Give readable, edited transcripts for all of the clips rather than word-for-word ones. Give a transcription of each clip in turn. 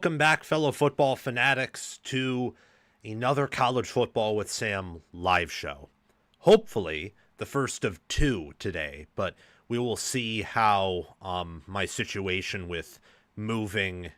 Welcome back, fellow football fanatics, to another College Football with Sam live show. Hopefully, the first of two today, but we will see how my situation with moving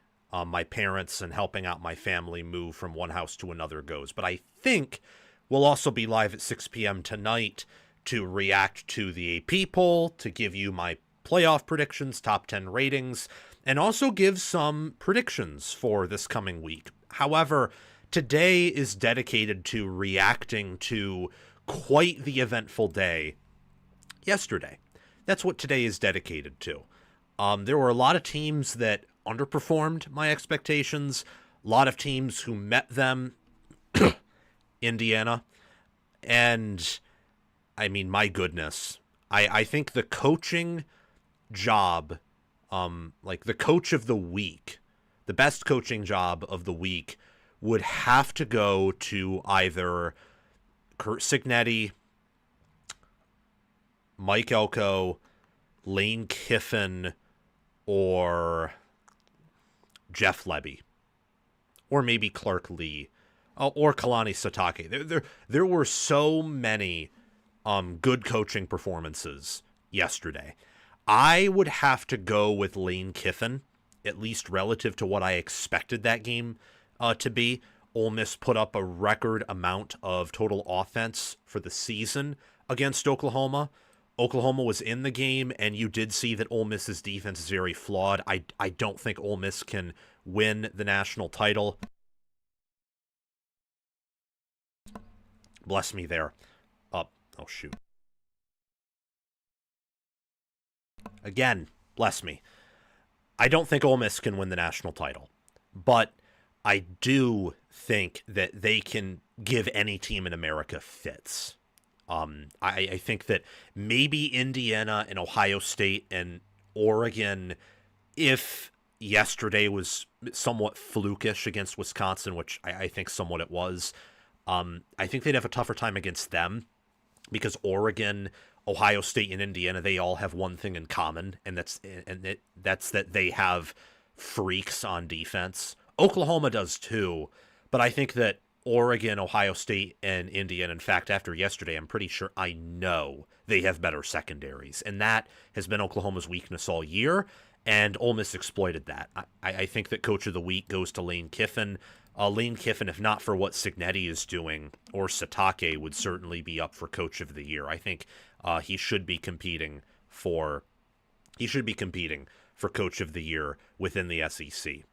my parents and helping out my family move from one house to another goes. But I think we'll also be live at 6 p.m. tonight to react to the AP poll, to give you my playoff predictions, top 10 ratings, and also give some predictions for this coming week. However, today is dedicated to reacting to quite the eventful day yesterday. That's what today is dedicated to. There were a lot of teams that underperformed my expectations, a lot of teams who met them, Indiana, and I mean, my goodness. I think the coaching job, like the coach of the week, the best coaching job of the week would have to go to either Curt Cignetti, Mike Elko, Lane Kiffin, or Jeff Lebby, or maybe Clark Lee, or Kalani Sitake. There were so many good coaching performances yesterday. I would have to go with Lane Kiffin, at least relative to what I expected that game to be. Ole Miss put up a record amount of total offense for the season against Oklahoma. Oklahoma was in the game, and you did see that Ole Miss's defense is very flawed. I don't think Ole Miss can win the national title. Bless me there. Oh shoot. Again, bless me. I don't think Ole Miss can win the national title, but I do think that they can give any team in America fits. I think that maybe Indiana and Ohio State and Oregon, if yesterday was somewhat flukish against Wisconsin, which I think somewhat it was, I think they'd have a tougher time against them because Oregon, Ohio State, and Indiana, they all have one thing in common, and that's that they have freaks on defense. Oklahoma does too, but I think that Oregon, Ohio State, and Indiana, in fact, after yesterday, I'm pretty sure I know they have better secondaries, and that has been Oklahoma's weakness all year, and Ole Miss exploited that. I think that Coach of the Week goes to Lane Kiffin. Lane Kiffin, if not for what Cignetti is doing, or Sitake, would certainly be up for Coach of the Year. I think he should be competing for Coach of the Year within the SEC.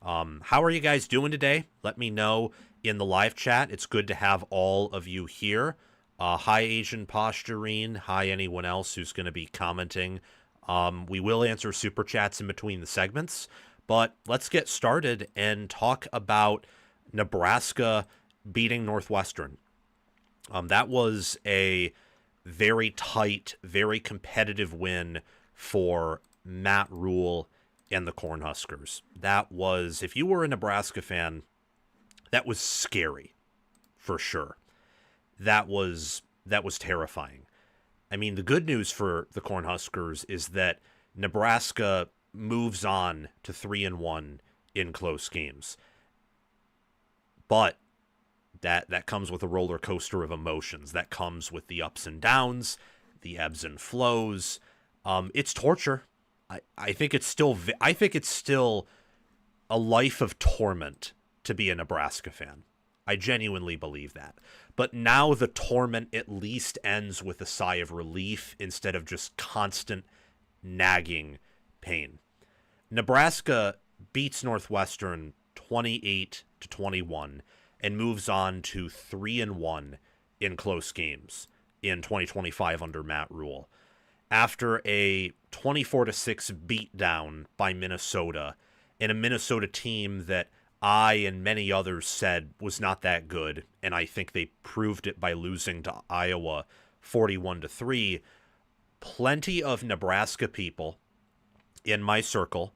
How are you guys doing today? Let me know in the live chat. It's good to have all of you here. Hi, Asian Posturine. Hi, anyone else who's going to be commenting. We will answer super chats in between the segments, but let's get started and talk about Nebraska beating Northwestern. That was a very tight, very competitive win for Matt Rule and the Cornhuskers. That was, if you were a Nebraska fan, that was scary, for sure. That was terrifying. I mean, the good news for the Cornhuskers is that Nebraska moves on to 3-1 in close games. But that comes with a roller coaster of emotions. That comes with the ups and downs, the ebbs and flows. It's torture. I think it's still a life of torment to be a Nebraska fan. I genuinely believe that. But now the torment at least ends with a sigh of relief instead of just constant nagging pain. Nebraska beats Northwestern 28-21 and moves on to 3-1 in close games in 2025 under Matt Rule. After a 24-6 beatdown by Minnesota, and a Minnesota team that I and many others said was not that good, and I think they proved it by losing to Iowa 41-3, plenty of Nebraska people in my circle,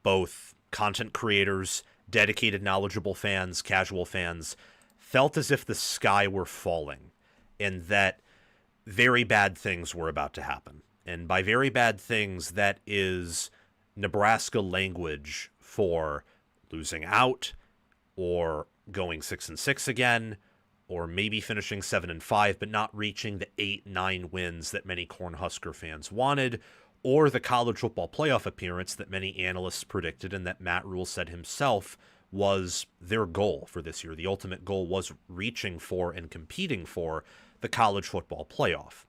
both content creators, dedicated, knowledgeable fans, casual fans, felt as if the sky were falling and that very bad things were about to happen. And by very bad things, that is Nebraska language for losing out or going 6-6 again, or maybe finishing 7-5, but not reaching the 8-9 wins that many Cornhusker fans wanted, or the college football playoff appearance that many analysts predicted and that Matt Rule said himself was their goal for this year. The ultimate goal was reaching for and competing for the college football playoff.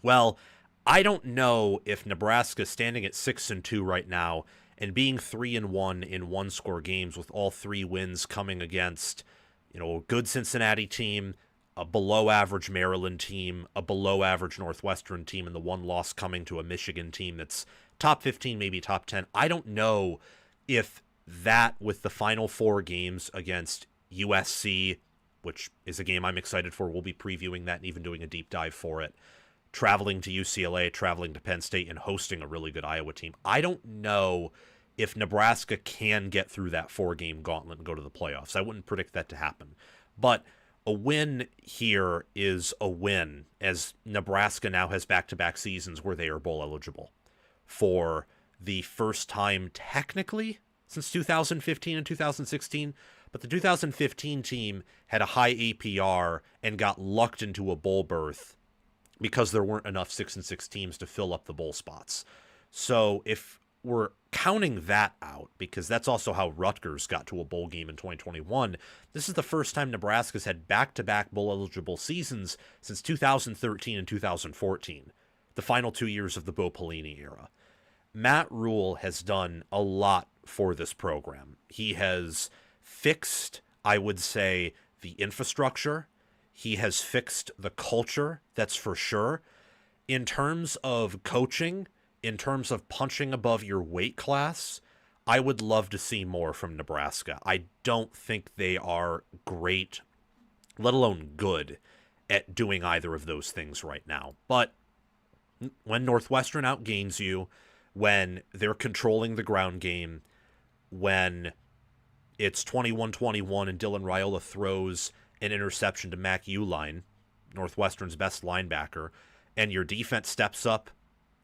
Well, I don't know if Nebraska standing at 6-2 right now and being 3-1 in one-score games with all three wins coming against, a good Cincinnati team, a below-average Maryland team, a below-average Northwestern team, and the one loss coming to a Michigan team that's top 15, maybe top 10. I don't know if that, with the final four games against USC, which is a game I'm excited for, we'll be previewing that and even doing a deep dive for it, traveling to UCLA, traveling to Penn State, and hosting a really good Iowa team. I don't know if Nebraska can get through that four-game gauntlet and go to the playoffs. I wouldn't predict that to happen. But a win here is a win, as Nebraska now has back-to-back seasons where they are bowl eligible for the first time technically since 2015 and 2016. But the 2015 team had a high APR and got lucked into a bowl berth because there weren't enough 6-6 teams to fill up the bowl spots. So if we're counting that out, because that's also how Rutgers got to a bowl game in 2021, this is the first time Nebraska's had back-to-back bowl-eligible seasons since 2013 and 2014, the final 2 years of the Bo Pelini era. Matt Rule has done a lot for this program. He has fixed, I would say, the infrastructure. He has fixed the culture, that's for sure. In terms of coaching, in terms of punching above your weight class, I would love to see more from Nebraska. I don't think they are great, let alone good, at doing either of those things right now. But when Northwestern outgains you, when they're controlling the ground game, when it's 21-21 and Dylan Raiola throws an interception to Mac Uline, Northwestern's best linebacker, and your defense steps up,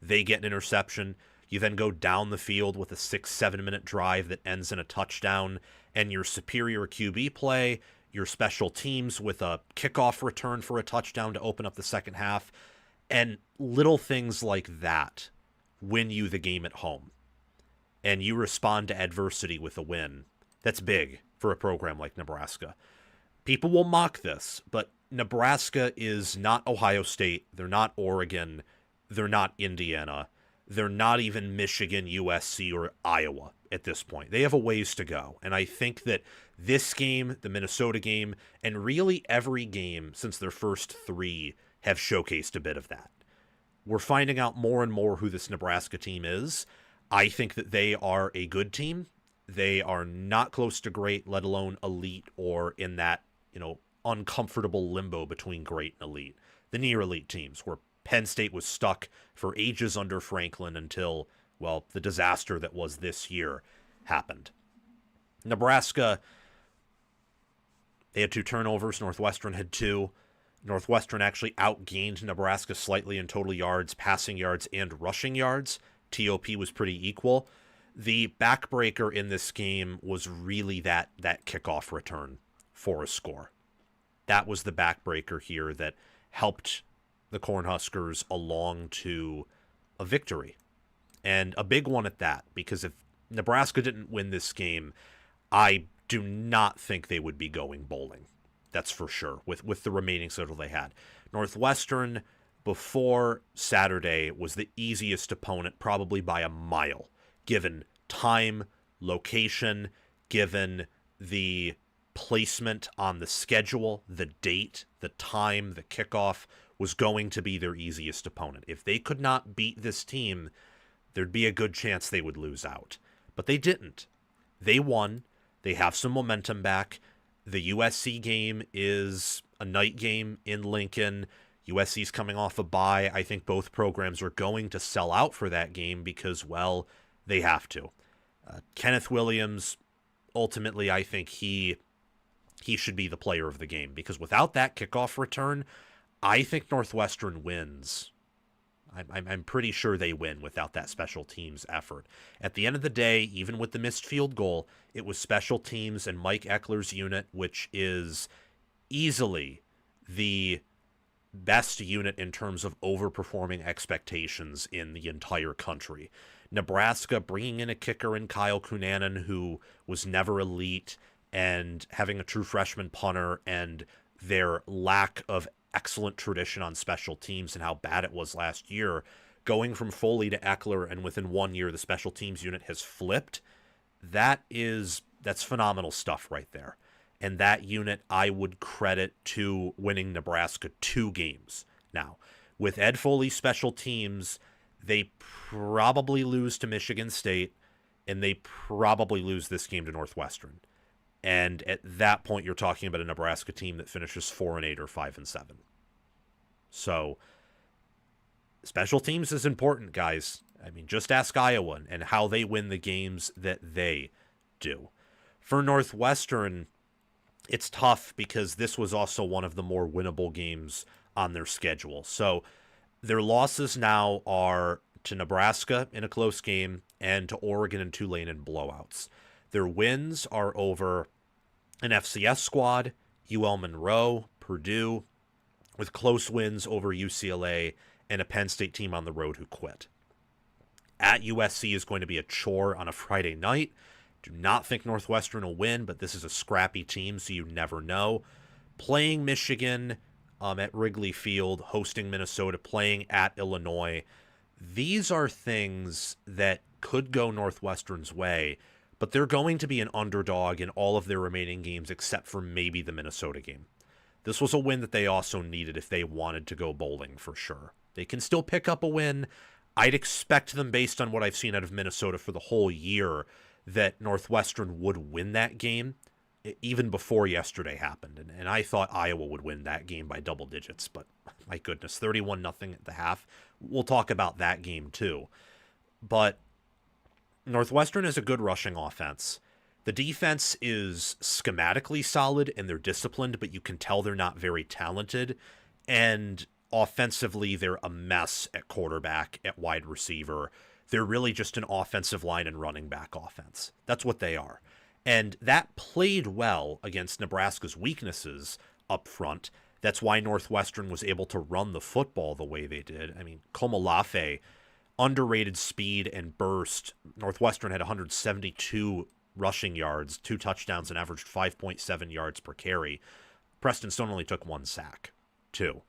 they get an interception. You then go down the field with a 6-7 minute drive that ends in a touchdown, and your superior QB play, your special teams with a kickoff return for a touchdown to open up the second half, and little things like that win you the game at home. And you respond to adversity with a win. That's big for a program like Nebraska. People will mock this, but Nebraska is not Ohio State. They're not Oregon. They're not Indiana. They're not even Michigan, USC, or Iowa at this point. They have a ways to go. And I think that this game, the Minnesota game, and really every game since their first three have showcased a bit of that. We're finding out more and more who this Nebraska team is. I think that they are a good team. They are not close to great, let alone elite, or in that, uncomfortable limbo between great and elite. The near elite teams, where Penn State was stuck for ages under Franklin until, the disaster that was this year happened. Nebraska, they had 2 turnovers. Northwestern had 2. Northwestern actually outgained Nebraska slightly in total yards, passing yards, and rushing yards. TOP was pretty equal. The backbreaker in this game was really that kickoff return for a score. That was the backbreaker here that helped the Cornhuskers along to a victory. And a big one at that, because if Nebraska didn't win this game, I do not think they would be going bowling. That's for sure, with the remaining schedule they had. Northwestern, before Saturday, was the easiest opponent, probably by a mile, given time, location, given the placement on the schedule, the date, the time, the kickoff was going to be their easiest opponent. If they could not beat this team, there'd be a good chance they would lose out. But they didn't. They won. They have some momentum back. The USC game is a night game in Lincoln. USC's coming off a bye. I think both programs are going to sell out for that game because, they have to. Kenneth Williams, ultimately, I think he should be the player of the game, because without that kickoff return, I think Northwestern wins. I'm pretty sure they win without that special teams effort. At the end of the day, even with the missed field goal, it was special teams and Mike Eckler's unit, which is easily the best unit in terms of overperforming expectations in the entire country. Nebraska bringing in a kicker in Kyle Cunanan, who was never elite, and having a true freshman punter, and their lack of excellent tradition on special teams and how bad it was last year, going from Foley to Eckler, and within 1 year the special teams unit has flipped. That's phenomenal stuff right there. And that unit I would credit to winning Nebraska 2 games. Now, with Ed Foley's special teams, they probably lose to Michigan State, and they probably lose this game to Northwestern. And at that point, you're talking about a Nebraska team that finishes 4-8 or 5-7. So, special teams is important, guys. I mean, just ask Iowa and how they win the games that they do. For Northwestern, it's tough because this was also one of the more winnable games on their schedule. So their losses now are to Nebraska in a close game and to Oregon and Tulane in blowouts. Their wins are over an FCS squad, UL Monroe, Purdue, with close wins over UCLA and a Penn State team on the road who quit. At USC is going to be a chore on a Friday night. Do not think Northwestern will win, but this is a scrappy team, so you never know. Playing Michigan at Wrigley Field, hosting Minnesota, playing at Illinois. These are things that could go Northwestern's way, but they're going to be an underdog in all of their remaining games except for maybe the Minnesota game. This was a win that they also needed if they wanted to go bowling for sure. They can still pick up a win. I'd expect them, based on what I've seen out of Minnesota for the whole year, that Northwestern would win that game even before yesterday happened. And I thought Iowa would win that game by double digits, but my goodness, 31-0 at the half. We'll talk about that game too. But Northwestern is a good rushing offense. The defense is schematically solid and they're disciplined, but you can tell they're not very talented. And offensively, they're a mess at quarterback, at wide receiver. They're really just an offensive line and running back offense. That's what they are. And that played well against Nebraska's weaknesses up front. That's why Northwestern was able to run the football the way they did. I mean, Komolafe, underrated speed and burst. Northwestern had 172 rushing yards, 2 touchdowns, and averaged 5.7 yards per carry. Preston Stone only took 1 sack, too.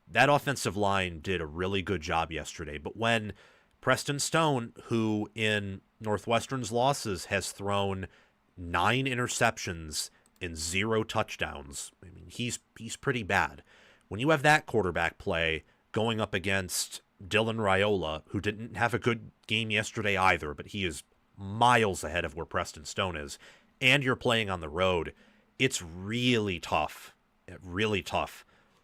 That offensive line did a really good job yesterday, but when Preston Stone, who in Northwestern's losses has thrown 9 interceptions and 0 touchdowns, I mean, he's pretty bad. When you have that quarterback play going up against Dylan Raiola, who didn't have a good game yesterday either, but he is miles ahead of where Preston Stone is, and you're playing on the road, it's really tough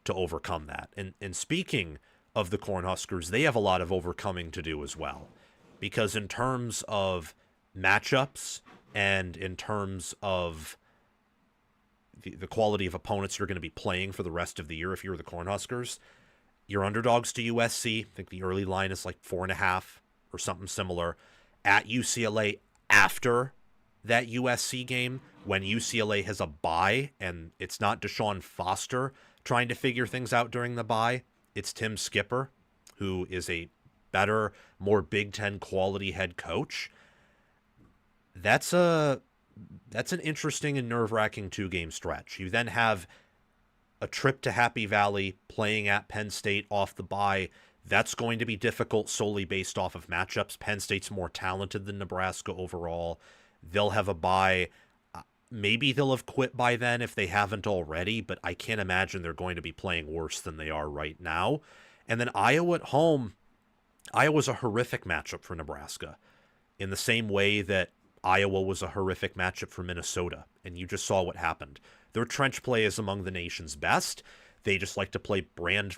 to overcome that. And speaking of the Cornhuskers, they have a lot of overcoming to do as well. Because in terms of matchups and in terms of the quality of opponents you're going to be playing for the rest of the year if you're the Cornhuskers, you're underdogs to USC. I think the early line is like 4.5 or something similar. At UCLA after that USC game, when UCLA has a bye and it's not Deshaun Foster trying to figure things out during the bye, it's Tim Skipper, who is a better, more Big Ten quality head coach. That's an interesting and nerve-wracking 2-game stretch. You then have a trip to Happy Valley, playing at Penn State off the bye. That's going to be difficult solely based off of matchups. Penn State's more talented than Nebraska overall. They'll have a bye. Maybe they'll have quit by then if they haven't already, but I can't imagine they're going to be playing worse than they are right now. And then Iowa at home. Iowa's a horrific matchup for Nebraska in the same way that Iowa was a horrific matchup for Minnesota, and you just saw what happened. Their trench play is among the nation's best. They just like to play bland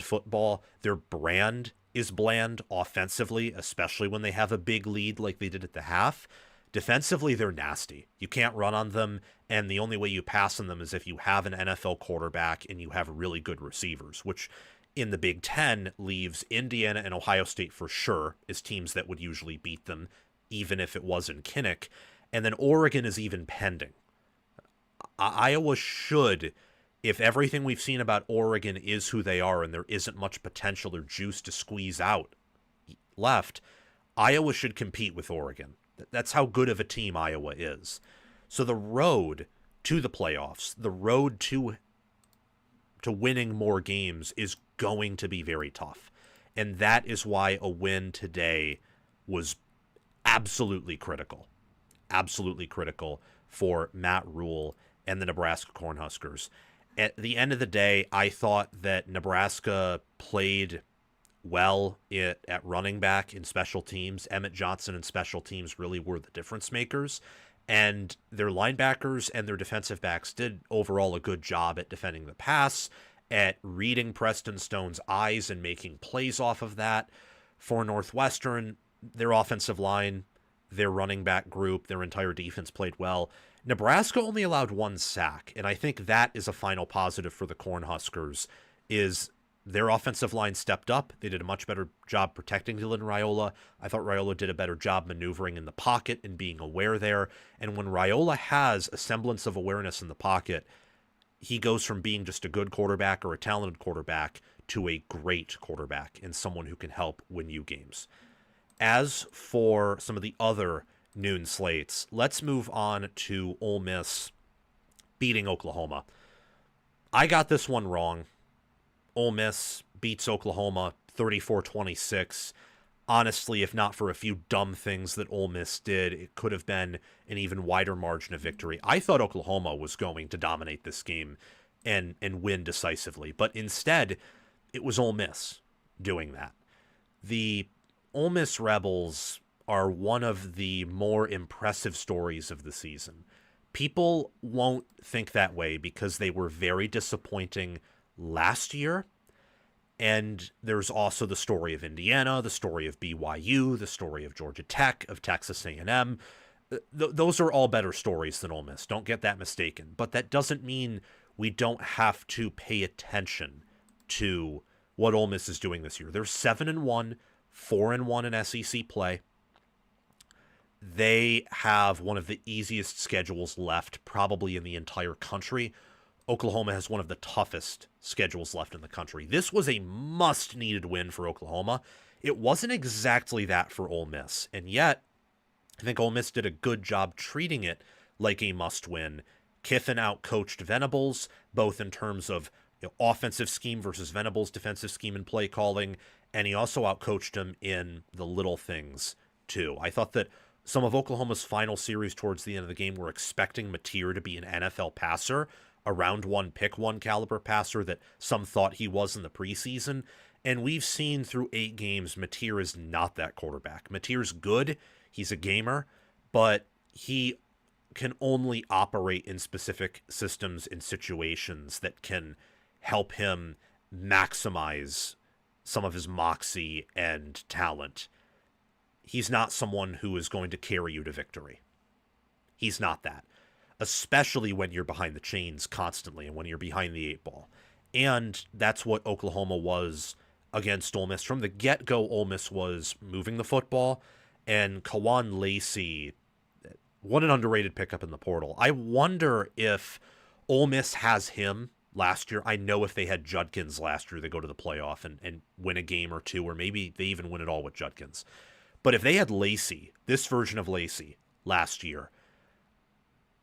football. Their brand is bland offensively, especially when they have a big lead like they did at the half. Defensively, they're nasty. You can't run on them, and the only way you pass on them is if you have an NFL quarterback and you have really good receivers, which in the Big Ten leaves Indiana and Ohio State for sure as teams that would usually beat them, even if it was in Kinnick. And then Oregon is even pending. Iowa should, if everything we've seen about Oregon is who they are and there isn't much potential or juice to squeeze out left, Iowa should compete with Oregon. That's how good of a team Iowa is. So the road to the playoffs, the road to winning more games is going to be very tough. And that is why a win today was absolutely critical for Matt Rule and the Nebraska Cornhuskers. At the end of the day, I thought that Nebraska played well at running back in special teams. Emmett Johnson and special teams really were the difference makers. And their linebackers and their defensive backs did overall a good job at defending the pass, at reading Preston Stone's eyes and making plays off of that. For Northwestern, their offensive line, their running back group, their entire defense played well. Nebraska only allowed 1 sack, and I think that is a final positive for the Cornhuskers, is their offensive line stepped up. They did a much better job protecting Dylan Raiola. I thought Raiola did a better job maneuvering in the pocket and being aware there. And when Raiola has a semblance of awareness in the pocket, he goes from being just a good quarterback or a talented quarterback to a great quarterback and someone who can help win you games. As for some of the other noon slates, let's move on to Ole Miss beating Oklahoma. I got this one wrong. Ole Miss beats Oklahoma 34-26. Honestly, if not for a few dumb things that Ole Miss did, it could have been an even wider margin of victory. I thought Oklahoma was going to dominate this game and win decisively, but instead, it was Ole Miss doing that. The Ole Miss Rebels are one of the more impressive stories of the season. People won't think that way because they were very disappointing last year. And there's also the story of Indiana, the story of BYU, the story of Georgia Tech, of Texas A&M. Those are all better stories than Ole Miss. Don't get that mistaken. But that doesn't mean we don't have to pay attention to what Ole Miss is doing this year. They're 7-1, 4-1 in SEC play. They have one of the easiest schedules left, probably in the entire country. Oklahoma has one of the toughest schedules left in the country. This was a must-needed win for Oklahoma. It wasn't exactly that for Ole Miss, and yet I think Ole Miss did a good job treating it like a must-win. Kiffin outcoached Venables, both in terms of offensive scheme versus Venables' defensive scheme and play calling, and he also outcoached him in the little things, too. I thought that some of Oklahoma's final series towards the end of the game were expecting Mateer to be an NFL passer, a round one, pick one caliber passer that some thought he was in the preseason. And we've seen through 8 games, Mateer is not that quarterback. Mateer's good. He's a gamer, but he can only operate in specific systems and situations that can help him maximize some of his moxie and talent. He's not someone who is going to carry you to victory. He's not that. Especially when you're behind the chains constantly and when you're behind the 8 ball. And that's what Oklahoma was against Ole Miss. From the get-go, Ole Miss was moving the football, and Kawan Lacey, what an underrated pickup in the portal. I wonder if Ole Miss has him last year. I know if they had Judkins last year, they go to the playoff and win a game or two, or maybe they even win it all with Judkins. But if they had Lacey, this version of Lacey, last year,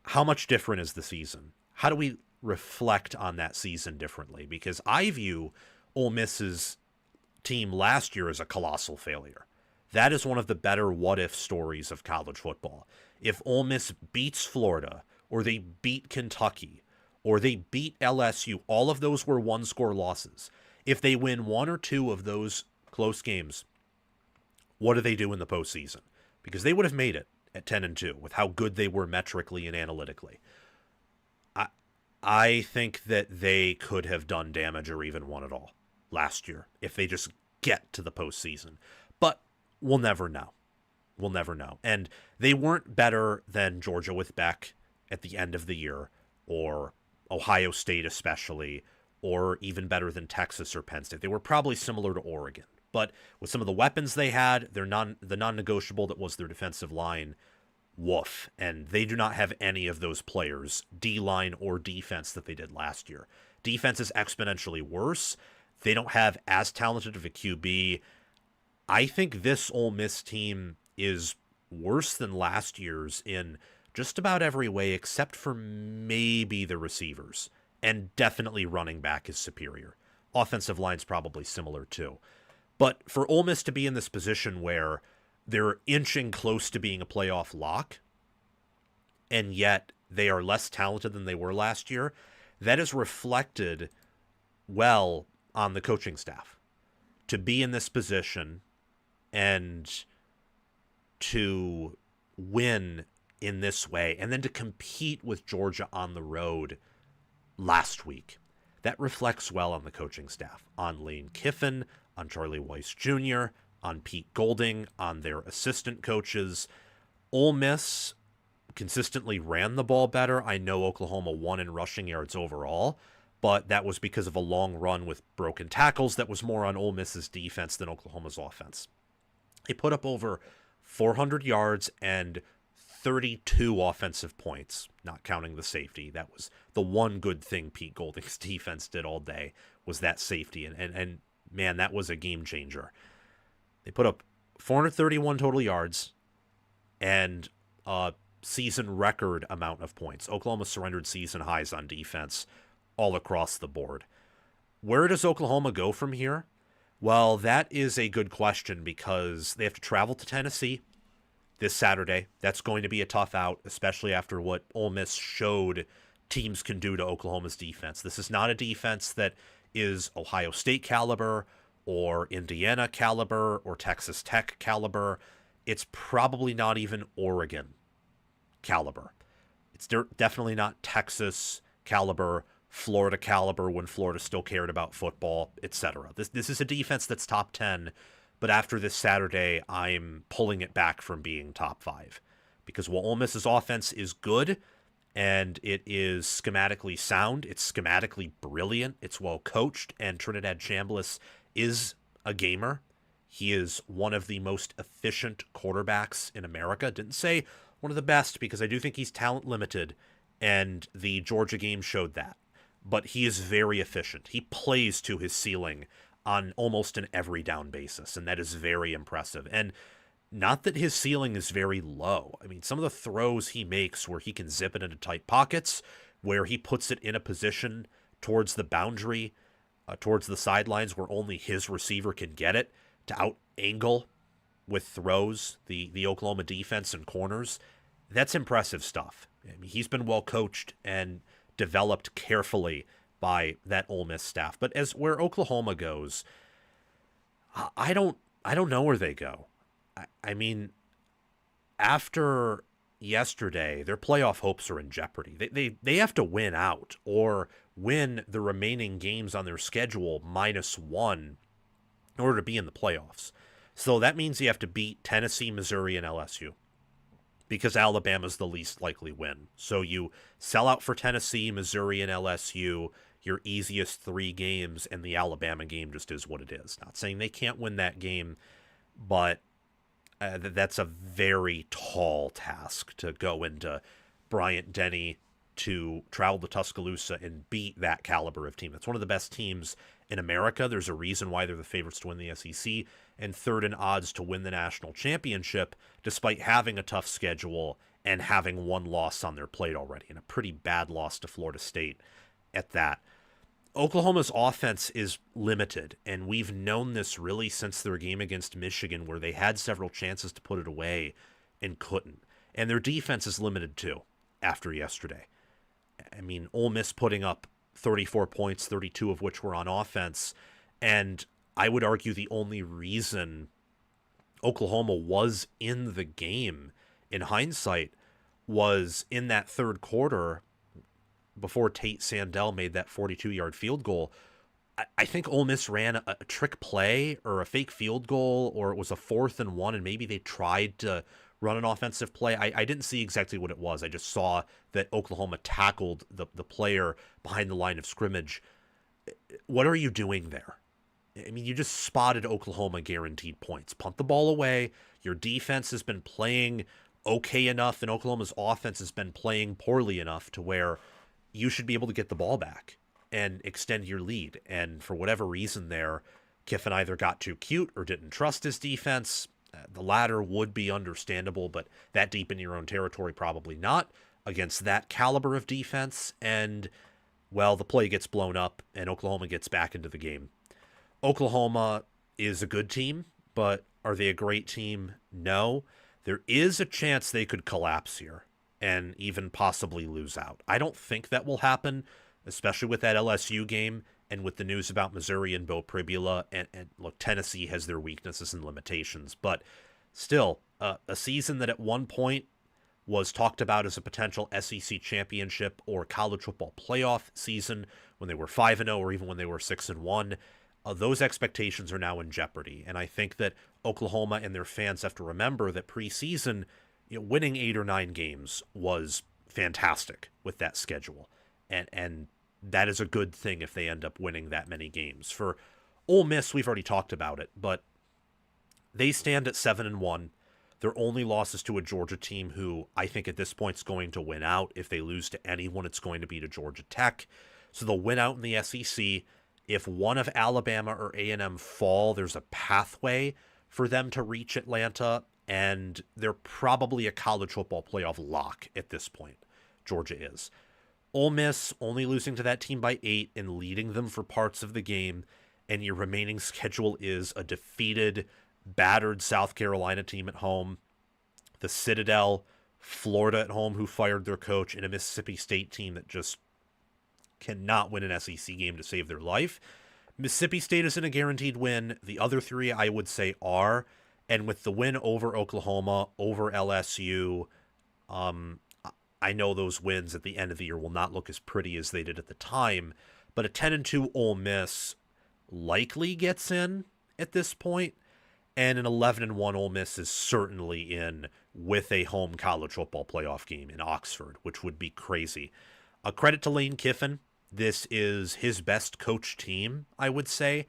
how much different is the season? How do we reflect on that season differently? Because I view Ole Miss's team last year as a colossal failure. That is one of the better what-if stories of college football. If Ole Miss beats Florida, or they beat Kentucky, or they beat LSU, all of those were one-score losses. If they win 1 or 2 of those close games, what do they do in the postseason? Because they would have made it at 10-2 with how good they were metrically and analytically. I think that they could have done damage or even won it all last year if they just get to the postseason. But we'll never know. We'll never know. And they weren't better than Georgia with Beck at the end of the year, or Ohio State especially, or even better than Texas or Penn State. They were probably similar to Oregon. But with some of the weapons they had, the non-negotiable that was their defensive line, woof. And they do not have any of those players, D-line or defense, that they did last year. Defense is exponentially worse. They don't have as talented of a QB. I think this Ole Miss team is worse than last year's in just about every way except for maybe the receivers. And definitely running back is superior. Offensive line's probably similar too. But for Ole Miss to be in this position where they're inching close to being a playoff lock, and yet they are less talented than they were last year, that is reflected well on the coaching staff. To be in this position and to win in this way, and then to compete with Georgia on the road last week, that reflects well on the coaching staff, on Lane Kiffin, on Charlie Weiss Jr., on Pete Golding, on their assistant coaches. Ole Miss consistently ran the ball better. I know Oklahoma won in rushing yards overall, but that was because of a long run with broken tackles that was more on Ole Miss's defense than Oklahoma's offense. They put up over 400 yards and 32 offensive points, not counting the safety. That was the one good thing Pete Golding's defense did all day, was that safety. And man, that was a game changer. They put up 431 total yards and a season record amount of points. Oklahoma surrendered season highs on defense all across the board. Where does Oklahoma go from here? Well, that is a good question because they have to travel to Tennessee this Saturday. That's going to be a tough out, especially after what Ole Miss showed teams can do to Oklahoma's defense. This is not a defense that is Ohio State caliber or Indiana caliber or Texas Tech caliber. It's probably not even Oregon caliber. It's definitely not Texas caliber, Florida caliber when Florida still cared about football, etc. This is a defense that's top 10, but after this Saturday, I'm pulling it back from being top 5. Because while Ole Miss's offense is good, and it is schematically sound, it's schematically brilliant, it's well coached, and Trinidad Chambliss is a gamer. He is one of the most efficient quarterbacks in America. Didn't say one of the best, because I do think he's talent limited, and the Georgia game showed that. But he is very efficient. He plays to his ceiling on almost an every down basis, and that is very impressive. And not that his ceiling is very low. I mean, some of the throws he makes where he can zip it into tight pockets, where he puts it in a position towards the boundary, towards the sidelines where only his receiver can get it, to out-angle with throws the Oklahoma defense and corners, that's impressive stuff. I mean, he's been well coached and developed carefully by that Ole Miss staff. But as where Oklahoma goes, I don't know where they go. I mean, after yesterday, their playoff hopes are in jeopardy. They have to win out or win the remaining games on their schedule -1 in order to be in the playoffs. So that means you have to beat Tennessee, Missouri, and LSU, because Alabama's the least likely win. So you sell out for Tennessee, Missouri, and LSU, your easiest 3 games, and the Alabama game just is what it is. Not saying they can't win that game, but that's a very tall task to go into Bryant-Denny, to travel to Tuscaloosa and beat that caliber of team. It's one of the best teams in America. There's a reason why they're the favorites to win the SEC and third in odds to win the national championship, despite having a tough schedule and having 1 loss on their plate already, and a pretty bad loss to Florida State at that. Oklahoma's offense is limited, and we've known this really since their game against Michigan, where they had several chances to put it away and couldn't. And their defense is limited too after yesterday. I mean, Ole Miss putting up 34 points, 32 of which were on offense, and I would argue the only reason Oklahoma was in the game, in hindsight, was in that third quarter before Tate Sandell made that 42-yard field goal. I think Ole Miss ran a trick play or a fake field goal, or it was a 4th and 1, and maybe they tried to run an offensive play. I didn't see exactly what it was. I just saw that Oklahoma tackled the player behind the line of scrimmage. What are you doing there? I mean, you just spotted Oklahoma guaranteed points. Punt the ball away. Your defense has been playing okay enough, and Oklahoma's offense has been playing poorly enough to where you should be able to get the ball back and extend your lead. And for whatever reason there, Kiffin either got too cute or didn't trust his defense. The latter would be understandable, but that deep in your own territory, probably not against that caliber of defense. And, well, the play gets blown up and Oklahoma gets back into the game. Oklahoma is a good team, but are they a great team? No. There is a chance they could collapse here and even possibly lose out. I don't think that will happen, especially with that LSU game and with the news about Missouri and Bo Pribula. And look, Tennessee has their weaknesses and limitations, but still, a season that at one point was talked about as a potential SEC championship or college football playoff season when they were 5-0 or even when they were 6-1. Those expectations are now in jeopardy. And I think that Oklahoma and their fans have to remember that preseason, winning 8 or 9 games was fantastic with that schedule. And that is a good thing if they end up winning that many games. For Ole Miss, we've already talked about it, but they stand at 7-1. Their only loss is to a Georgia team who I think at this point is going to win out. If they lose to anyone, it's going to be to Georgia Tech. So they'll win out in the SEC. If one of Alabama or A&M fall, there's a pathway for them to reach Atlanta, and they're probably a college football playoff lock at this point. Georgia is. Ole Miss only losing to that team by 8 and leading them for parts of the game, and your remaining schedule is a defeated, battered South Carolina team at home, the Citadel, Florida at home, who fired their coach, and a Mississippi State team that just cannot win an SEC game to save their life. Mississippi State isn't a guaranteed win. The other 3 I would say are, and with the win over Oklahoma, over LSU, I know those wins at the end of the year will not look as pretty as they did at the time, but a 10-2 Ole Miss likely gets in at this point, and an 11-1 Ole Miss is certainly in with a home college football playoff game in Oxford, which would be crazy. A credit to Lane Kiffin. This is his best coach team, I would say,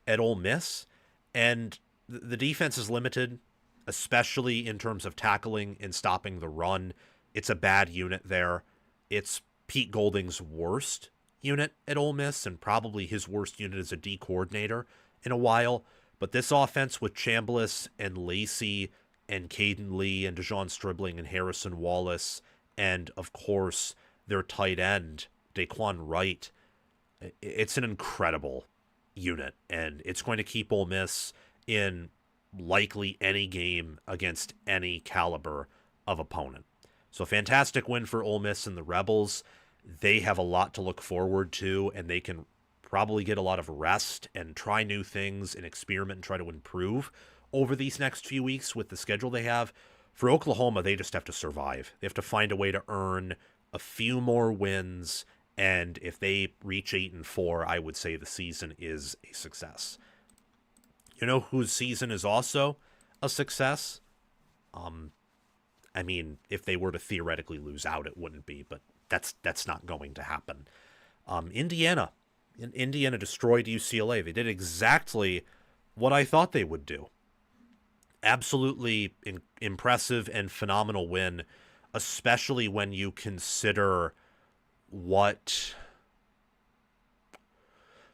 at Ole Miss. And the defense is limited, especially in terms of tackling and stopping the run. It's a bad unit there. It's Pete Golding's worst unit at Ole Miss and probably his worst unit as a D coordinator in a while. But this offense with Chambliss and Lacey and Caden Lee and DeJon Stribling and Harrison Wallace and, of course, their tight end, Daquan Wright, it's an incredible unit, and it's going to keep Ole Miss in likely any game against any caliber of opponent. So fantastic win for Ole Miss and the Rebels. They have a lot to look forward to, and they can probably get a lot of rest and try new things and experiment and try to improve over these next few weeks with the schedule they have. For Oklahoma, they just have to survive. They have to find a way to earn a few more wins, and if they reach 8-4, I would say the season is a success. You know whose season is also a success? I mean, if they were to theoretically lose out, it wouldn't be, but that's not going to happen. Indiana. Indiana destroyed UCLA. They did exactly what I thought they would do. Absolutely impressive and phenomenal win, especially when you consider what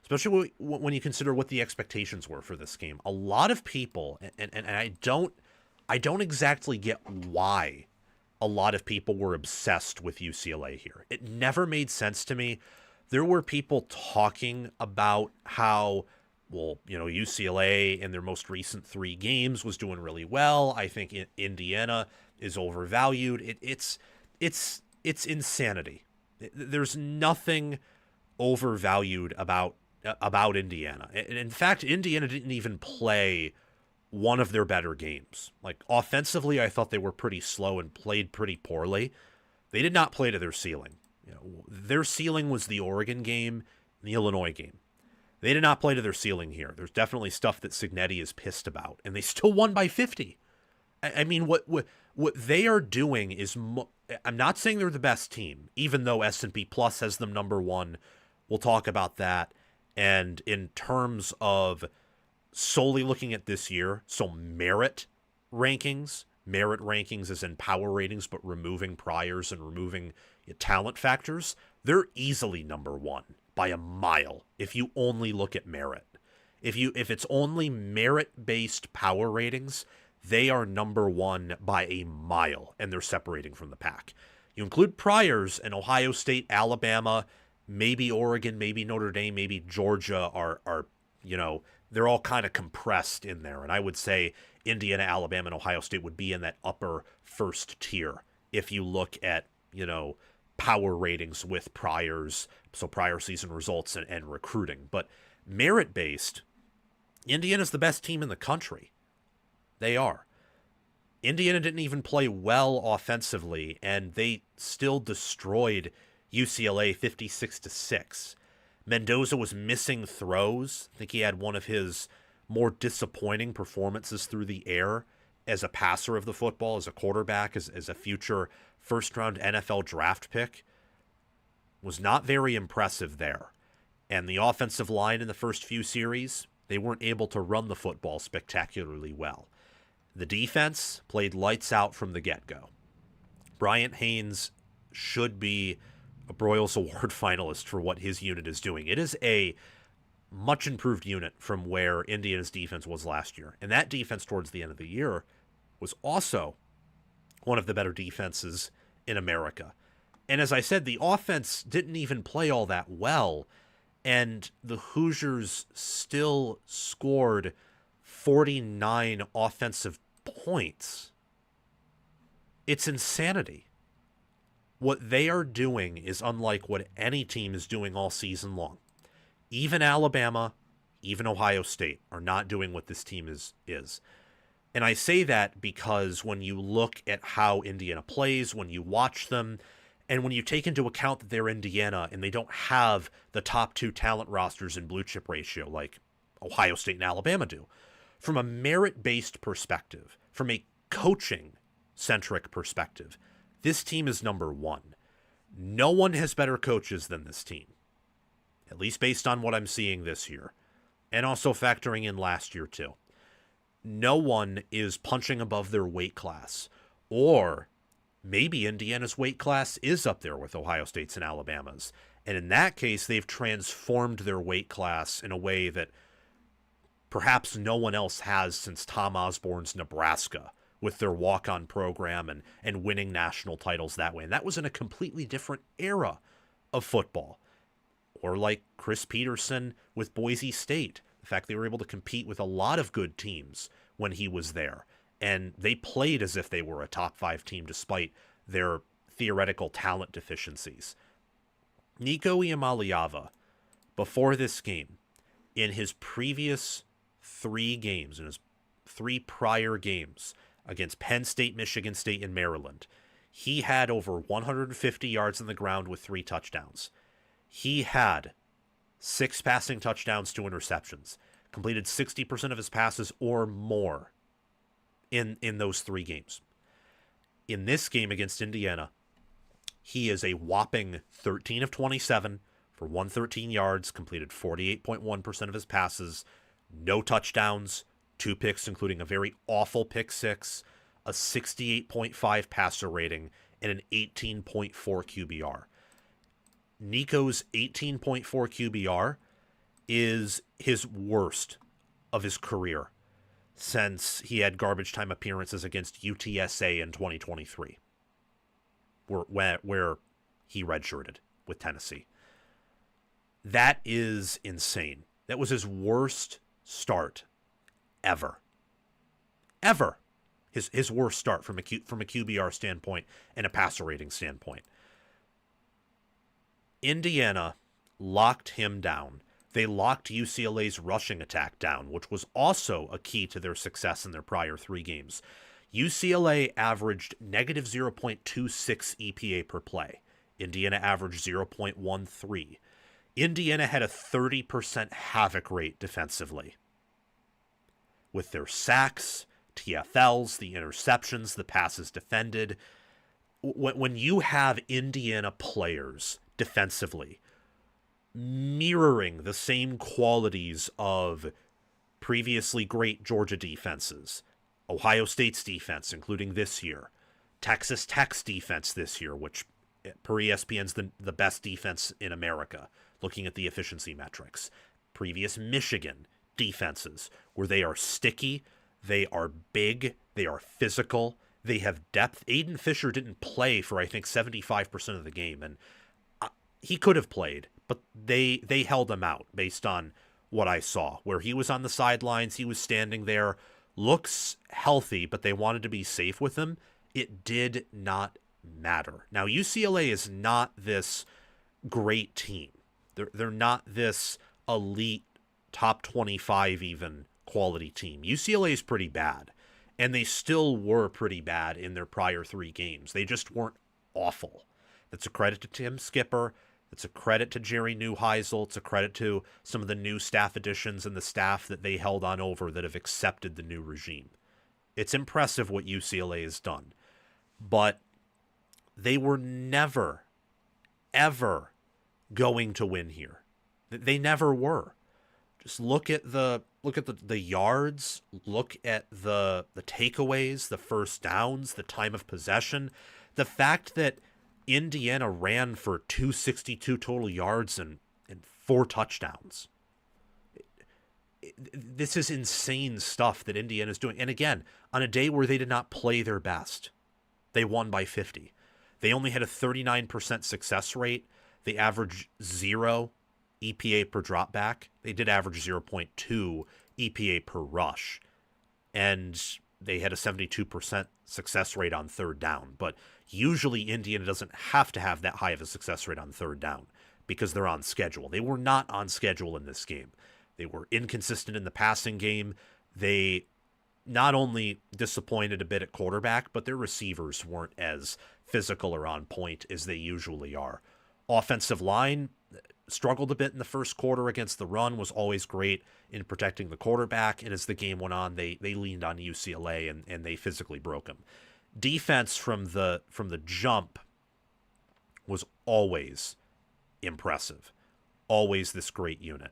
the expectations were for this game. A lot of people, and I don't exactly get why a lot of people were obsessed with UCLA here. It never made sense to me. There were people talking about how, well, UCLA in their most recent 3 games was doing really well. I think Indiana is overvalued. It's insanity. There's nothing overvalued about Indiana. In fact, Indiana didn't even play one of their better games. Like, offensively, I thought they were pretty slow and played pretty poorly. They did not play to their ceiling. Their ceiling was the Oregon game and the Illinois game. They did not play to their ceiling here. There's definitely stuff that Cignetti is pissed about, and they still won by 50. I mean, what they are doing is, I'm not saying they're the best team, even though S&P Plus has them number 1. We'll talk about that. And in terms of solely looking at this year, so merit rankings is in power ratings, but removing priors and removing talent factors, they're easily number one by a mile if you only look at merit. If it's only merit-based power ratings, they are number one by a mile, and they're separating from the pack. You include priors, and Ohio State, Alabama, maybe Oregon, maybe Notre Dame, maybe Georgia are they're all kind of compressed in there. And I would say Indiana, Alabama, and Ohio State would be in that upper first tier if you look at, power ratings with priors, so prior season results and recruiting. But merit-based, Indiana's the best team in the country. They are. Indiana didn't even play well offensively, and they still destroyed UCLA 56-6. Mendoza was missing throws. I think he had one of his more disappointing performances through the air as a passer of the football, as a quarterback, as a future first-round NFL draft pick. Was not very impressive there. And the offensive line in the first few series, they weren't able to run the football spectacularly well. The defense played lights out from the get-go. Bryant Haynes should be a Broyles Award finalist for what his unit is doing. It is a much improved unit from where Indiana's defense was last year. And that defense towards the end of the year was also one of the better defenses in America. And as I said, the offense didn't even play all that well, and the Hoosiers still scored 49 offensive points. It's insanity. What they are doing is unlike what any team is doing all season long. Even Alabama, even Ohio State are not doing what this team is. And I say that because when you look at how Indiana plays, when you watch them, and when you take into account that they're Indiana and they don't have the top two talent rosters in blue chip ratio like Ohio State and Alabama do, from a merit-based perspective, from a coaching-centric perspective, this team is number one. No one has better coaches than this team, at least based on what I'm seeing this year, and also factoring in last year too. No one is punching above their weight class, or maybe Indiana's weight class is up there with Ohio State's and Alabama's. And in that case, they've transformed their weight class in a way that perhaps no one else has since Tom Osborne's Nebraska with their walk-on program and winning national titles that way. And that was in a completely different era of football. Or like Chris Peterson with Boise State. The fact they were able to compete with a lot of good teams when he was there. And they played as if they were a top 5 team despite their theoretical talent deficiencies. Nico Iamaleava, before this game, in his previous 3 games, in his 3 prior games against Penn State, Michigan State, and Maryland, he had over 150 yards on the ground with 3 touchdowns. He had 6 passing touchdowns, 2 interceptions, completed 60% of his passes or more in those 3 games. In this game against Indiana, he is a whopping 13 of 27 for 113 yards, completed 48.1% of his passes, no touchdowns, 2 picks, including a very awful pick 6, a 68.5 passer rating, and an 18.4 QBR. Nico's 18.4 QBR is his worst of his career since he had garbage time appearances against UTSA in 2023, where he redshirted with Tennessee. That is insane. That was his worst start ever. Ever. His worst start from a QBR standpoint and a passer rating standpoint. Indiana locked him down. They locked UCLA's rushing attack down, which was also a key to their success in their prior 3 games. UCLA averaged negative 0.26 EPA per play. Indiana averaged 0.13. Indiana had a 30% havoc rate defensively. With their sacks, TFLs, the interceptions, the passes defended. When you have Indiana players defensively mirroring the same qualities of previously great Georgia defenses, Ohio State's defense, including this year, Texas Tech's defense this year, which per ESPN's the best defense in America, looking at the efficiency metrics. Previous Michigan defenses, where they are sticky, they are big, they are physical, they have depth. Aiden Fisher didn't play for, I think, 75% of the game, and he could have played, but they held him out based on what I saw. Where he was on the sidelines, he was standing there, looks healthy, but they wanted to be safe with him. It did not matter. Now, UCLA is not this great team. They're not this elite, top 25 even quality team. UCLA is pretty bad, and they still were pretty bad in their prior 3 games. They just weren't awful. That's a credit to Tim Skipper. It's a credit to Jerry Neuheisel. It's a credit to some of the new staff additions and the staff that they held on over that have accepted the new regime. It's impressive what UCLA has done. But they were never, ever going to win here. They never were. Just look at the yards, look at the takeaways, the first downs, the time of possession. The fact that Indiana ran for 262 total yards and 4 touchdowns. This is insane stuff that Indiana's doing. And again, on a day where they did not play their best, they won by 50. They only had a 39% success rate. They averaged 0 EPA per dropback. They did average 0.2 EPA per rush. And they had a 72% success rate on third down. But usually Indiana doesn't have to have that high of a success rate on third down because they're on schedule. They were not on schedule in this game. They were inconsistent in the passing game. They not only disappointed a bit at quarterback, but their receivers weren't as physical or on point as they usually are. Offensive line struggled a bit in the first quarter against the run, was always great in protecting the quarterback, and as the game went on, they leaned on UCLA and they physically broke them. Defense from the jump was always impressive. Always this great unit.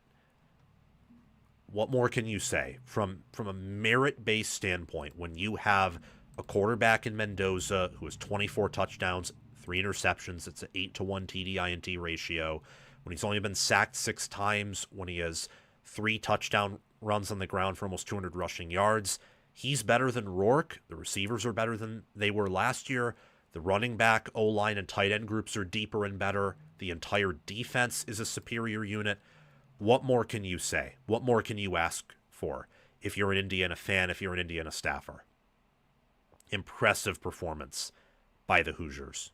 What more can you say? From a merit-based standpoint, when you have a quarterback in Mendoza who has 24 touchdowns, 3 interceptions, it's an 8-to-1 TD-INT ratio, when he's only been sacked 6 times, when he has 3 touchdown runs on the ground for almost 200 rushing yards, he's better than Rourke. The receivers are better than they were last year. The running back, O-line, and tight end groups are deeper and better. The entire defense is a superior unit. What more can you say? What more can you ask for if you're an Indiana fan, if you're an Indiana staffer? Impressive performance by the Hoosiers.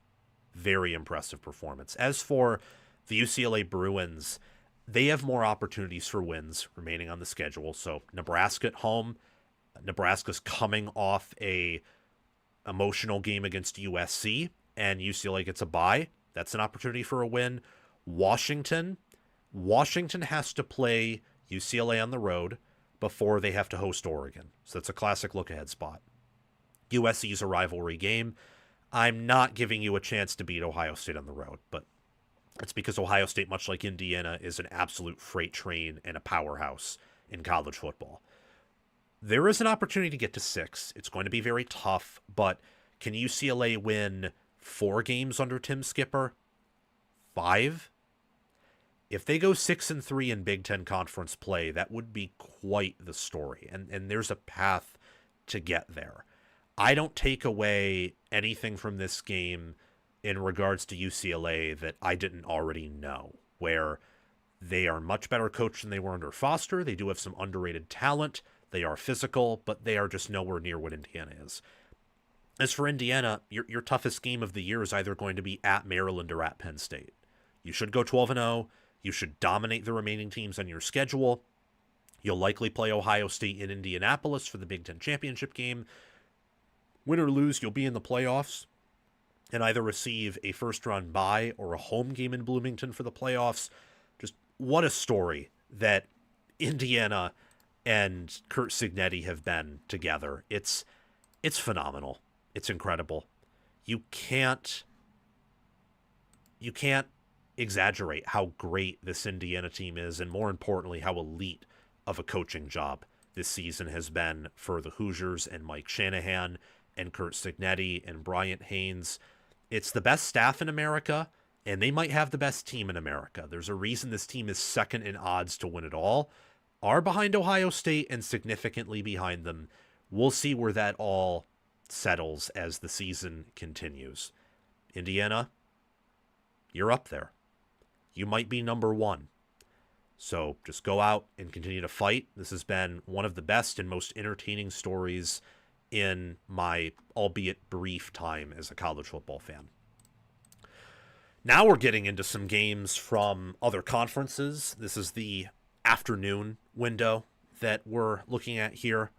Very impressive performance. As for the UCLA Bruins, they have more opportunities for wins remaining on the schedule. So Nebraska at home. Nebraska's coming off a emotional game against USC, and UCLA gets a bye. That's an opportunity for a win. Washington has to play UCLA on the road before they have to host Oregon. So that's a classic look-ahead spot. USC is a rivalry game. I'm not giving you a chance to beat Ohio State on the road, but it's because Ohio State, much like Indiana, is an absolute freight train and a powerhouse in college football. There is an opportunity to get to 6. It's going to be very tough, but can UCLA win 4 games under Tim Skipper? 5? If they go 6-3 in Big Ten Conference play, that would be quite the story. And there's a path to get there. I don't take away anything from this game in regards to UCLA that I didn't already know, where they are much better coached than they were under Foster. They do have some underrated talent. They are physical, but they are just nowhere near what Indiana is. As for Indiana, your toughest game of the year is either going to be at Maryland or at Penn State. You should go 12-0. You should dominate the remaining teams on your schedule. You'll likely play Ohio State in Indianapolis for the Big Ten championship game. Win or lose, you'll be in the playoffs and either receive a first-round bye or a home game in Bloomington for the playoffs. Just what a story that Indiana and Curt Cignetti have been together. It's phenomenal. It's incredible. You can't exaggerate how great this Indiana team is, and more importantly, how elite of a coaching job this season has been for the Hoosiers and Mike Shanahan and Kurt Cignetti and Bryant Haynes. It's the best staff in America, and they might have the best team in America. There's a reason this team is second in odds to win it all, are behind Ohio State and significantly behind them. We'll see where that all settles as the season continues. Indiana, you're up there. You might be number one. So just go out and continue to fight. This has been one of the best and most entertaining stories in my, albeit brief, time as a college football fan. Now we're getting into some games from other conferences. This is the afternoon window that we're looking at here.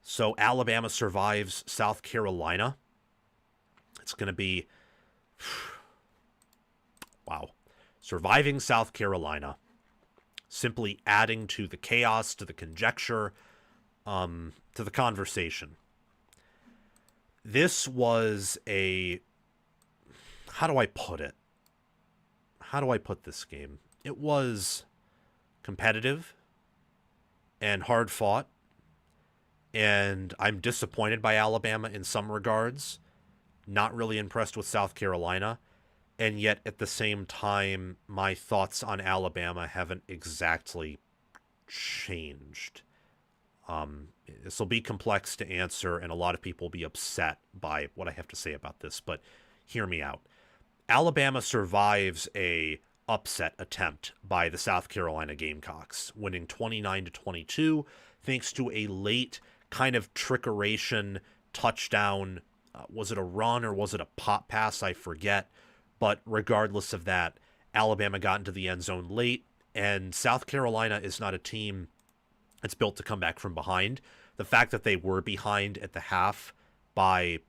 So Alabama survives South Carolina. It's going to be, wow, surviving South Carolina, simply adding to the chaos, to the conjecture, to the conversation. This was how do I put it? How do I put this game? It was competitive and hard fought, and I'm disappointed by Alabama in some regards, not really impressed with South Carolina, and yet at the same time, my thoughts on Alabama haven't exactly changed. This will be complex to answer, and a lot of people will be upset by what I have to say about this, but hear me out. Alabama survives a upset attempt by the South Carolina Gamecocks, winning 29-22, thanks to a late kind of trickeration touchdown. Was it a run or was it a pop pass? I forget. But regardless of that, Alabama got into the end zone late, and South Carolina is not a team that's built to come back from behind. The fact that they were behind at the half by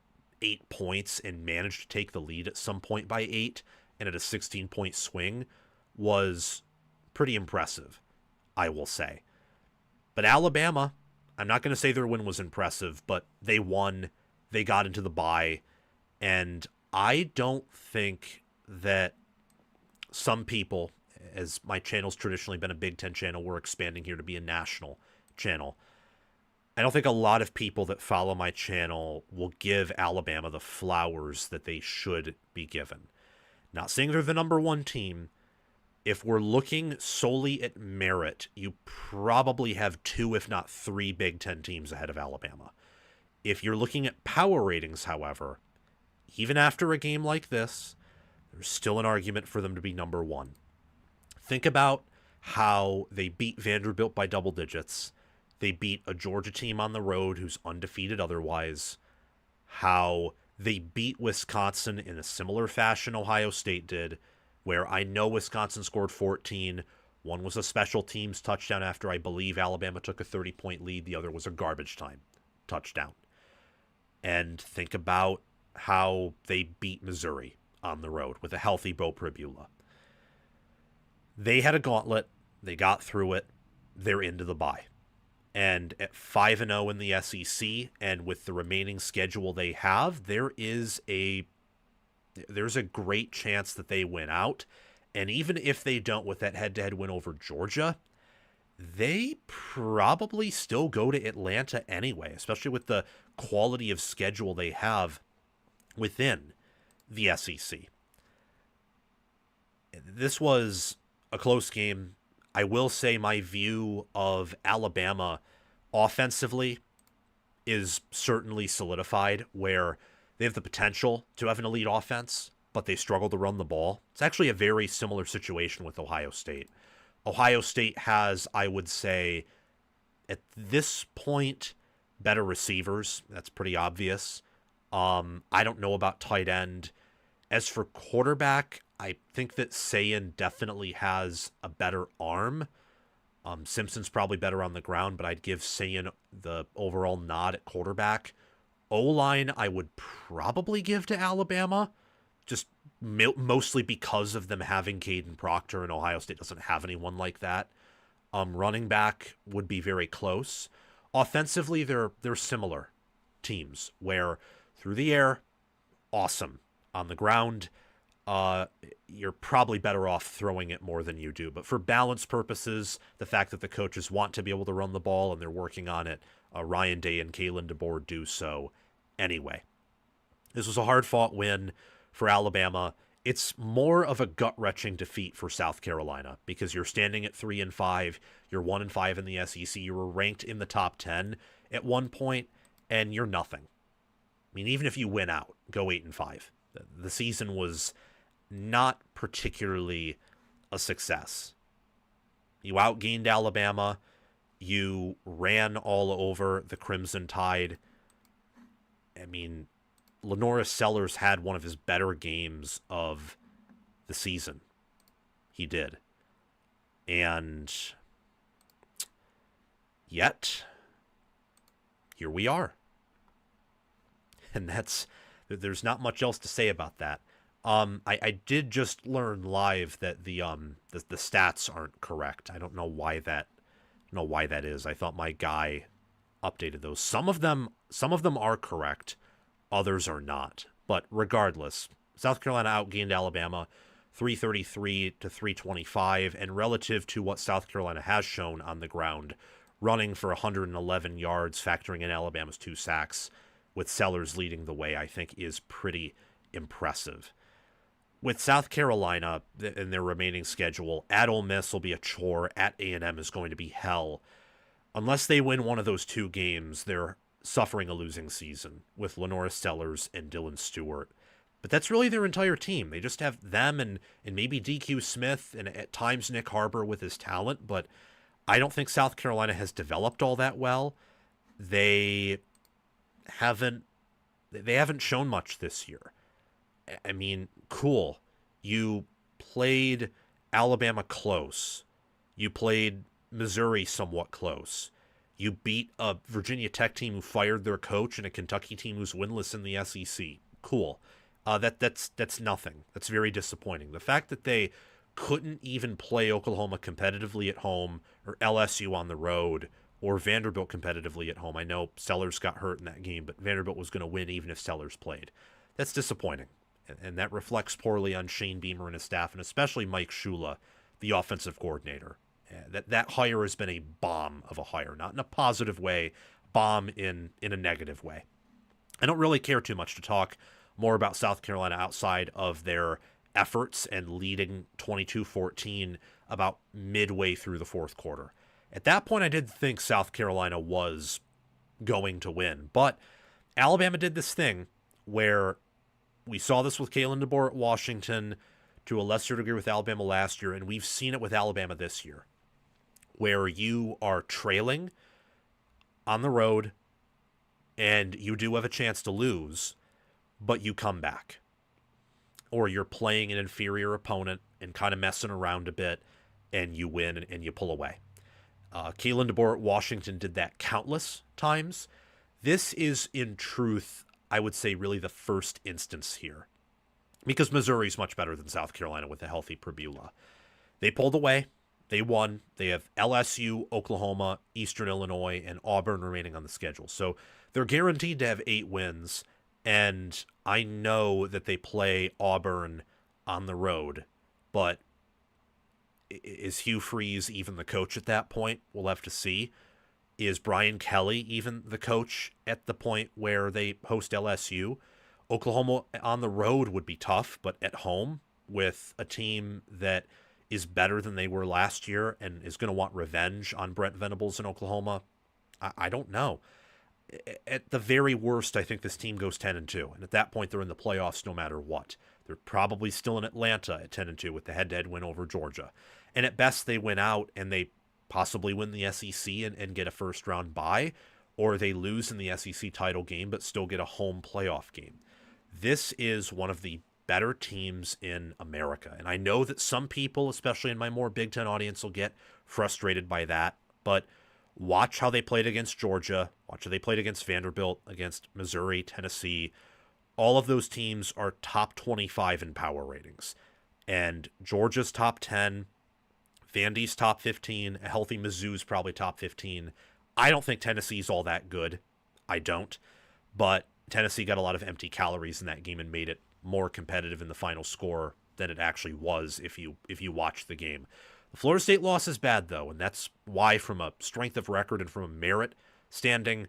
8 points and managed to take the lead at some point by 8 and at a 16-point swing was pretty impressive, I will say. But Alabama, I'm not going to say their win was impressive, but they won, they got into the bye, and I don't think that some people, as my channel's traditionally been a Big Ten channel, we're expanding here to be a national channel. I don't think a lot of people that follow my channel will give Alabama the flowers that they should be given. Not saying they're the number one team. If we're looking solely at merit, you probably have 2, if not 3 Big Ten teams ahead of Alabama. If you're looking at power ratings, however, even after a game like this, there's still an argument for them to be number one. Think about how they beat Vanderbilt by double digits. They beat a Georgia team on the road who's undefeated otherwise. How they beat Wisconsin in a similar fashion Ohio State did, where I know Wisconsin scored 14. One was a special teams touchdown after I believe Alabama took a 30-point lead. The other was a garbage time touchdown. And think about how they beat Missouri on the road with a healthy Bo Pribula. They had a gauntlet. They got through it. They're into the bye. And at 5-0 in the SEC, and with the remaining schedule they have, there's a great chance that they win out. And even if they don't with that head-to-head win over Georgia, they probably still go to Atlanta anyway, especially with the quality of schedule they have within the SEC. This was a close game. I will say my view of Alabama offensively is certainly solidified, where they have the potential to have an elite offense, but they struggle to run the ball. It's actually a very similar situation with Ohio State. Ohio State has, I would say, at this point, better receivers. That's pretty obvious. I don't know about tight end. As for quarterback, I think that Sayin definitely has a better arm. Simpson's probably better on the ground, but I'd give Sayin the overall nod at quarterback. O-line, I would probably give to Alabama, just mostly because of them having Caden Proctor, and Ohio State doesn't have anyone like that. Running back would be very close. Offensively, they're similar teams, where through the air, awesome. On the ground, uh, you're probably better off throwing it more than you do. But for balance purposes, the fact that the coaches want to be able to run the ball and they're working on it, Ryan Day and Kalen DeBoer do so anyway. This was a hard-fought win for Alabama. It's more of a gut-wrenching defeat for South Carolina because you're standing at 3-5, you're 1-5 in the SEC, you were ranked in the top 10 at one point, and you're nothing. I mean, even if you win out, go 8-5. The season was not particularly a success. You outgained Alabama. You ran all over the Crimson Tide. I mean, Lenoris Sellers had one of his better games of the season. He did. And yet, here we are. And there's not much else to say about that. I did just learn live that the stats aren't correct. I don't know why that is. I thought my guy updated those. Some of them are correct, others are not. But regardless, South Carolina outgained Alabama 333 to 325, and relative to what South Carolina has shown on the ground, running for 111 yards, factoring in Alabama's 2 sacks, with Sellers leading the way, I think is pretty impressive. With South Carolina in their remaining schedule, at Ole Miss will be a chore, at A&M is going to be hell. Unless they win one of those 2 games, they're suffering a losing season with Lenoris Sellers and Dylan Stewart. But that's really their entire team. They just have them and maybe DQ Smith and at times Nick Harbor with his talent, but I don't think South Carolina has developed all that well. They haven't shown much this year. I mean, cool. You played Alabama close. You played Missouri somewhat close. You beat a Virginia Tech team who fired their coach and a Kentucky team who's winless in the SEC. Cool. That's nothing. That's very disappointing. The fact that they couldn't even play Oklahoma competitively at home or LSU on the road or Vanderbilt competitively at home. I know Sellers got hurt in that game, but Vanderbilt was going to win even if Sellers played. That's disappointing. And that reflects poorly on Shane Beamer and his staff, and especially Mike Shula, the offensive coordinator. That hire has been a bomb of a hire, not in a positive way, bomb in a negative way. I don't really care too much to talk more about South Carolina outside of their efforts and leading 22-14 about midway through the fourth quarter. At that point, I did think South Carolina was going to win, but Alabama did this thing where we saw this with Kalen DeBoer at Washington, to a lesser degree with Alabama last year, and we've seen it with Alabama this year, where you are trailing on the road and you do have a chance to lose, but you come back. Or you're playing an inferior opponent and kind of messing around a bit, and you win and you pull away. Kalen DeBoer at Washington did that countless times. This is, in truth, I would say really the first instance here, because Missouri's much better than South Carolina with a healthy Prebula. They pulled away. They won. They have LSU, Oklahoma, Eastern Illinois, and Auburn remaining on the schedule. So they're guaranteed to have 8 wins, and I know that they play Auburn on the road, but is Hugh Freeze even the coach at that point? We'll have to see. Is Brian Kelly even the coach at the point where they host LSU? Oklahoma on the road would be tough, but at home with a team that is better than they were last year and is going to want revenge on Brent Venables in Oklahoma, I don't know. At the very worst, I think this team goes 10-2, and at that point they're in the playoffs no matter what. They're probably still in Atlanta at 10-2 with the head-to-head win over Georgia. And at best they win out and they possibly win the SEC and get a first-round bye, or they lose in the SEC title game but still get a home playoff game. This is one of the better teams in America. And I know that some people, especially in my more Big Ten audience, will get frustrated by that, but watch how they played against Georgia, watch how they played against Vanderbilt, against Missouri, Tennessee. All of those teams are top 25 in power ratings. And Georgia's top 10, Vandy's top 15, a healthy Mizzou's probably top 15. I don't think Tennessee's all that good. I don't. But Tennessee got a lot of empty calories in that game and made it more competitive in the final score than it actually was if you watch the game. The Florida State loss is bad, though, and that's why, from a strength of record and from a merit standing,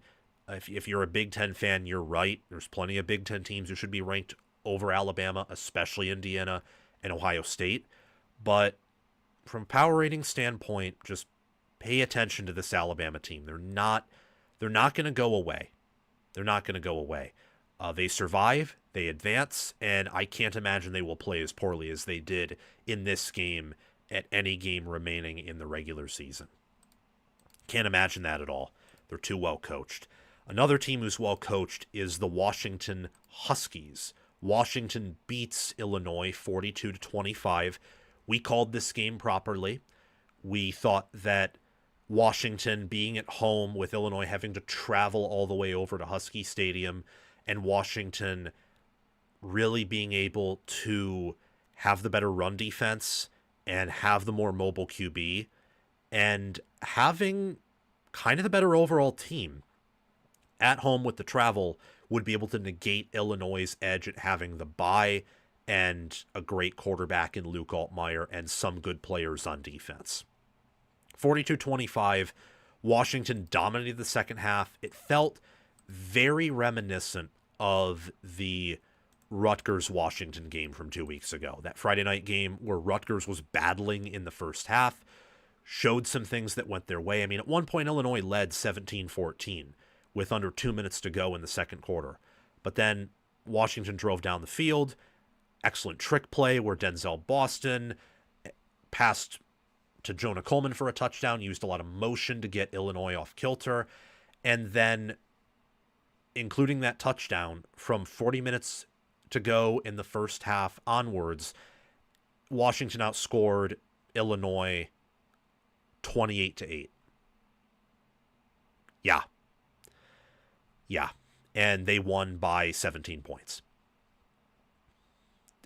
if you're a Big Ten fan, you're right. There's plenty of Big Ten teams who should be ranked over Alabama, especially Indiana and Ohio State. But from a power rating standpoint, just pay attention to this Alabama team. They're not going to go away. They're not going to go away. They survive, they advance, and I can't imagine they will play as poorly as they did in this game at any game remaining in the regular season. Can't imagine that at all. They're too well coached. Another team who's well coached is the Washington Huskies. Washington beats Illinois 42-25. We called this game properly. We thought that Washington being at home with Illinois having to travel all the way over to Husky Stadium, and Washington really being able to have the better run defense and have the more mobile QB and having kind of the better overall team at home with the travel would be able to negate Illinois' edge at having the bye and a great quarterback in Luke Altmaier and some good players on defense. 42-25, Washington dominated the second half. It felt very reminiscent of the Rutgers-Washington game from 2 weeks ago. That Friday night game where Rutgers was battling in the first half, showed some things that went their way. I mean, at one point, Illinois led 17-14 with under 2 minutes to go in the second quarter. But then Washington drove down the field. Excellent trick play where Denzel Boston passed to Jonah Coleman for a touchdown, used a lot of motion to get Illinois off kilter. And then, including that touchdown, from 40 minutes to go in the first half onwards, Washington outscored Illinois 28-8. Yeah. And they won by 17 points.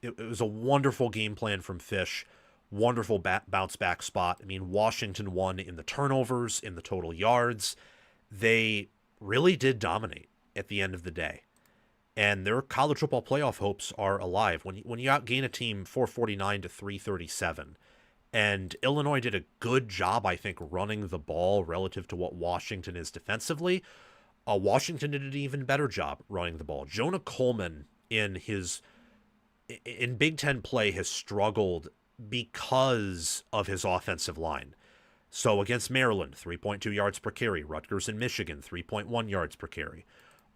It was a wonderful game plan from Fish. Wonderful bounce back spot. I mean, Washington won in the turnovers, in the total yards. They really did dominate at the end of the day. And their college football playoff hopes are alive. When you outgain a team 449-337, and Illinois did a good job, I think, running the ball relative to what Washington is defensively. Washington did an even better job running the ball. Jonah Coleman in Big Ten play has struggled because of his offensive line. So against Maryland, 3.2 yards per carry. Rutgers and Michigan, 3.1 yards per carry.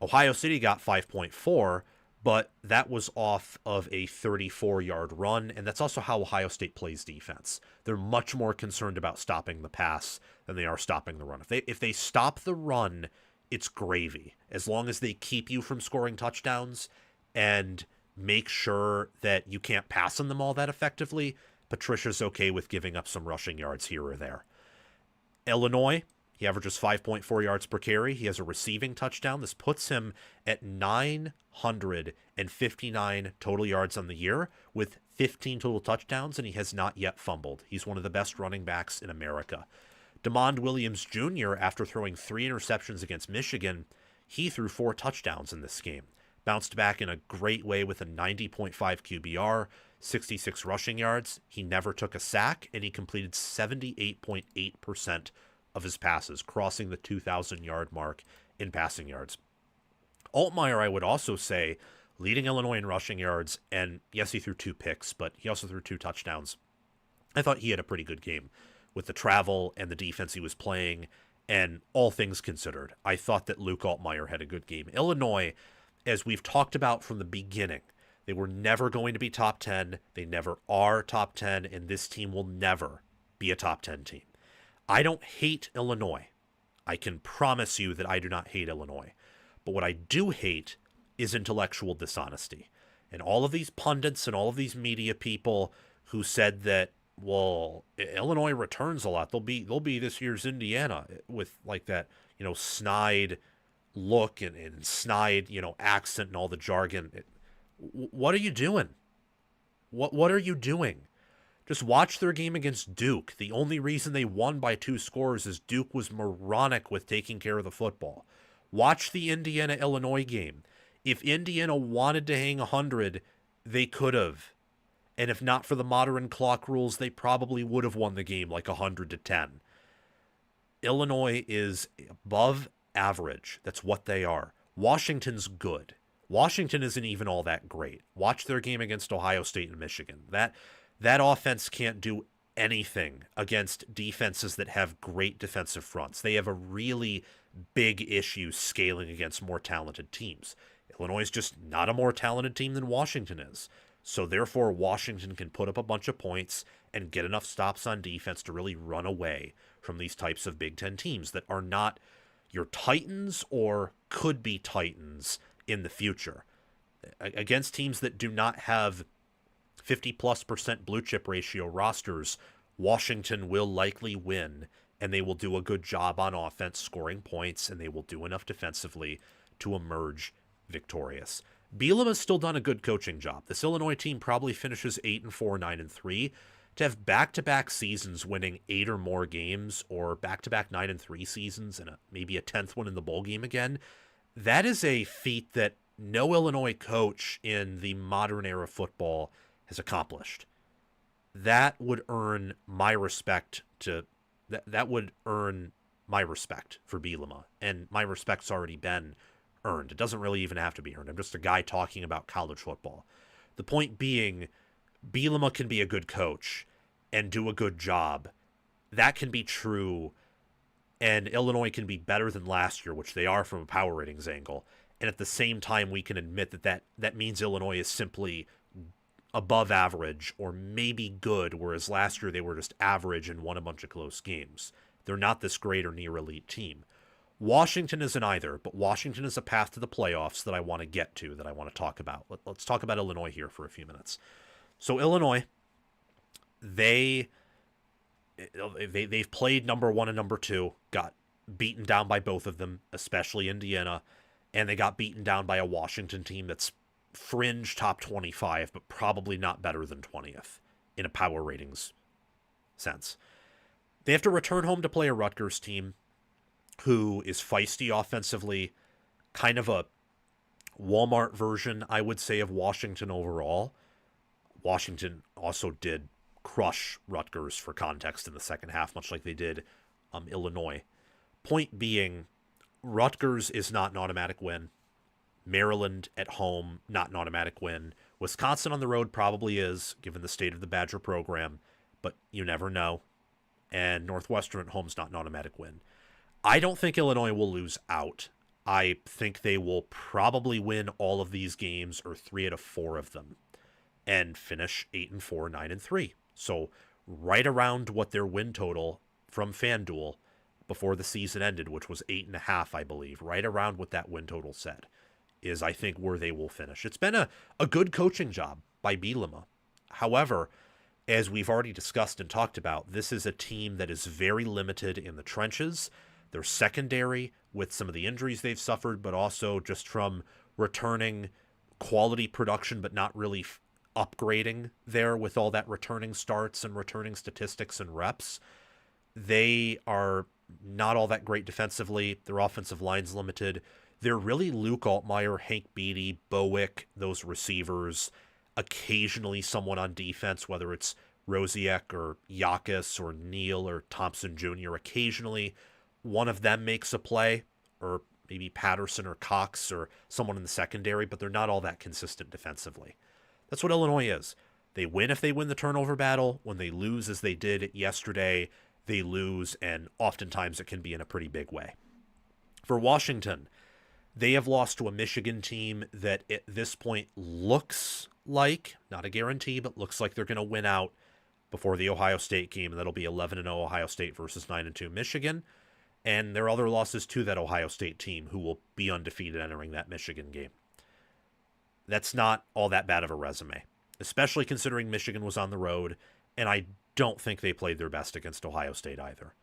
Ohio City got 5.4, but that was off of a 34-yard run, and that's also how Ohio State plays defense. They're much more concerned about stopping the pass than they are stopping the run. If they stop the run, it's gravy. As long as they keep you from scoring touchdowns and make sure that you can't pass on them all that effectively, Patricia's okay with giving up some rushing yards here or there. Illinois, he averages 5.4 yards per carry. He has a receiving touchdown. This puts him at 959 total yards on the year with 15 total touchdowns, and he has not yet fumbled. He's one of the best running backs in America. DeMond Williams Jr., after throwing 3 interceptions against Michigan, he threw 4 touchdowns in this game. Bounced back in a great way with a 90.5 QBR, 66 rushing yards. He never took a sack, and he completed 78.8% of his passes, crossing the 2,000-yard mark in passing yards. Altmaier, I would also say, leading Illinois in rushing yards, and yes, he threw 2 picks, but he also threw 2 touchdowns. I thought he had a pretty good game with the travel and the defense he was playing, and all things considered, I thought that Luke Altmaier had a good game. Illinois, as we've talked about from the beginning, they were never going to be top 10. They never are top 10, and this team will never be a top 10 team. I don't hate Illinois. I can promise you that I do not hate Illinois. But what I do hate is intellectual dishonesty. And all of these pundits and all of these media people who said that, well, Illinois returns a lot. They'll be this year's Indiana with like that, snide look and snide, accent and all the jargon. What are you doing? What are you doing? Just watch their game against Duke. The only reason they won by 2 scores is Duke was moronic with taking care of the football. Watch the Indiana-Illinois game. If Indiana wanted to hang 100, They could have. And if not for the modern clock rules, they probably would have won the game like 100-10. Illinois is above average. That's what they are. Washington's good. Washington isn't even all that great. Watch their game against Ohio State and Michigan. That offense can't do anything against defenses that have great defensive fronts. They have a really big issue scaling against more talented teams. Illinois is just not a more talented team than Washington is. So therefore, Washington can put up a bunch of points and get enough stops on defense to really run away from these types of Big Ten teams that are not your Titans or could be Titans in the future. Against teams that do not have 50+% blue chip ratio rosters, Washington will likely win, and they will do a good job on offense scoring points, and they will do enough defensively to emerge victorious. Bielema has still done a good coaching job. This Illinois team probably finishes 8-4, 9-3. To have back-to-back seasons winning 8 or more games, or back-to-back 9-3 seasons and maybe a 10th one in the bowl game again, that is a feat that no Illinois coach in the modern era football has accomplished. That would earn my respect that would earn my respect for Bielema, and my respect's already been earned. It doesn't really even have to be earned. I'm just a guy talking about college football. The point being, Bielema can be a good coach and do a good job. That can be true, and Illinois can be better than last year, which they are from a power ratings angle. And at the same time, we can admit that means Illinois is simply above average or maybe good, whereas last year they were just average and won a bunch of close games. They're not this great or near elite team. Washington isn't either, but Washington is a path to the playoffs that I want to get to, that I want to talk about. Let's talk about Illinois here for a few minutes. So Illinois, they've played number 1 and number 2, got beaten down by both of them, especially Indiana, and they got beaten down by a Washington team that's fringe top 25, but probably not better than 20th in a power ratings sense. They have to return home to play a Rutgers team who is feisty offensively, kind of a Walmart version, I would say, of Washington overall. Washington also did crush Rutgers, for context, in the second half, much like they did Illinois. Point being, Rutgers is not an automatic win. Maryland at home, not an automatic win. Wisconsin on the road probably is, given the state of the Badger program, but you never know. And Northwestern at home is not an automatic win. I don't think Illinois will lose out. I think they will probably win all of these games, or 3 out of 4 of them, and finish 8-4, 9-3. So right around what their win total from FanDuel before the season ended, which was 8.5, I believe, right around what that win total said, is I think where they will finish. It's been a good coaching job by Bielema. However, as we've already discussed and talked about, this is a team that is very limited in the trenches. They're secondary with some of the injuries they've suffered, but also just from returning quality production, but not really upgrading there with all that returning starts and returning statistics and reps. They are not all that great defensively. Their offensive line's limited. They're really Luke Altmaier, Hank Beatty, Bowick, those receivers, occasionally someone on defense, whether it's Rosiek or Yakis or Neal or Thompson Jr. Occasionally one of them makes a play, or maybe Patterson or Cox or someone in the secondary, but they're not all that consistent defensively. That's what Illinois is. They win if they win the turnover battle. When they lose, as they did yesterday, they lose, and oftentimes it can be in a pretty big way. For Washington, they have lost to a Michigan team that at this point looks like, not a guarantee, but looks like they're going to win out before the Ohio State game, and that'll be 11-0 Ohio State versus 9-2 Michigan. And their other losses to that Ohio State team, who will be undefeated entering that Michigan game. That's not all that bad of a resume, especially considering Michigan was on the road, and I don't think they played their best against Ohio State either.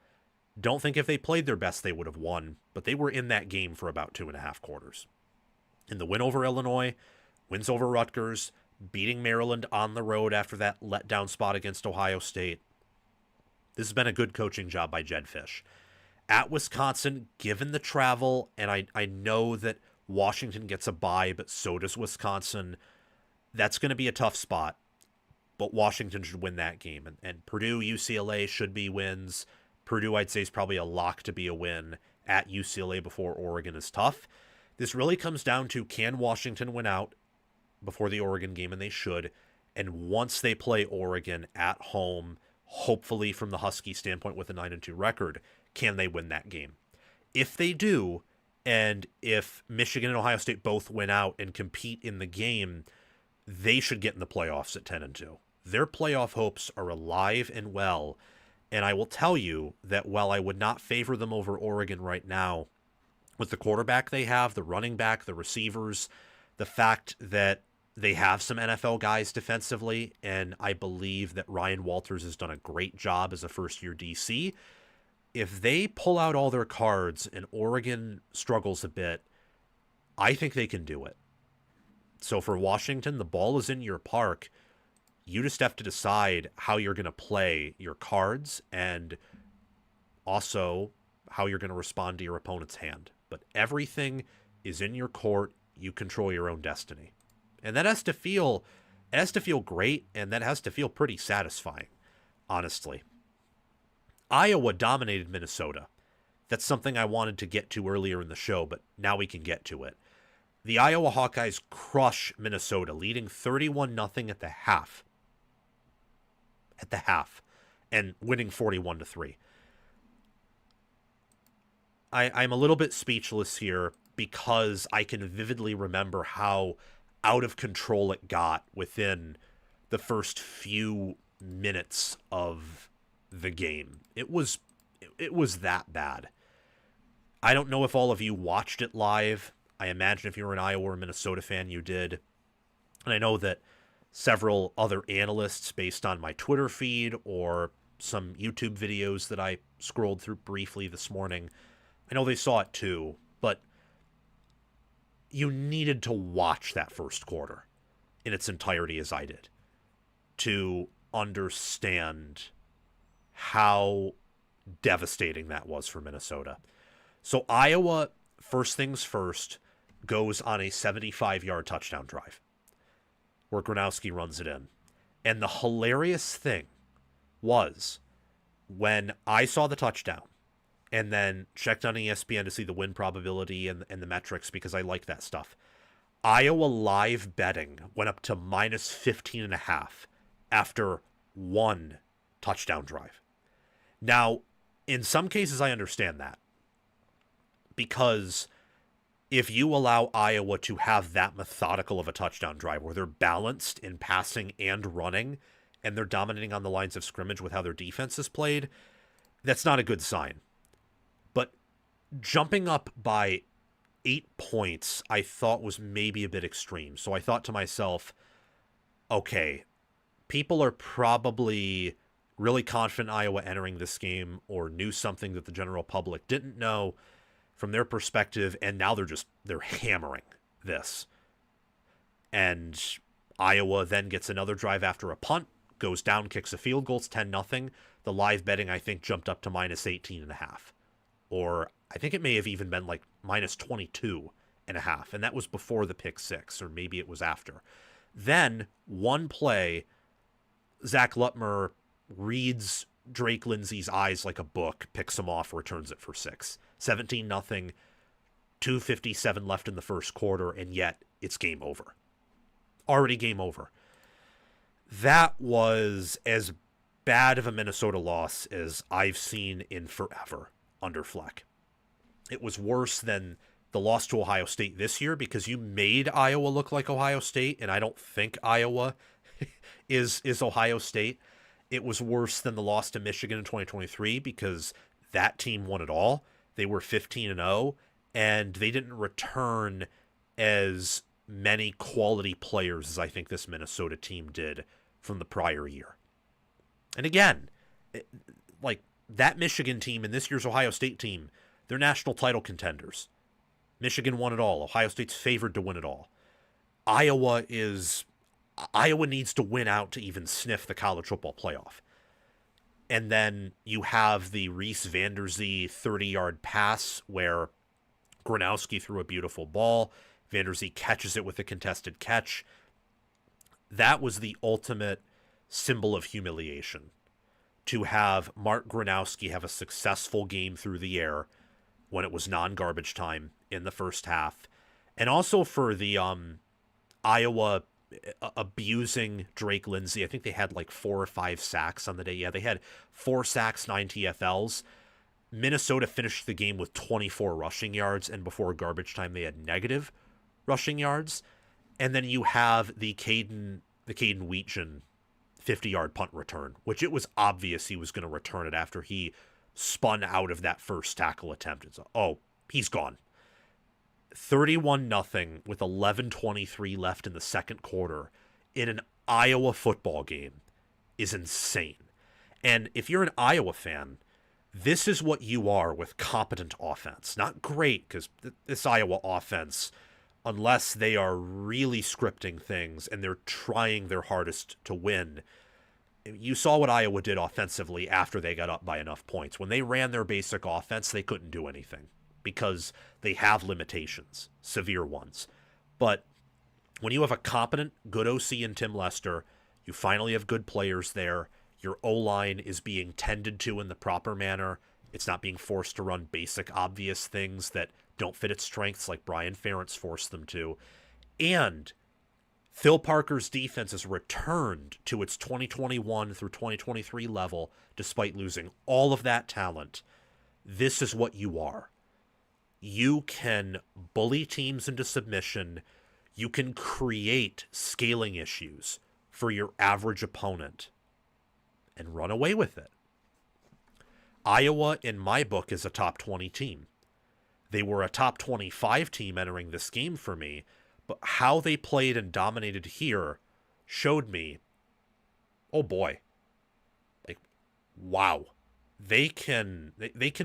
Don't think if they played their best they would have won, but they were in that game for about 2.5 quarters. In the win over Illinois, wins over Rutgers, beating Maryland on the road after that letdown spot against Ohio State. This has been a good coaching job by Jed Fish. At Wisconsin, given the travel, and I know that Washington gets a bye, but so does Wisconsin, That's going to be a tough spot, but Washington should win that game. And Purdue, UCLA should be wins. Purdue, I'd say, is probably a lock to be a win. At UCLA before Oregon is tough. This really comes down to, can Washington win out before the Oregon game, and they should. And once they play Oregon at home, hopefully from the Husky standpoint with a 9-2 record, can they win that game? If they do, and if Michigan and Ohio State both win out and compete in the game, they should get in the playoffs at 10-2. Their playoff hopes are alive and well, and I will tell you that while I would not favor them over Oregon right now, with the quarterback they have, the running back, the receivers, the fact that they have some NFL guys defensively, and I believe that Ryan Walters has done a great job as a first-year DC. If they pull out all their cards and Oregon struggles a bit, I think they can do it. So for Washington, the ball is in your park. You just have to decide how you're going to play your cards and also how you're going to respond to your opponent's hand. But everything is in your court. You control your own destiny. And that has to feel great, and that has to feel pretty satisfying, honestly. Iowa dominated Minnesota. That's something I wanted to get to earlier in the show, but now we can get to it. The Iowa Hawkeyes crush Minnesota, leading 31-0 at the half. And winning 41-3. I'm a little bit speechless here because I can vividly remember how out of control it got within the first few minutes of the game. It was that bad. I don't know if all of you watched it live. I imagine if you were an Iowa or Minnesota fan, you did. And I know that several other analysts, based on my Twitter feed or some YouTube videos that I scrolled through briefly this morning, I know they saw it too, but you needed to watch that first quarter in its entirety as I did to understand how devastating that was for Minnesota. So Iowa, first things first, goes on a 75-yard touchdown drive where Gronowski runs it in. And the hilarious thing was when I saw the touchdown and then checked on ESPN to see the win probability and the metrics because I like that stuff, Iowa live betting went up to minus 15.5 after one touchdown drive. Now, in some cases, I understand that because if you allow Iowa to have that methodical of a touchdown drive where they're balanced in passing and running and they're dominating on the lines of scrimmage with how their defense is played, that's not a good sign. But jumping up by 8 points, I thought was maybe a bit extreme. So I thought to myself, okay, people are probably really confident Iowa entering this game or knew something that the general public didn't know from their perspective, and now they're hammering this. And Iowa then gets another drive after a punt, goes down, kicks a field goal, it's 10-0. The live betting, I think, jumped up to minus 18.5. Or I think it may have even been like minus 22.5. And that was before the pick six, or maybe it was after. Then, one play, Zach Lutmer reads Drake Lindsey's eyes like a book, picks him off, returns it for 6. 17-0, 2:57 left in the first quarter, and yet it's game over. Already game over. That was as bad of a Minnesota loss as I've seen in forever under Fleck. It was worse than the loss to Ohio State this year because you made Iowa look like Ohio State, and I don't think Iowa is Ohio State. It was worse than the loss to Michigan in 2023 because that team won it all. They were 15-0, and they didn't return as many quality players as I think this Minnesota team did from the prior year. And again, like that Michigan team and this year's Ohio State team, they're national title contenders. Michigan won it all. Ohio State's favored to win it all. Iowa needs to win out to even sniff the college football playoff. And then you have the Reese Vanderzee 30-yard pass where Gronowski threw a beautiful ball. Vanderzee catches it with a contested catch. that was the ultimate symbol of humiliation. To have Mark Gronowski have a successful game through the air when it was non-garbage time in the first half, and also for the Iowa abusing Drake Lindsay. I think they had like 4 or 5 sacks on the day. Yeah, they had 4 sacks, 9 TFLs. Minnesota finished the game with 24 rushing yards, and before garbage time they had negative rushing yards. And then you have the Caden Wheatgen 50-yard punt return, which it was obvious he was going to return it after he spun out of that first tackle attempt. It's, oh, he's gone. 31-0 with 11:23 left in the second quarter in an Iowa football game is insane. And if you're an Iowa fan, this is what you are with competent offense. Not great, because this Iowa offense, unless they are really scripting things and they're trying their hardest to win. You saw what Iowa did offensively after they got up by enough points. When they ran their basic offense, they couldn't do anything because they have limitations, severe ones. But when you have a competent, good OC in Tim Lester, you finally have good players there. Your O-line is being tended to in the proper manner. It's not being forced to run basic, obvious things that don't fit its strengths like Brian Ferentz forced them to. And Phil Parker's defense has returned to its 2021 through 2023 level despite losing all of that talent. This is what you are. You can bully teams into submission. You can create scaling issues for your average opponent and run away with it. Iowa, in my book, is a top 20 team. They were a top 25 team entering this game for me, but how they played and dominated here showed me, oh boy, like, wow. They can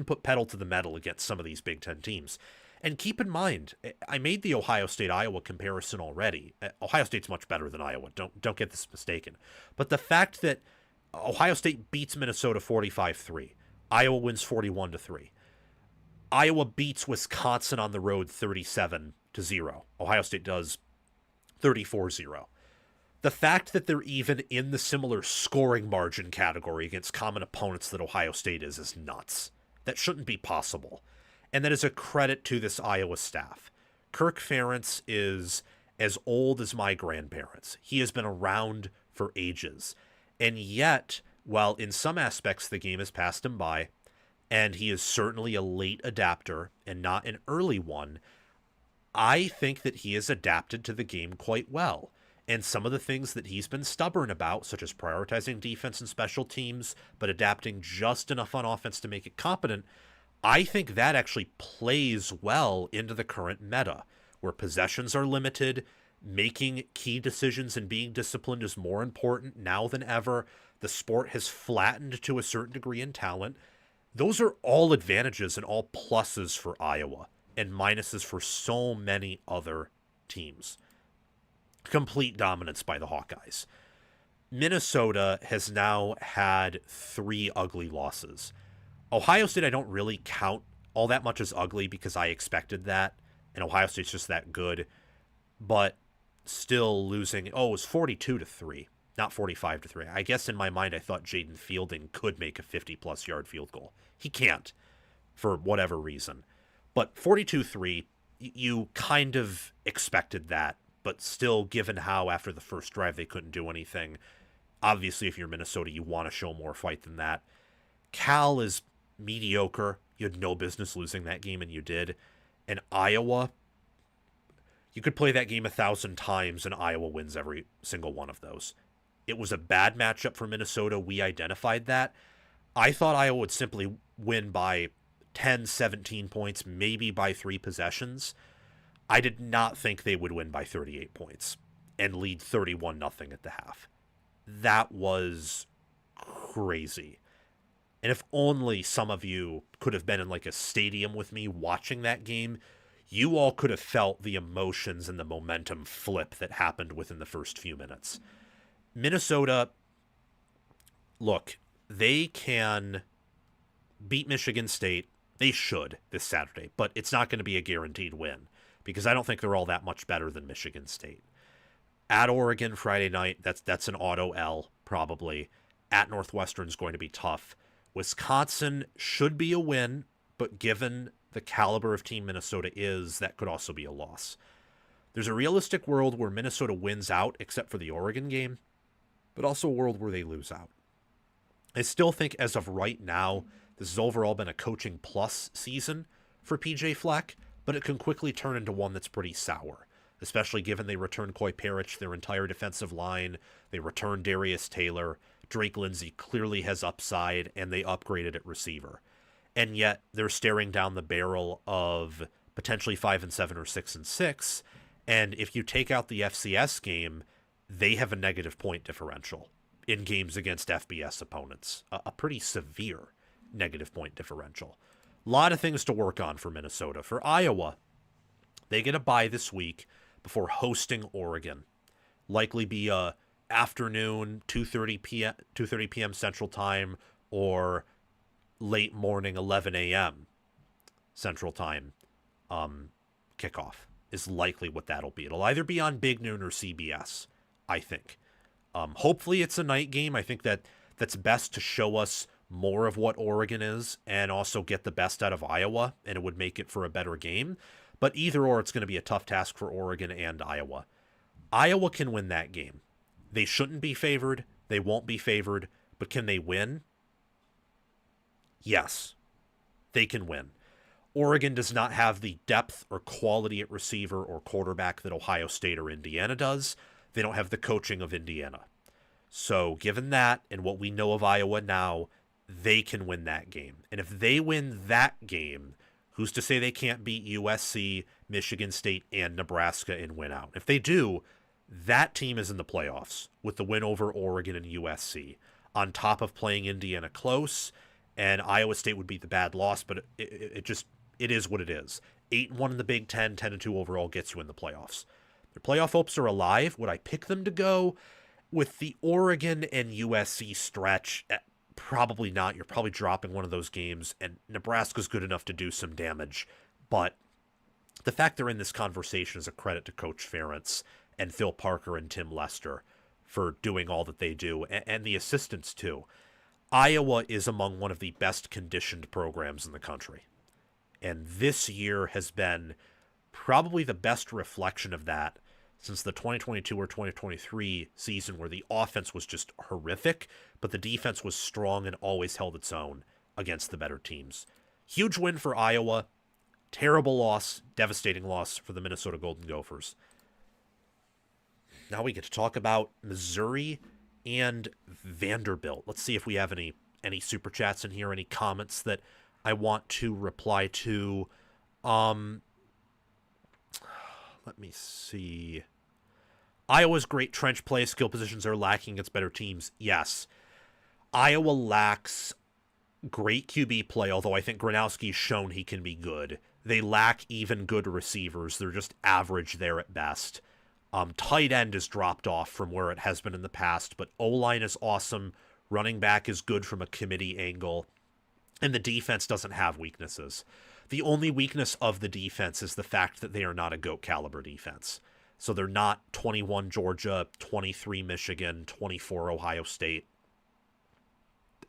put pedal to the metal against some of these Big Ten teams. And keep in mind, I made the Ohio State-Iowa comparison already. Ohio State's much better than Iowa. Don't get this mistaken. But the fact that Ohio State beats Minnesota 45-3, Iowa wins 41-3. Iowa beats Wisconsin on the road 37-0. Ohio State does 34-0. The fact that they're even in the similar scoring margin category against common opponents that Ohio State is nuts. That shouldn't be possible. And that is a credit to this Iowa staff. Kirk Ferentz is as old as my grandparents. He has been around for ages. And yet, while in some aspects the game has passed him by, and he is certainly a late adapter and not an early one, I think that he has adapted to the game quite well. And some of the things that he's been stubborn about, such as prioritizing defense and special teams, but adapting just enough on offense to make it competent, I think that actually plays well into the current meta, where possessions are limited, making key decisions and being disciplined is more important now than ever. The sport has flattened to a certain degree in talent. Those are all advantages and all pluses for Iowa, and minuses for so many other teams. Complete dominance by the Hawkeyes. Minnesota has now had 3 ugly losses. Ohio State I don't really count all that much as ugly because I expected that, and Ohio State's just that good. But still losing, it was 42-3, not 45-3. I guess in my mind I thought Jaden Fielding could make a 50-plus yard field goal. He can't, for whatever reason. But 42-3, you kind of expected that. But still, given how after the first drive they couldn't do anything, obviously if you're Minnesota, you want to show more fight than that. Cal is mediocre. You had no business losing that game, and you did. And Iowa, you could play that game 1,000 times, and Iowa wins every single one of those. It was a bad matchup for Minnesota. We identified that. I thought Iowa would simply win by 10, 17 points, maybe by 3 possessions. I did not think they would win by 38 points and lead 31-0 at the half. That was crazy. And if only some of you could have been in like a stadium with me watching that game, you all could have felt the emotions and the momentum flip that happened within the first few minutes. Minnesota, look, they can beat Michigan State. They should this Saturday, but it's not going to be a guaranteed win, because I don't think they're all that much better than Michigan State. At Oregon Friday night, that's an auto L probably. At Northwestern's going to be tough. Wisconsin should be a win, but given the caliber of team Minnesota is, that could also be a loss. There's a realistic world where Minnesota wins out, except for the Oregon game, but also a world where they lose out. I still think as of right now, this has overall been a coaching plus season for PJ Fleck, but it can quickly turn into one that's pretty sour, especially given they returned Coy Parrish, their entire defensive line, they returned Darius Taylor, Drake Lindsey clearly has upside, and they upgraded at receiver. And yet they're staring down the barrel of potentially 5-7 or 6-6, and if you take out the FCS game, they have a negative point differential in games against FBS opponents, a pretty severe negative point differential. A lot of things to work on for Minnesota. For Iowa, they get a bye this week before hosting Oregon. Likely be a afternoon, 2:30 p.m. Central Time, or late morning, 11 a.m. Central Time kickoff is likely what that'll be. It'll either be on Big Noon or CBS, I think. Hopefully it's a night game. I think that's best to show us more of what Oregon is and also get the best out of Iowa, and it would make it for a better game. But either or, it's going to be a tough task for Oregon and Iowa. Iowa can win that game. They shouldn't be favored. They won't be favored. But can they win? Yes, they can win. Oregon does not have the depth or quality at receiver or quarterback that Ohio State or Indiana does. They don't have the coaching of Indiana. So given that and what we know of Iowa now, they can win that game. And if they win that game, who's to say they can't beat USC, Michigan State, and Nebraska and win out? If they do, that team is in the playoffs with the win over Oregon and USC, on top of playing Indiana close, and Iowa State would be the bad loss, but it is what it is. 8-1 in the Big Ten, 10-2 overall gets you in the playoffs. Their playoff hopes are alive. Would I pick them to go with the Oregon and USC stretch? Probably not. You're probably dropping one of those games, and Nebraska's good enough to do some damage. But the fact they're in this conversation is a credit to Coach Ferentz and Phil Parker and Tim Lester for doing all that they do, and the assistants too. Iowa is among one of the best conditioned programs in the country. And this year has been probably the best reflection of that since the 2022 or 2023 season, where the offense was just horrific, but the defense was strong and always held its own against the better teams. Huge win for Iowa. Terrible loss, devastating loss for the Minnesota Golden Gophers. Now we get to talk about Missouri and Vanderbilt. Let's see if we have any super chats in here, any comments that I want to reply to. Let me see. Iowa's great trench play. Skill positions are lacking against better teams. Yes. Iowa lacks great QB play, although I think Gronowski's shown he can be good. They lack even good receivers. They're just average there at best. Tight end is dropped off from where it has been in the past, but O-line is awesome. Running back is good from a committee angle. And the defense doesn't have weaknesses. The only weakness of the defense is the fact that they are not a GOAT caliber defense. So they're not 21 Georgia, 23 Michigan, 24 Ohio State.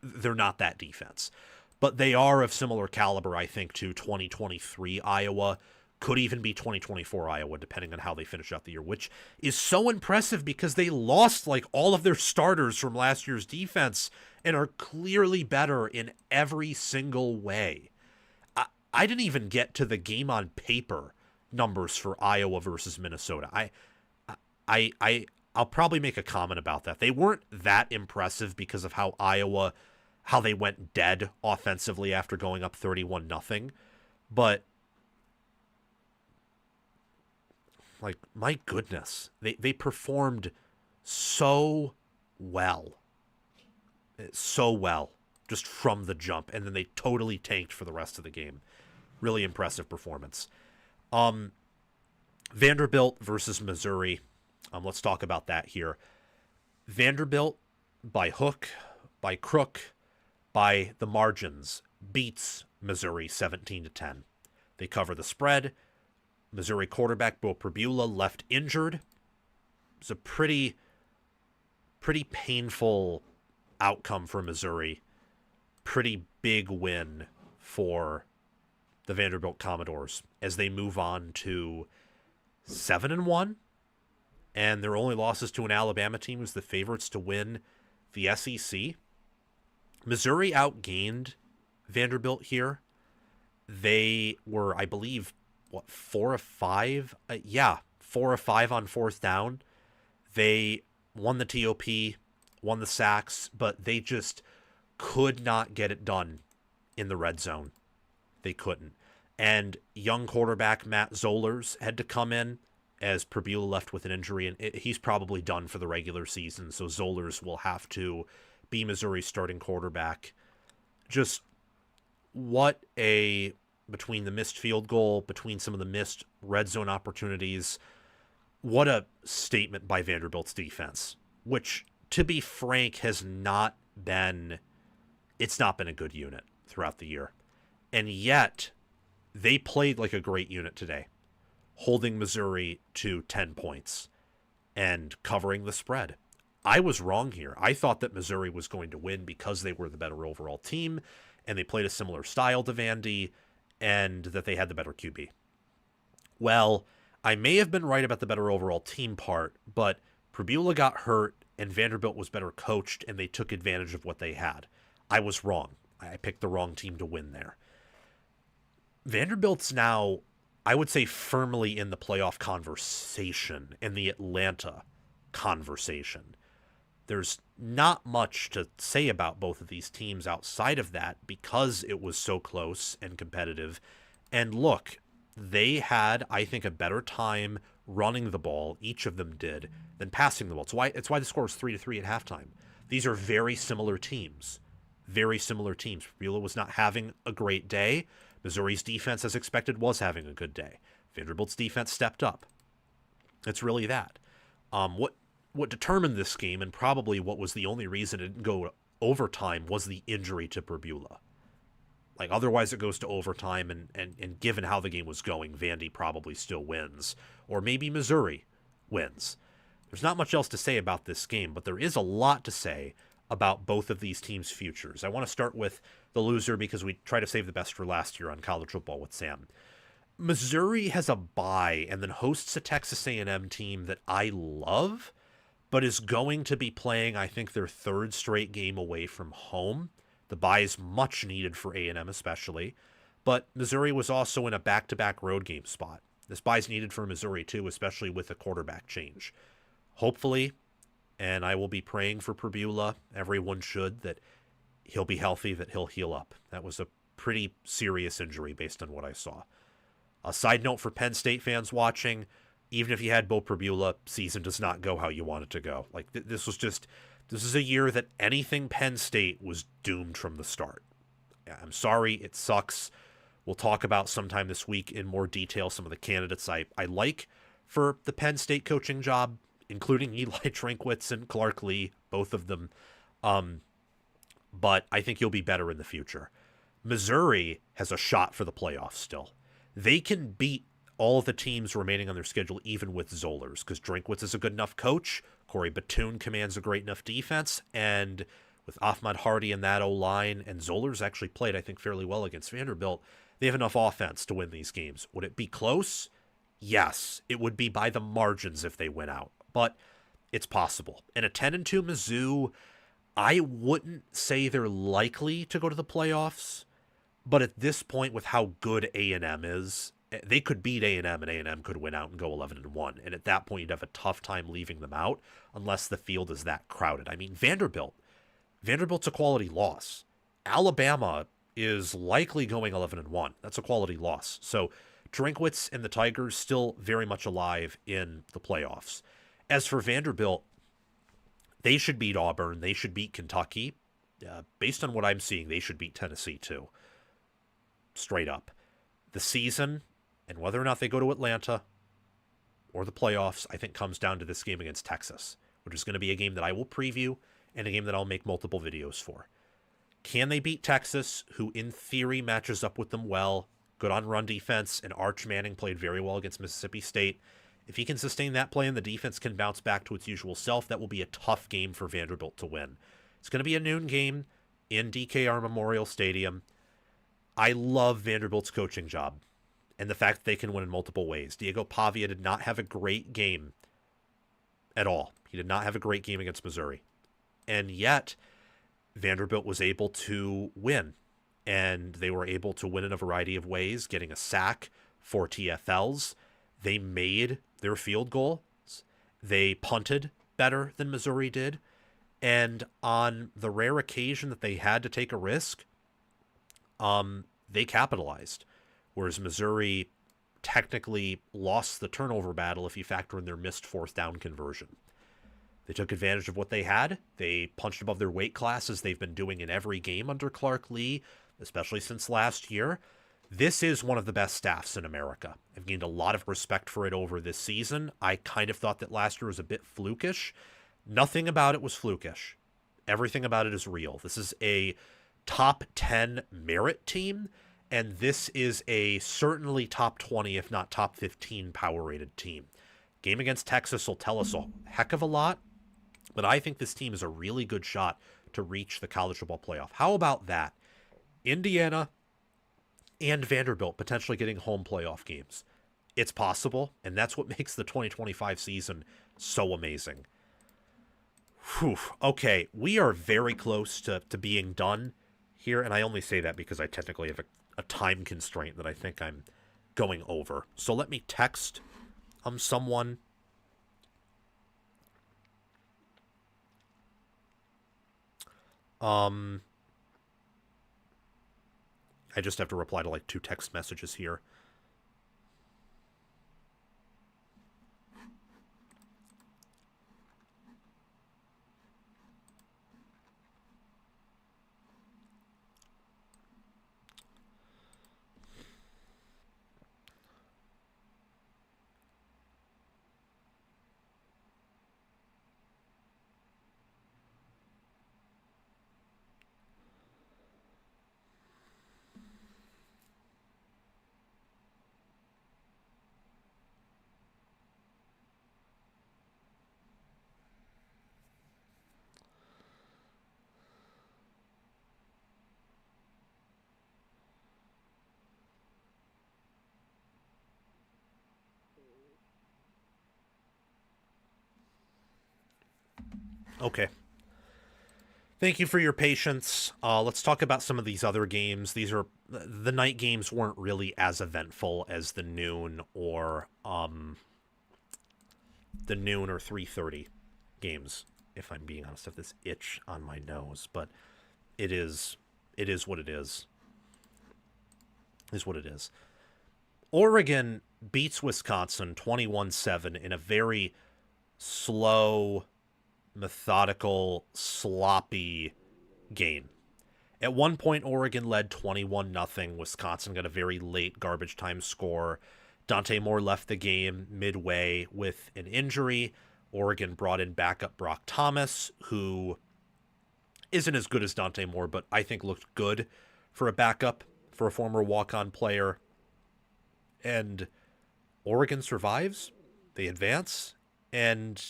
They're not that defense. But they are of similar caliber, I think, to 2023 Iowa. Could even be 2024 Iowa, depending on how they finish out the year, which is so impressive because they lost like all of their starters from last year's defense and are clearly better in every single way. I didn't even get to the game on paper numbers for Iowa versus Minnesota. I'll probably make a comment about that. They weren't that impressive because of how they went dead offensively after going up 31-0. But like, my goodness, they performed so well. So well, just from the jump. And then they totally tanked for the rest of the game. Really impressive performance. Vanderbilt versus Missouri. Let's talk about that here. Vanderbilt, by hook, by crook, by the margins, beats Missouri 17-10. They cover the spread. Missouri quarterback Bo Pribula left injured, was a pretty painful outcome for Missouri. Pretty big win for the Vanderbilt Commodores as they move on to 7-1, and their only losses to an Alabama team was the favorites to win the SEC. Missouri outgained Vanderbilt here. They were, I believe, 4 of 5? 4 of 5 on fourth down. They won the TOP, won the sacks, but they just could not get it done in the red zone. They couldn't. And young quarterback Matt Zollers had to come in as Pribula left with an injury, and he's probably done for the regular season, so Zollers will have to be Missouri's starting quarterback. Just between the missed field goal, between some of the missed red zone opportunities, what a statement by Vanderbilt's defense, which, to be frank, it's not been a good unit throughout the year. And yet, they played like a great unit today, holding Missouri to 10 points and covering the spread. I was wrong here. I thought that Missouri was going to win because they were the better overall team, and they played a similar style to Vandy, and that they had the better QB. Well, I may have been right about the better overall team part, but Pribula got hurt, and Vanderbilt was better coached, and they took advantage of what they had. I was wrong. I picked the wrong team to win there. Vanderbilt's now, I would say, firmly in the playoff conversation, in the Atlanta conversation. There's not much to say about both of these teams outside of that because it was so close and competitive. And look, they had, I think, a better time running the ball, each of them did, than passing the ball. It's why the score was 3-3 at halftime. These are very similar teams. Very similar teams. Pribula was not having a great day. Missouri's defense, as expected, was having a good day. Vanderbilt's defense stepped up. It's really that. What determined this game, and probably what was the only reason it didn't go to overtime, was the injury to Pribula. Like, otherwise it goes to overtime, and given how the game was going, Vandy probably still wins. Or maybe Missouri wins. There's not much else to say about this game, but there is a lot to say about both of these teams' futures. I want to start with the loser because we try to save the best for last year on college football with Sam. Missouri has a bye and then hosts a Texas A&M team that I love, but is going to be playing, I think, their third straight game away from home. The bye is much needed for A&M especially, but Missouri was also in a back-to-back road game spot. This bye is needed for Missouri too, especially with a quarterback change. Hopefully, and I will be praying for Pribula, everyone should, that he'll be healthy, that he'll heal up. That was a pretty serious injury based on what I saw. A side note for Penn State fans watching, even if you had Bo Pribula, season does not go how you want it to go. Like, this is a year that anything Penn State was doomed from the start. I'm sorry, it sucks. We'll talk about sometime this week in more detail some of the candidates I like for the Penn State coaching job, including Eli Drinkwitz and Clark Lee, both of them. But I think you'll be better in the future. Missouri has a shot for the playoffs still. They can beat all of the teams remaining on their schedule, even with Zollers, because Drinkwitz is a good enough coach. Corey Batoon commands a great enough defense. And with Ahmad Hardy in that O-line, and Zollers actually played, I think, fairly well against Vanderbilt, they have enough offense to win these games. Would it be close? Yes, it would be by the margins if they win out. But it's possible. And a 10-2 Mizzou, I wouldn't say they're likely to go to the playoffs, but at this point, with how good A&M is, they could beat A&M, and A&M could win out and go 11-1. And at that point, you'd have a tough time leaving them out unless the field is that crowded. I mean, Vanderbilt's a quality loss. Alabama is likely going 11-1. That's a quality loss. So Drinkwitz and the Tigers still very much alive in the playoffs. As for Vanderbilt, they should beat Auburn. They should beat Kentucky. Based on what I'm seeing, they should beat Tennessee too. Straight up. The season, and whether or not they go to Atlanta or the playoffs, I think comes down to this game against Texas, which is going to be a game that I will preview and a game that I'll make multiple videos for. Can they beat Texas, who in theory matches up with them well, good on run defense, and Arch Manning played very well against Mississippi State, If he can sustain that play and the defense can bounce back to its usual self, that will be a tough game for Vanderbilt to win. It's going to be a noon game in DKR Memorial Stadium. I love Vanderbilt's coaching job and the fact that they can win in multiple ways. Diego Pavia did not have a great game at all. He did not have a great game against Missouri. And yet, Vanderbilt was able to win. And they were able to win in a variety of ways, getting a sack, 4 TFLs. They made their field goals. They punted better than Missouri did. And on the rare occasion that they had to take a risk, they capitalized. Whereas Missouri technically lost the turnover battle if you factor in their missed fourth down conversion. They took advantage of what they had. They punched above their weight class as they've been doing in every game under Clark Lee, especially since last year. This is one of the best staffs in America. I've gained a lot of respect for it over this season. I kind of thought that last year was a bit flukish. Nothing about it was flukish. Everything about it is real. This is a top 10 merit team, and this is a certainly top 20, if not top 15 power-rated team. Game against Texas will tell us a heck of a lot, but I think this team is a really good shot to reach the college football playoff. How about that? Indiana and Vanderbilt potentially getting home playoff games. It's possible, and that's what makes the 2025 season so amazing. Whew. Okay, we are very close to being done here, and I only say that because I technically have a time constraint that I think I'm going over. So let me text someone. I just have to reply to like 2 text messages here. Okay. Thank you for your patience. Let's talk about some of these other games. The night games weren't really as eventful as the noon or 3:30 games. If I'm being honest, I have this itch on my nose, but it is what it is. Is what it is. Oregon beats Wisconsin 21-7 in a very slow, methodical, sloppy game. At one point, Oregon led 21-0. Wisconsin got a very late garbage time score. Dante Moore left the game midway with an injury. Oregon brought in backup Brock Thomas, who isn't as good as Dante Moore, but I think looked good for a backup, for a former walk-on player. And Oregon survives. They advance. And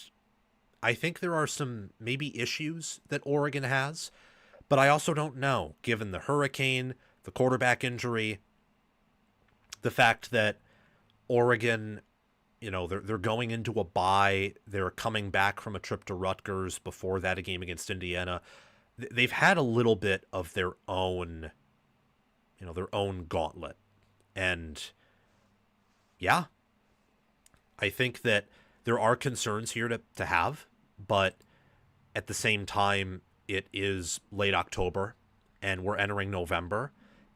I think there are some maybe issues that Oregon has, but I also don't know, given the hurricane, the quarterback injury, the fact that Oregon, they're going into a bye, they're coming back from a trip to Rutgers, before that a game against Indiana. They've had a little bit of their own gauntlet. And yeah, I think that there are concerns here to have, but at the same time, it is late October and we're entering November.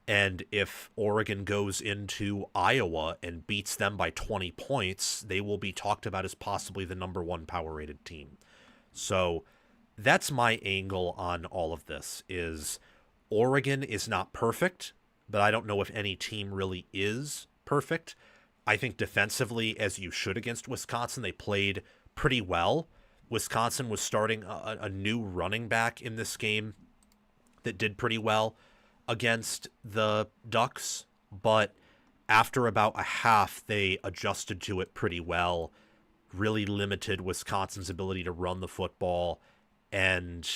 And if Oregon goes into Iowa and beats them by 20 points, they will be talked about as possibly the number 1 power-rated team. So that's my angle on all of this, is Oregon is not perfect, but I don't know if any team really is perfect. I think defensively, as you should against Wisconsin, they played pretty well. Wisconsin was starting a new running back in this game that did pretty well against the Ducks, but after about a half, they adjusted to it pretty well. really limited Wisconsin's ability to run the football. And,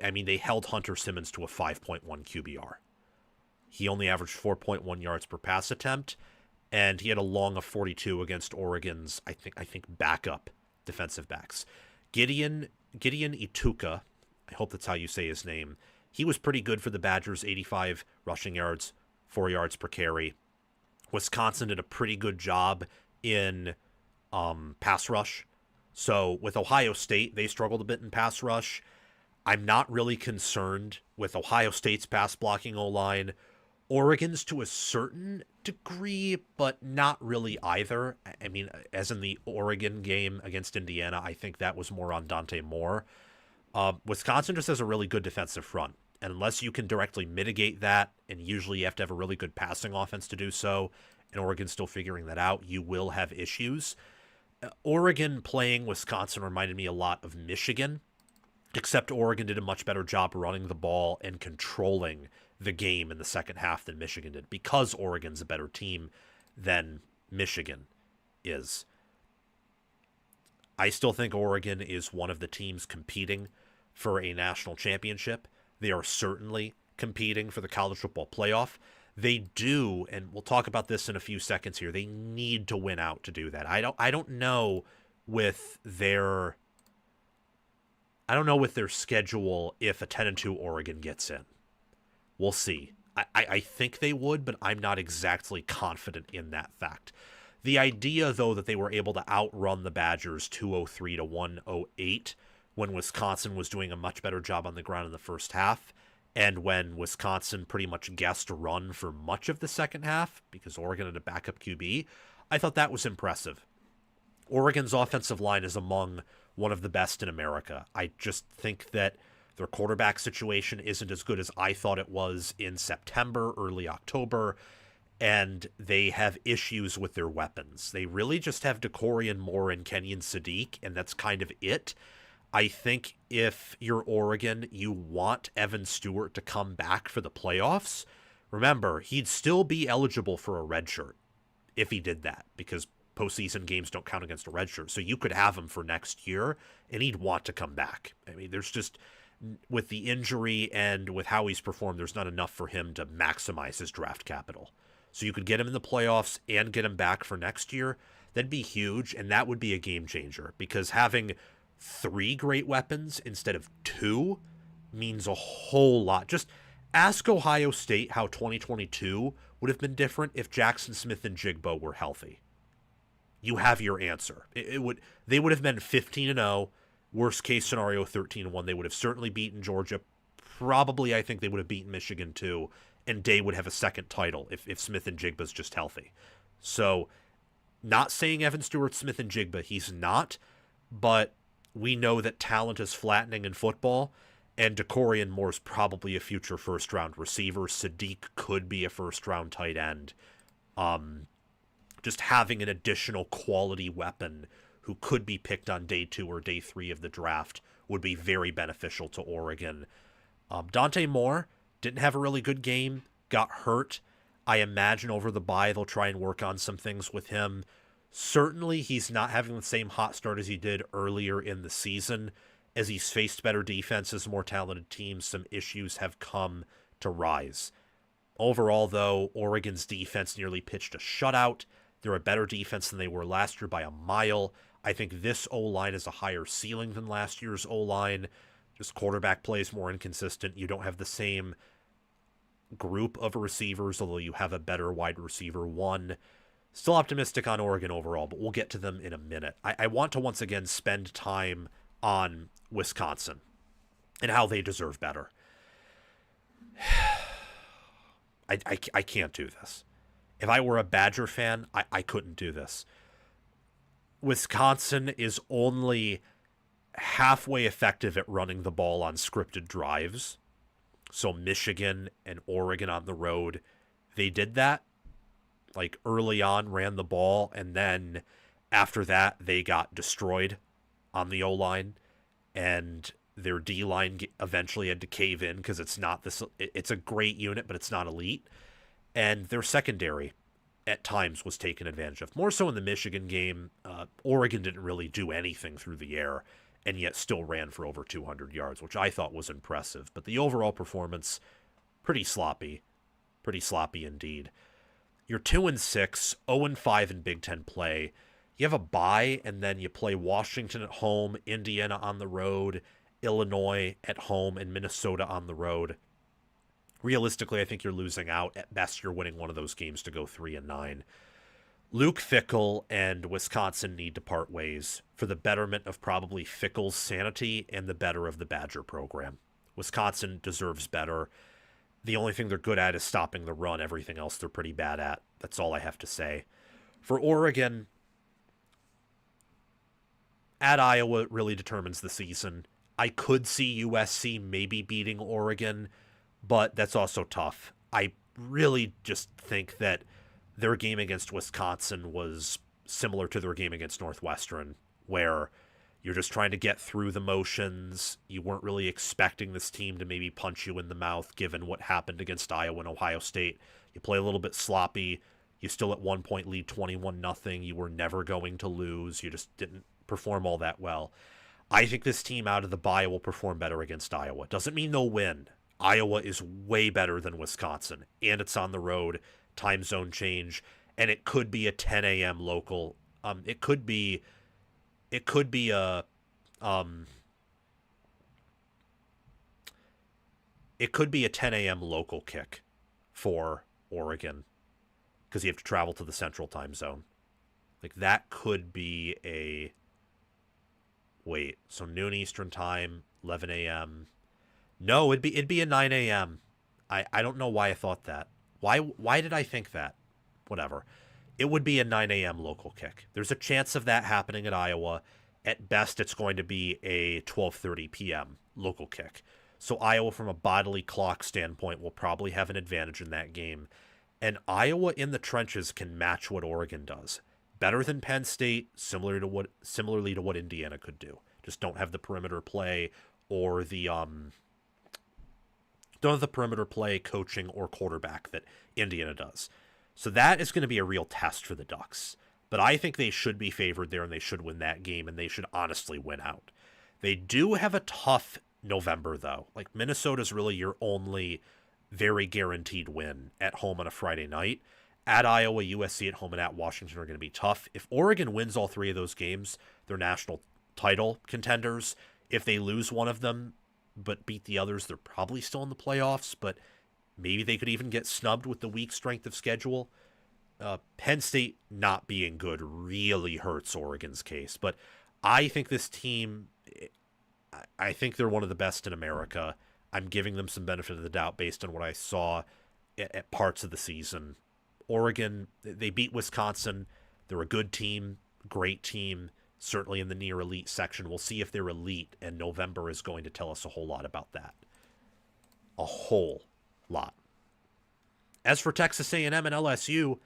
I mean, they held Hunter Simmons to a 5.1 QBR. He only averaged 4.1 yards per pass attempt, and he had a long of 42 against Oregon's, I think backup defensive backs. Gideon Ituka, I hope that's how you say his name, he was pretty good for the Badgers, 85 rushing yards, 4 yards per carry. Wisconsin did a pretty good job in pass rush. So with Ohio State, they struggled a bit in pass rush. I'm not really concerned with Ohio State's pass blocking O-line. Oregon's to a certain degree, but not really either. I mean, as in the Oregon game against Indiana, I think that was more on Dante Moore. Wisconsin just has a really good defensive front. And unless you can directly mitigate that, and usually you have to have a really good passing offense to do so, and Oregon's still figuring that out, you will have issues. Oregon playing Wisconsin reminded me a lot of Michigan, except Oregon did a much better job running the ball and controlling the game in the second half than Michigan did, because Oregon's a better team than Michigan is. I still think Oregon is one of the teams competing for a national championship. They are certainly competing for the college football playoff. They do, and we'll talk about this in a few seconds here, they need to win out to do that. I don't know with their schedule if a 10-2 Oregon gets in. We'll see. I think they would, but I'm not exactly confident in that fact. The idea, though, that they were able to outrun the Badgers 203 to 108 when Wisconsin was doing a much better job on the ground in the first half, and when Wisconsin pretty much guessed run for much of the second half because Oregon had a backup QB, I thought that was impressive. Oregon's offensive line is among one of the best in America. I just think that their quarterback situation isn't as good as I thought it was in September, early October, and they have issues with their weapons. They really just have Brycen Moore and Kenyon Sadiq, and that's kind of it. I think if you're Oregon, you want Evan Stewart to come back for the playoffs. Remember, he'd still be eligible for a red shirt if he did that, because postseason games don't count against a red shirt. So you could have him for next year, and he'd want to come back. I mean, there's just, with the injury and with how he's performed, there's not enough for him to maximize his draft capital. So you could get him in the playoffs and get him back for next year. That'd be huge, and that would be a game changer, because having 3 great weapons instead of 2 means a whole lot. Just ask Ohio State how 2022 would have been different if Jackson Smith and Jigbo were healthy. You have your answer. They would have been 15-0, worst case scenario 13-1. They would have certainly beaten Georgia. Probably, I think they would have beaten Michigan too, and Day would have a second title if Smith and Jigba's just healthy. So, not saying Evan Stewart, Smith and Jigba, he's not, but we know that talent is flattening in football, and Brycen Moore's probably a future first-round receiver. Sadiq could be a first-round tight end. Just having an additional quality weapon who could be picked on day 2 or day 3 of the draft would be very beneficial to Oregon. Dante Moore didn't have a really good game, got hurt. I imagine over the bye they'll try and work on some things with him. Certainly he's not having the same hot start as he did earlier in the season. As he's faced better defenses, more talented teams, some issues have come to rise. Overall, though, Oregon's defense nearly pitched a shutout. They're a better defense than they were last year by a mile. I think this O-line is a higher ceiling than last year's O-line. Just quarterback play is more inconsistent. You don't have the same group of receivers, although you have a better wide receiver one. Still optimistic on Oregon overall, but we'll get to them in a minute. I want to once again spend time on Wisconsin and how they deserve better. I can't do this. If I were a Badger fan, I couldn't do this. Wisconsin is only halfway effective at running the ball on scripted drives. So Michigan and Oregon on the road, they did that. Like early on, ran the ball, and then after that, they got destroyed on the O-line, and their D-line eventually had to cave in because it's not this. It's a great unit, but it's not elite. And their secondary at times was taken advantage of. More so in the Michigan game, Oregon didn't really do anything through the air and yet still ran for over 200 yards, which I thought was impressive. But the overall performance, pretty sloppy indeed. You're 2-6, 0-5 in Big Ten play. You have a bye, and then you play Washington at home, Indiana on the road, Illinois at home, and Minnesota on the road. Realistically, I think you're losing out. At best, you're winning one of those games to go 3-9. Luke Fickell and Wisconsin need to part ways for the betterment of probably Fickell's sanity and the better of the Badger program. Wisconsin deserves better. The only thing they're good at is stopping the run. Everything else they're pretty bad at. That's all I have to say. For Oregon, at Iowa really determines the season. I could see USC maybe beating Oregon, but that's also tough. I really just think that their game against Wisconsin was similar to their game against Northwestern, where you're just trying to get through the motions. You weren't really expecting this team to maybe punch you in the mouth given what happened against Iowa and Ohio State. You play a little bit sloppy. You still at one point lead 21-0. You were never going to lose. You just didn't perform all that well. I think this team out of the bye will perform better against Iowa. Doesn't mean they'll win. Iowa is way better than Wisconsin, and it's on the road, time zone change, and it could be a 10 a.m. local. It could be a 10 a.m. local kick for Oregon because you have to travel to the central time zone. Like that could be a so noon Eastern time, 11 a.m. No, it'd be a 9 a.m. I don't know why I thought that. Why did I think that? Whatever. It would be a 9 a.m. local kick. There's a chance of that happening at Iowa. At best, it's going to be a 12:30 p.m. local kick. So Iowa, from a bodily clock standpoint, will probably have an advantage in that game. And Iowa in the trenches can match what Oregon does. Better than Penn State, similarly to what Indiana could do. Just don't have the perimeter play or the don't have the perimeter play, coaching, or quarterback that Indiana does. So that is going to be a real test for the Ducks. But I think they should be favored there, and they should win that game, and they should honestly win out. They do have a tough November, though. Like, Minnesota's really your only very guaranteed win at home on a Friday night. At Iowa, USC at home, and at Washington are going to be tough. If Oregon wins all three of those games, they're national title contenders. If they lose one of them but beat the others, they're probably still in the playoffs, but maybe they could even get snubbed with the weak strength of schedule. Penn State not being good really hurts Oregon's case, but I think this team, I think they're one of the best in America. I'm giving them some benefit of the doubt based on what I saw at parts of the season. Oregon, they beat Wisconsin. They're a good team, great team, certainly in the near elite section. We'll see if they're elite, and November is going to tell us a whole lot about that. A whole lot. As for Texas A&M and LSU,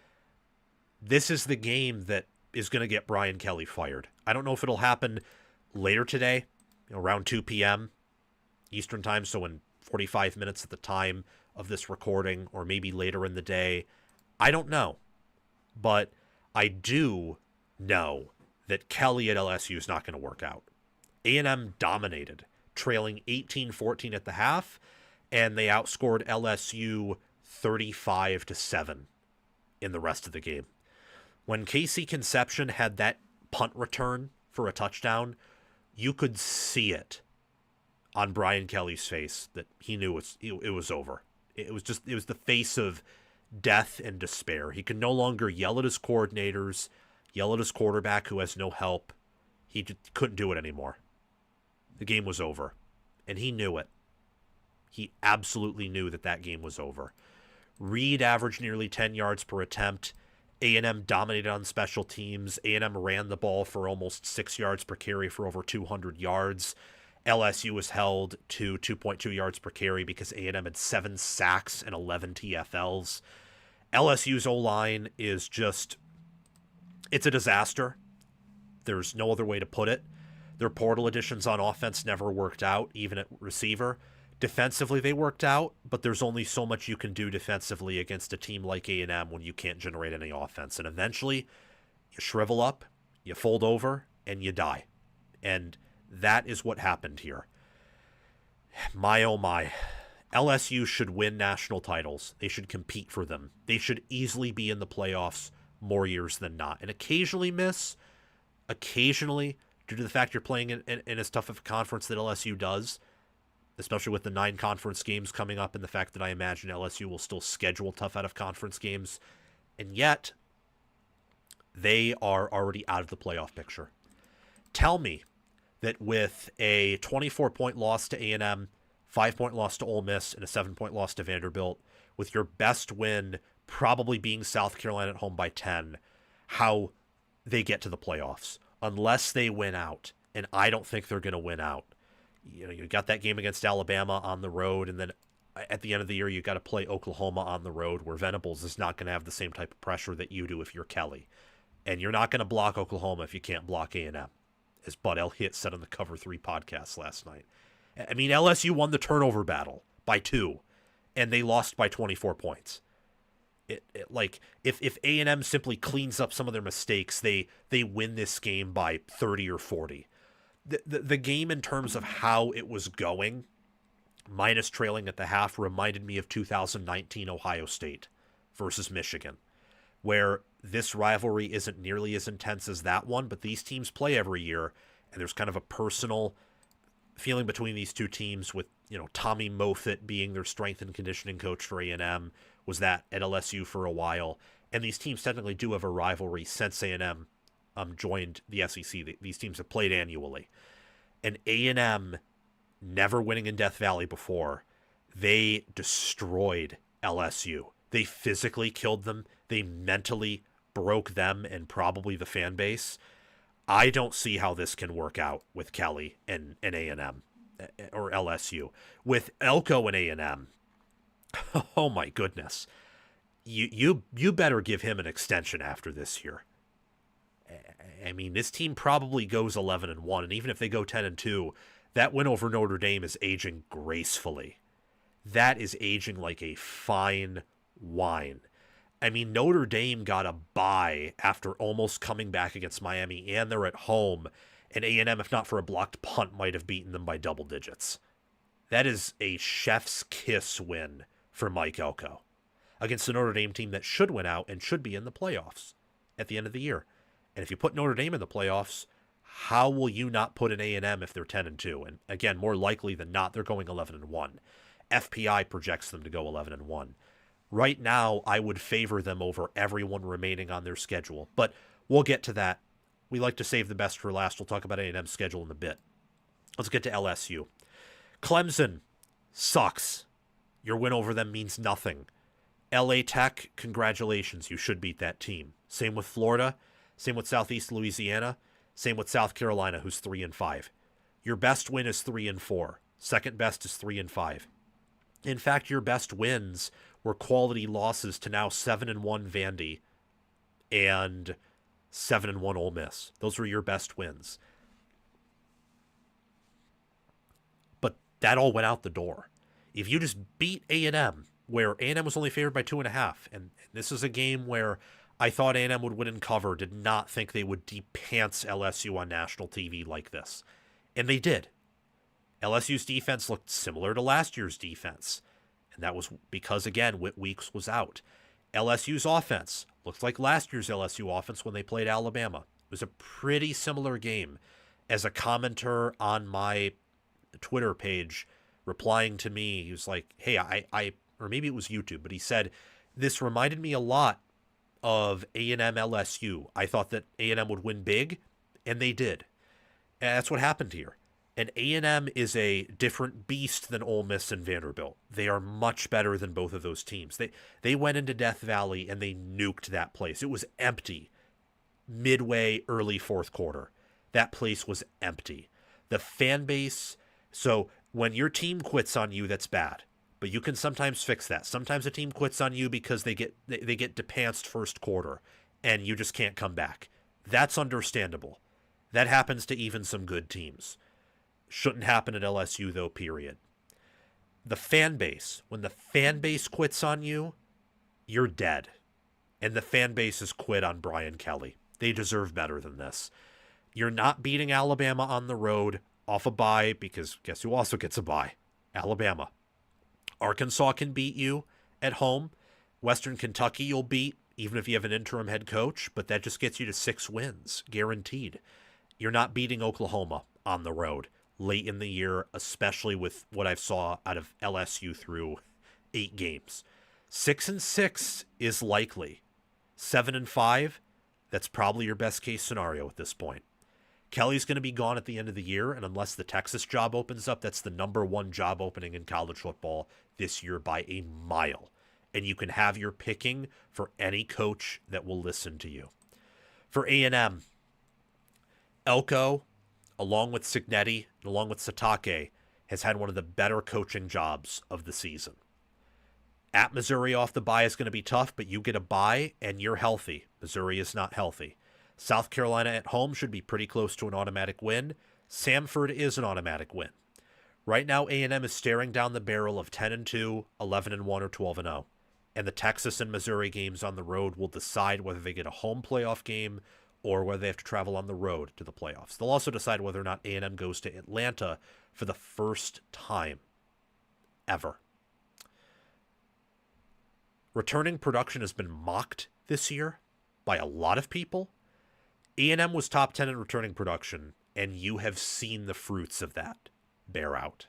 this is the game that is going to get Brian Kelly fired. I don't know if it'll happen later today, around 2 p.m. Eastern time, so in 45 minutes at the time of this recording, or maybe later in the day. I don't know. But I do know that Kelly at LSU is not going to work out. A&M dominated, trailing 18-14 at the half, and they outscored LSU 35-7 in the rest of the game. When Casey Conception had that punt return for a touchdown, you could see it on Brian Kelly's face that he knew it was over. It was the face of death and despair. He could no longer yell at his coordinators, yell at his quarterback who has no help. He just couldn't do it anymore. The game was over, and he knew it. He absolutely knew that game was over. Reed averaged nearly 10 yards per attempt. A&M dominated on special teams. A&M ran the ball for almost 6 yards per carry for over 200 yards. LSU was held to 2.2 yards per carry because A&M had 7 sacks and 11 TFLs. LSU's O-line is it's a disaster. There's no other way to put it. Their portal additions on offense never worked out, even at receiver. Defensively, they worked out, but there's only so much you can do defensively against a team like A&M when you can't generate any offense. And eventually, you shrivel up, you fold over, and you die. And that is what happened here. My oh my. LSU should win national titles. They should compete for them. They should easily be in the playoffs more years than not. And occasionally miss, occasionally, due to the fact you're playing in as tough of a conference that LSU does, especially with the 9 conference games coming up and the fact that I imagine LSU will still schedule tough out-of-conference games. And yet, they are already out of the playoff picture. Tell me that with a 24-point loss to A&M, 5-point loss to Ole Miss, and a 7-point loss to Vanderbilt, with your best win probably being South Carolina at home by 10, how they get to the playoffs. Unless they win out, and I don't think they're going to win out. You know, you got that game against Alabama on the road, and then at the end of the year, you got to play Oklahoma on the road, where Venables is not going to have the same type of pressure that you do if you're Kelly. And you're not going to block Oklahoma if you can't block A&M, as Bud Elliott said on the Cover 3 podcast last night. I mean, LSU won the turnover battle by 2, and they lost by 24 points. Like, if A&M simply cleans up some of their mistakes, they win this game by 30 or 40. The game in terms of how it was going, minus trailing at the half, reminded me of 2019 Ohio State versus Michigan, where this rivalry isn't nearly as intense as that one, but these teams play every year, and there's kind of a personal feeling between these two teams with, you know, Tommy Moffitt being their strength and conditioning coach for A&M, was that at LSU for a while, and these teams technically do have a rivalry since A&M joined the SEC. These teams have played annually. And A&M, never winning in Death Valley before, they destroyed LSU. They physically killed them. They mentally broke them and probably the fan base. I don't see how this can work out with Kelly and A&M or LSU. With Elko and A&M, oh my goodness. You better give him an extension after this year. I mean, this team probably goes 11-1, and even if they go 10-2, that win over Notre Dame is aging gracefully. That is aging like a fine wine. I mean, Notre Dame got a bye after almost coming back against Miami, and they're at home, and A&M, if not for a blocked punt, might have beaten them by double digits. That is a chef's kiss win for Mike Elko against the Notre Dame team that should win out and should be in the playoffs at the end of the year. And if you put Notre Dame in the playoffs, how will you not put an A&M if they're 10-2? And again, more likely than not, they're going 11-1. FPI projects them to go 11-1. Right now, I would favor them over everyone remaining on their schedule, but we'll get to that. We like to save the best for last. We'll talk about A&M's schedule in a bit. Let's get to LSU. Clemson sucks. Your win over them means nothing. LA Tech, congratulations. You should beat that team. Same with Florida. Same with Southeast Louisiana. Same with South Carolina, who's 3-5. Your best win is 3-4. Second best is 3-5. In fact, your best wins were quality losses to now 7-1 Vandy and 7-1 Ole Miss. Those were your best wins. But that all went out the door. If you just beat A&M, where A&M was only favored by 2.5, and this is a game where I thought A&M would win and cover, did not think they would de-pants LSU on national TV like this. And they did. LSU's defense looked similar to last year's defense. And that was because, again, Whit Weeks was out. LSU's offense looked like last year's LSU offense when they played Alabama. It was a pretty similar game. As a commenter on my Twitter page replying to me, he was like, hey, I or maybe it was YouTube, but he said, this reminded me a lot of A&M LSU. I thought that A&M would win big, and they did. And that's what happened here. And A&M is a different beast than Ole Miss and Vanderbilt. They are much better than both of those teams. They went into Death Valley and they nuked that place. It was empty midway, early fourth quarter. That place was empty. The fan base, so when your team quits on you, that's bad. But you can sometimes fix that. Sometimes a team quits on you because they get depantsed first quarter and you just can't come back. That's understandable. That happens to even some good teams. Shouldn't happen at LSU, though, period. The fan base, when the fan base quits on you, you're dead. And the fan base has quit on Brian Kelly. They deserve better than this. You're not beating Alabama on the road off a bye, because guess who also gets a bye? Alabama. Arkansas can beat you at home. Western Kentucky you'll beat, even if you have an interim head coach, but that just gets you to 6 wins, guaranteed. You're not beating Oklahoma on the road late in the year, especially with what I've saw out of LSU through 8 games. 6-6 is likely. 7-5, that's probably your best case scenario at this point. Kelly's going to be gone at the end of the year, and unless the Texas job opens up, that's the number 1 job opening in college football this year by a mile. And you can have your picking for any coach that will listen to you. For A&M, Elko, along with Cignetti, along with Satake, has had one of the better coaching jobs of the season. At Missouri off the bye is going to be tough, but you get a bye and you're healthy. Missouri is not healthy. South Carolina at home should be pretty close to an automatic win. Samford is an automatic win. Right now, A&M is staring down the barrel of 10-2, 11-1, or 12-0. And the Texas and Missouri games on the road will decide whether they get a home playoff game or whether they have to travel on the road to the playoffs. They'll also decide whether or not A&M goes to Atlanta for the first time ever. Returning production has been mocked this year by a lot of people. A&M was top 10 in returning production, and you have seen the fruits of that bear out.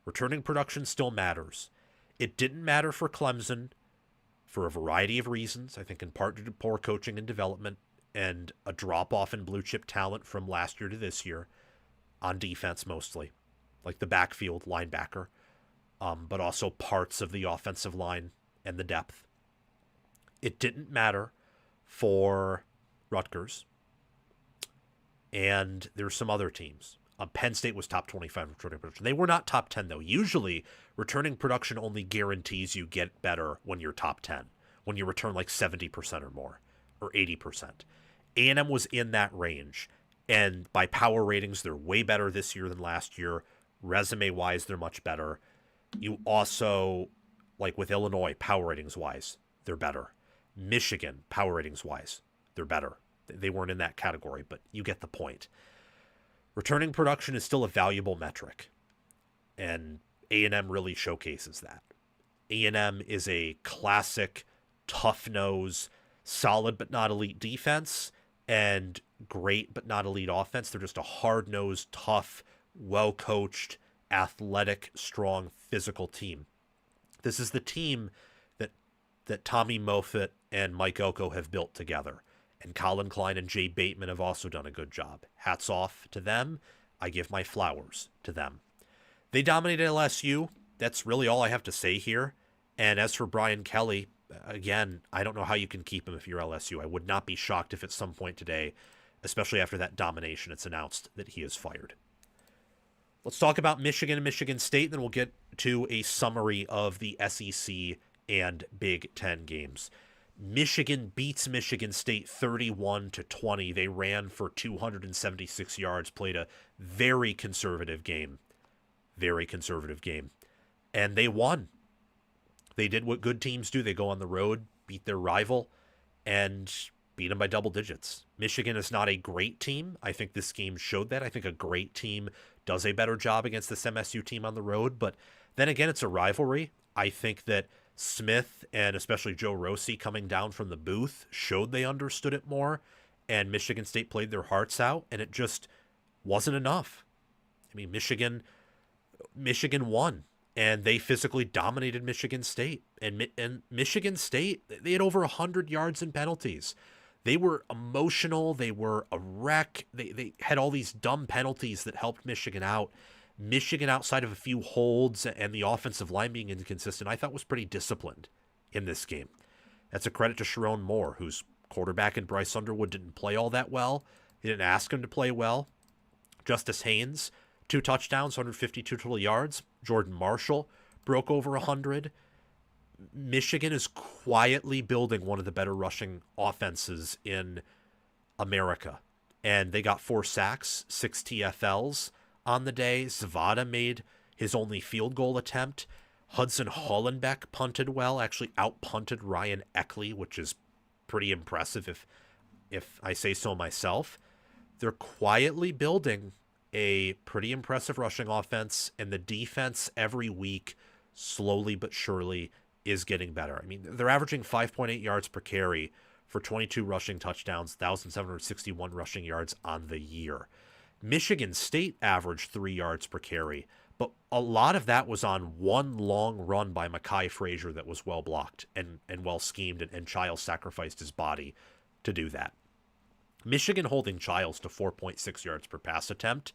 Returning production still matters. It didn't matter for Clemson for a variety of reasons, I think in part due to poor coaching and development and a drop-off in blue-chip talent from last year to this year, on defense mostly, like the backfield linebacker, but also parts of the offensive line and the depth. It didn't matter for Rutgers, and there's some other teams. Penn State was top 25 in returning production. They were not top 10, though. Usually, returning production only guarantees you get better when you're top 10, when you return like 70% or more, or 80%. A&M was in that range, and by power ratings, they're way better this year than last year. Resume-wise, they're much better. You also, like with Illinois, power ratings-wise, they're better. Michigan, power ratings-wise, they're better. They weren't in that category, but you get the point. Returning production is still a valuable metric, and A&M really showcases that. A&M is a classic, tough-nose, solid but not elite defense, and great but not elite offense. They're just a hard-nosed, tough, well-coached, athletic, strong, physical team. This is the team that Tommy Moffitt and Mike Elko have built together. And Colin Klein and Jay Bateman have also done a good job. Hats off to them. I give my flowers to them. They dominated LSU. That's really all I have to say here. And as for Brian Kelly, again, I don't know how you can keep him if you're LSU. I would not be shocked if at some point today, especially after that domination, it's announced that he is fired. Let's talk about Michigan and Michigan State, then we'll get to a summary of the SEC and Big Ten games. Michigan beats Michigan State 31-20. They ran for 276 yards, played a very conservative game. Very conservative game. And they won. They did what good teams do. They go on the road, beat their rival, and beat them by double digits. Michigan is not a great team. I think this game showed that. I think a great team does a better job against this MSU team on the road. But then again, it's a rivalry. I think that Smith and especially Joe Rossi coming down from the booth showed they understood it more, and Michigan State played their hearts out, and it just wasn't enough. I mean, Michigan won, and they physically dominated Michigan State. And Michigan State, they had over 100 yards in penalties. They were emotional. They were a wreck. They had all these dumb penalties that helped Michigan out. Michigan, outside of a few holds and the offensive line being inconsistent, I thought was pretty disciplined in this game. That's a credit to Sharon Moore, whose quarterback and Bryce Underwood didn't play all that well. They didn't ask him to play well. Justice Haynes, 2 touchdowns, 152 total yards. Jordan Marshall broke over 100. Michigan is quietly building one of the better rushing offenses in America. And they got 4 sacks, 6 TFLs on the day. Zavada made his only field goal attempt. Hudson Hollenbeck punted well, actually out-punted Ryan Eckley, which is pretty impressive if I say so myself. They're quietly building a pretty impressive rushing offense, and the defense every week, slowly but surely, is getting better. I mean, they're averaging 5.8 yards per carry for 22 rushing touchdowns, 1,761 rushing yards on the year. Michigan State averaged 3 yards per carry, but a lot of that was on one long run by Mekhi Frazier that was well blocked and well schemed, and Childs sacrificed his body to do that. Michigan holding Childs to 4.6 yards per pass attempt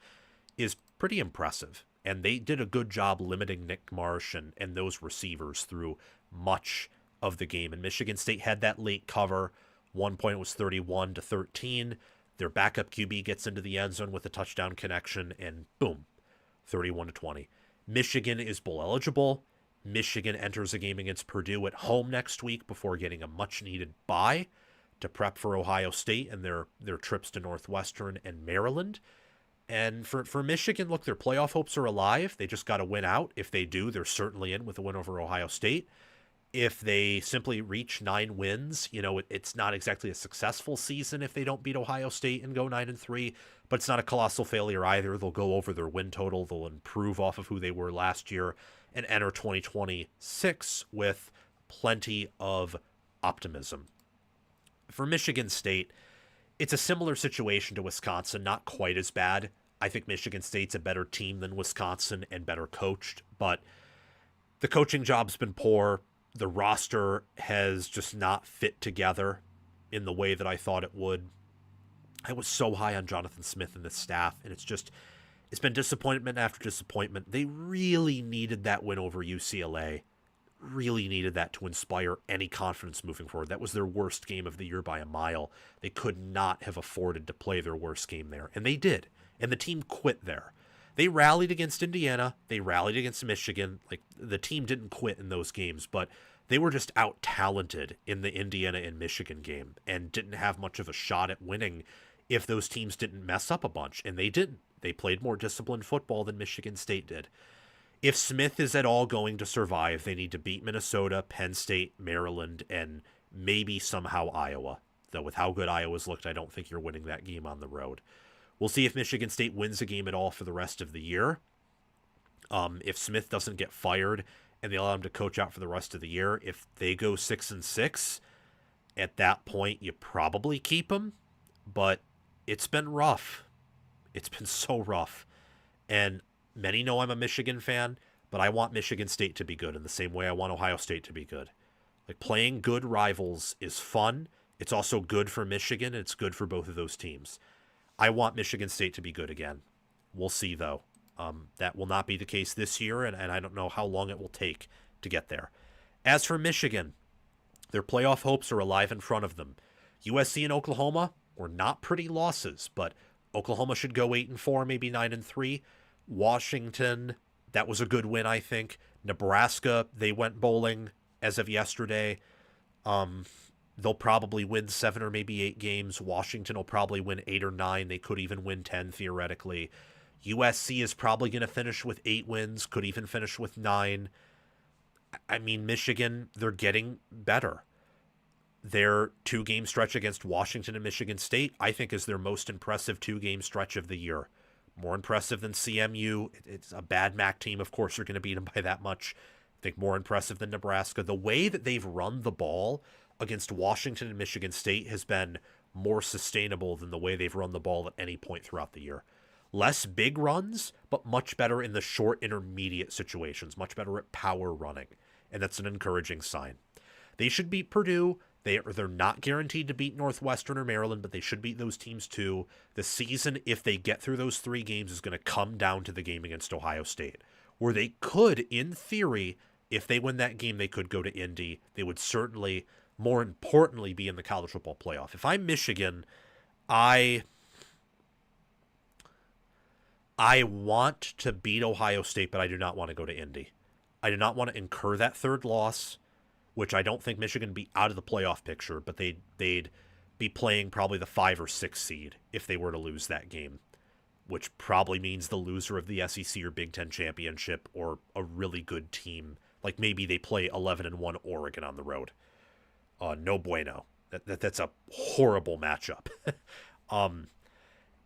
is pretty impressive, and they did a good job limiting Nick Marsh and those receivers through much of the game. And Michigan State had that late cover. One point it was 31-13. Their backup QB gets into the end zone with a touchdown connection, and boom, 31-20. Michigan is bowl eligible. Michigan enters a game against Purdue at home next week before getting a much-needed bye to prep for Ohio State and their trips to Northwestern and Maryland. And for Michigan, look, their playoff hopes are alive. They just got to win out. If they do, they're certainly in with a win over Ohio State. If they simply reach 9 wins, it's not exactly a successful season if they don't beat Ohio State and go 9-3, but it's not a colossal failure either. They'll go over their win total. They'll improve off of who they were last year and enter 2026 with plenty of optimism. For Michigan State, it's a similar situation to Wisconsin, not quite as bad. I think Michigan State's a better team than Wisconsin and better coached, but the coaching job's been poor. The roster has just not fit together in the way that I thought it would. I was so high on Jonathan Smith and the staff, and it's been disappointment after disappointment. They really needed that win over UCLA. Really needed that to inspire any confidence moving forward. That was their worst game of the year by a mile. They could not have afforded to play their worst game there, and they did. And the team quit there. They rallied against Indiana. They rallied against Michigan. Like, the team didn't quit in those games, but they were just out-talented in the Indiana and Michigan game and didn't have much of a shot at winning if those teams didn't mess up a bunch, and they didn't. They played more disciplined football than Michigan State did. If Smith is at all going to survive, they need to beat Minnesota, Penn State, Maryland, and maybe somehow Iowa. Though with how good Iowa's looked, I don't think you're winning that game on the road. We'll see if Michigan State wins a game at all for the rest of the year. If Smith doesn't get fired and they allow him to coach out for the rest of the year, if they go 6-6, at that point you probably keep him. But it's been rough. It's been so rough. And many know I'm a Michigan fan, but I want Michigan State to be good in the same way I want Ohio State to be good. Like, playing good rivals is fun. It's also good for Michigan. It's good for both of those teams. I want Michigan State to be good again. We'll see, though. That will not be the case this year, and I don't know how long it will take to get there. As for Michigan, their playoff hopes are alive in front of them. USC and Oklahoma were not pretty losses, but Oklahoma should go 8-4, maybe 9-3. Washington, that was a good win, I think. Nebraska, they went bowling as of yesterday. They'll probably win 7 or maybe 8 games. Washington will probably win 8 or 9. They could even win 10 theoretically. USC is probably going to finish with 8 wins, could even finish with 9. I mean, Michigan, they're getting better. Their 2-game stretch against Washington and Michigan State, I think, is their most impressive 2-game stretch of the year. More impressive than CMU. It's a bad MAC team. Of course, you're going to beat them by that much. I think more impressive than Nebraska. The way that they've run the ball against Washington and Michigan State has been more sustainable than the way they've run the ball at any point throughout the year. Less big runs, but much better in the short intermediate situations. Much better at power running. And that's an encouraging sign. They should beat Purdue. They're not guaranteed to beat Northwestern or Maryland, but they should beat those teams too. The season, if they get through those 3 games, is going to come down to the game against Ohio State, where they could, in theory, if they win that game, they could go to Indy. They would certainly, more importantly, be in the college football playoff. If I'm Michigan, I want to beat Ohio State, but I do not want to go to Indy. I do not want to incur that 3rd loss, which I don't think Michigan would be out of the playoff picture, but they'd be playing probably the 5 or 6 seed if they were to lose that game, which probably means the loser of the SEC or Big Ten championship or a really good team Like maybe they play 11-1 Oregon on the road. No bueno. That's a horrible matchup.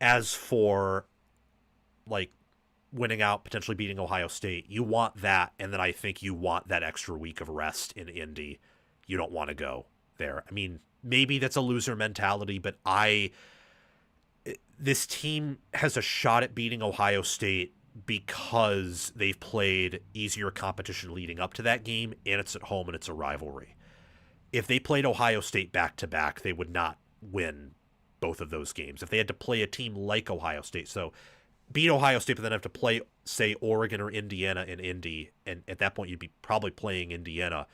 As for like winning out, potentially beating Ohio State, you want that, and then I think you want that extra week of rest in Indy. You don't want to go there. I mean, maybe that's a loser mentality, but this team has a shot at beating Ohio State because they've played easier competition leading up to that game, and it's at home and it's a rivalry. If they played Ohio State back-to-back, they would not win both of those games. If they had to play a team like Ohio State, so beat Ohio State, but then have to play, say, Oregon or Indiana in Indy, and at that point you'd be probably playing Indiana,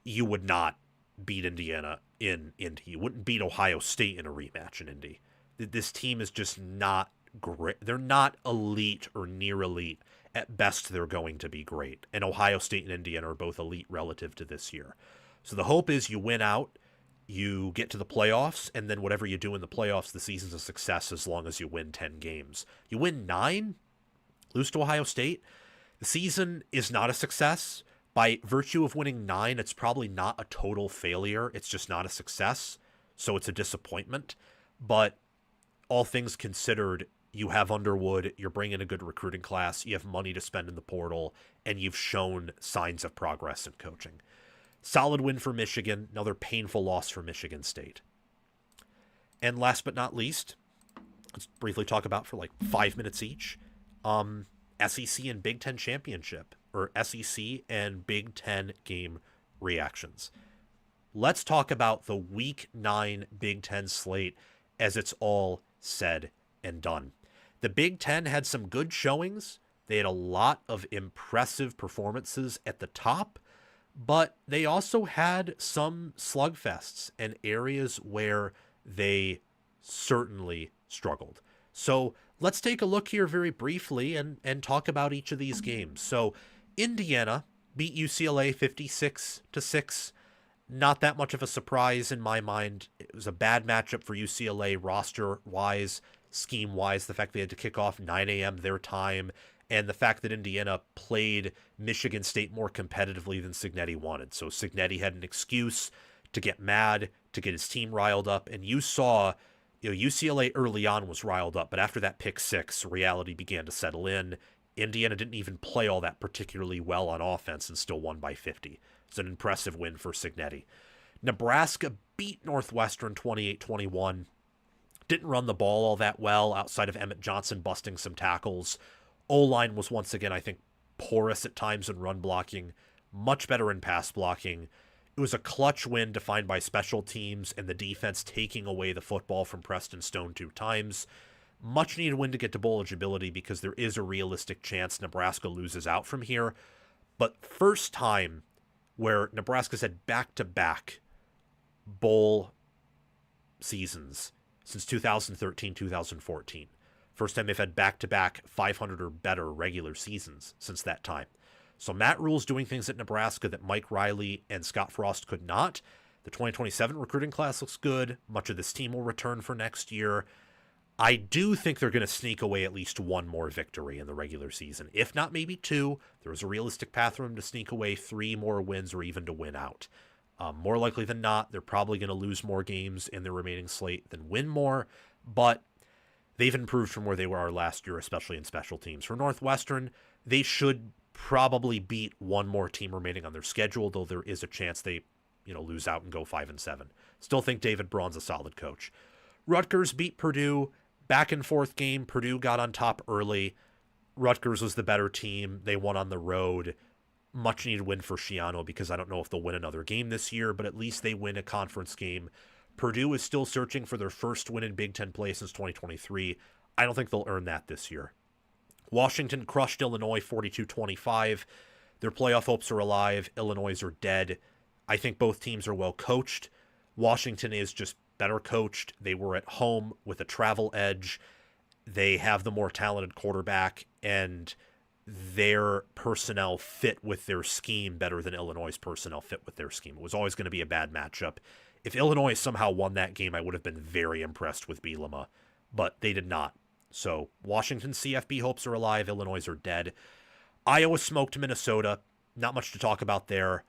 you would not beat Indiana in Indy. You wouldn't beat Ohio State in a rematch in Indy. This team is just not great. They're not elite or near elite. At best, they're going to be great. And Ohio State and Indiana are both elite relative to this year. So the hope is you win out, you get to the playoffs, and then whatever you do in the playoffs, the season's a success as long as you win 10 games. You win 9, lose to Ohio State, the season is not a success. By virtue of winning 9, it's probably not a total failure. It's just not a success, so it's a disappointment. But all things considered, you have Underwood, you're bringing a good recruiting class, you have money to spend in the portal, and you've shown signs of progress in coaching. Solid win for Michigan, another painful loss for Michigan State. And last but not least, let's briefly talk about for like 5 minutes each, SEC and Big Ten championship, or SEC and Big Ten game reactions. Let's talk about the Week 9 Big Ten slate as it's all said and done. The Big Ten had some good showings. They had a lot of impressive performances at the top, but they also had some slugfests and areas where they certainly struggled. So let's take a look here very briefly and talk about each of these games. So Indiana beat UCLA 56-6. Not that much of a surprise in my mind. It was a bad matchup for UCLA roster-wise, scheme-wise. The fact they had to kick off 9 a.m. their time, and the fact that Indiana played Michigan State more competitively than Cignetti wanted. So Cignetti had an excuse to get mad, to get his team riled up, and you saw, UCLA early on was riled up, but after that pick 6, reality began to settle in. Indiana didn't even play all that particularly well on offense and still won by 50. It's an impressive win for Cignetti. Nebraska beat Northwestern 28-21. Didn't run the ball all that well outside of Emmett Johnson busting some tackles. O-line was once again, I think, porous at times in run blocking, much better in pass blocking. It was a clutch win defined by special teams and the defense taking away the football from Preston Stone 2 times. Much needed win to get to bowl eligibility because there is a realistic chance Nebraska loses out from here. But first time where Nebraska's had back-to-back bowl seasons since 2013-2014. First time they've had back-to-back 500 or better regular seasons since that time. So Matt Rule's doing things at Nebraska that Mike Riley and Scott Frost could not. The 2027 recruiting class looks good. Much of this team will return for next year. I do think they're going to sneak away at least one more victory in the regular season. If not, maybe 2. There's a realistic path for them to sneak away 3 more wins or even to win out. More likely than not, they're probably going to lose more games in their remaining slate than win more, but they've improved from where they were last year, especially in special teams. For Northwestern, they should probably beat one more team remaining on their schedule, though there is a chance they, lose out and go 5-7. Still think David Braun's a solid coach. Rutgers beat Purdue. Back and forth game. Purdue got on top early. Rutgers was the better team. They won on the road. Much needed win for Schiano because I don't know if they'll win another game this year, but at least they win a conference game. Purdue is still searching for their first win in Big Ten play since 2023. I don't think they'll earn that this year. Washington crushed Illinois 42-25. Their playoff hopes are alive. Illinois are dead. I think both teams are well coached. Washington is just better coached. They were at home with a travel edge. They have the more talented quarterback, and their personnel fit with their scheme better than Illinois' personnel fit with their scheme. It was always going to be a bad matchup. If Illinois somehow won that game, I would have been very impressed with Bielema, but they did not. So Washington CFB hopes are alive. Illinois are dead. Iowa smoked Minnesota. not much to talk about there.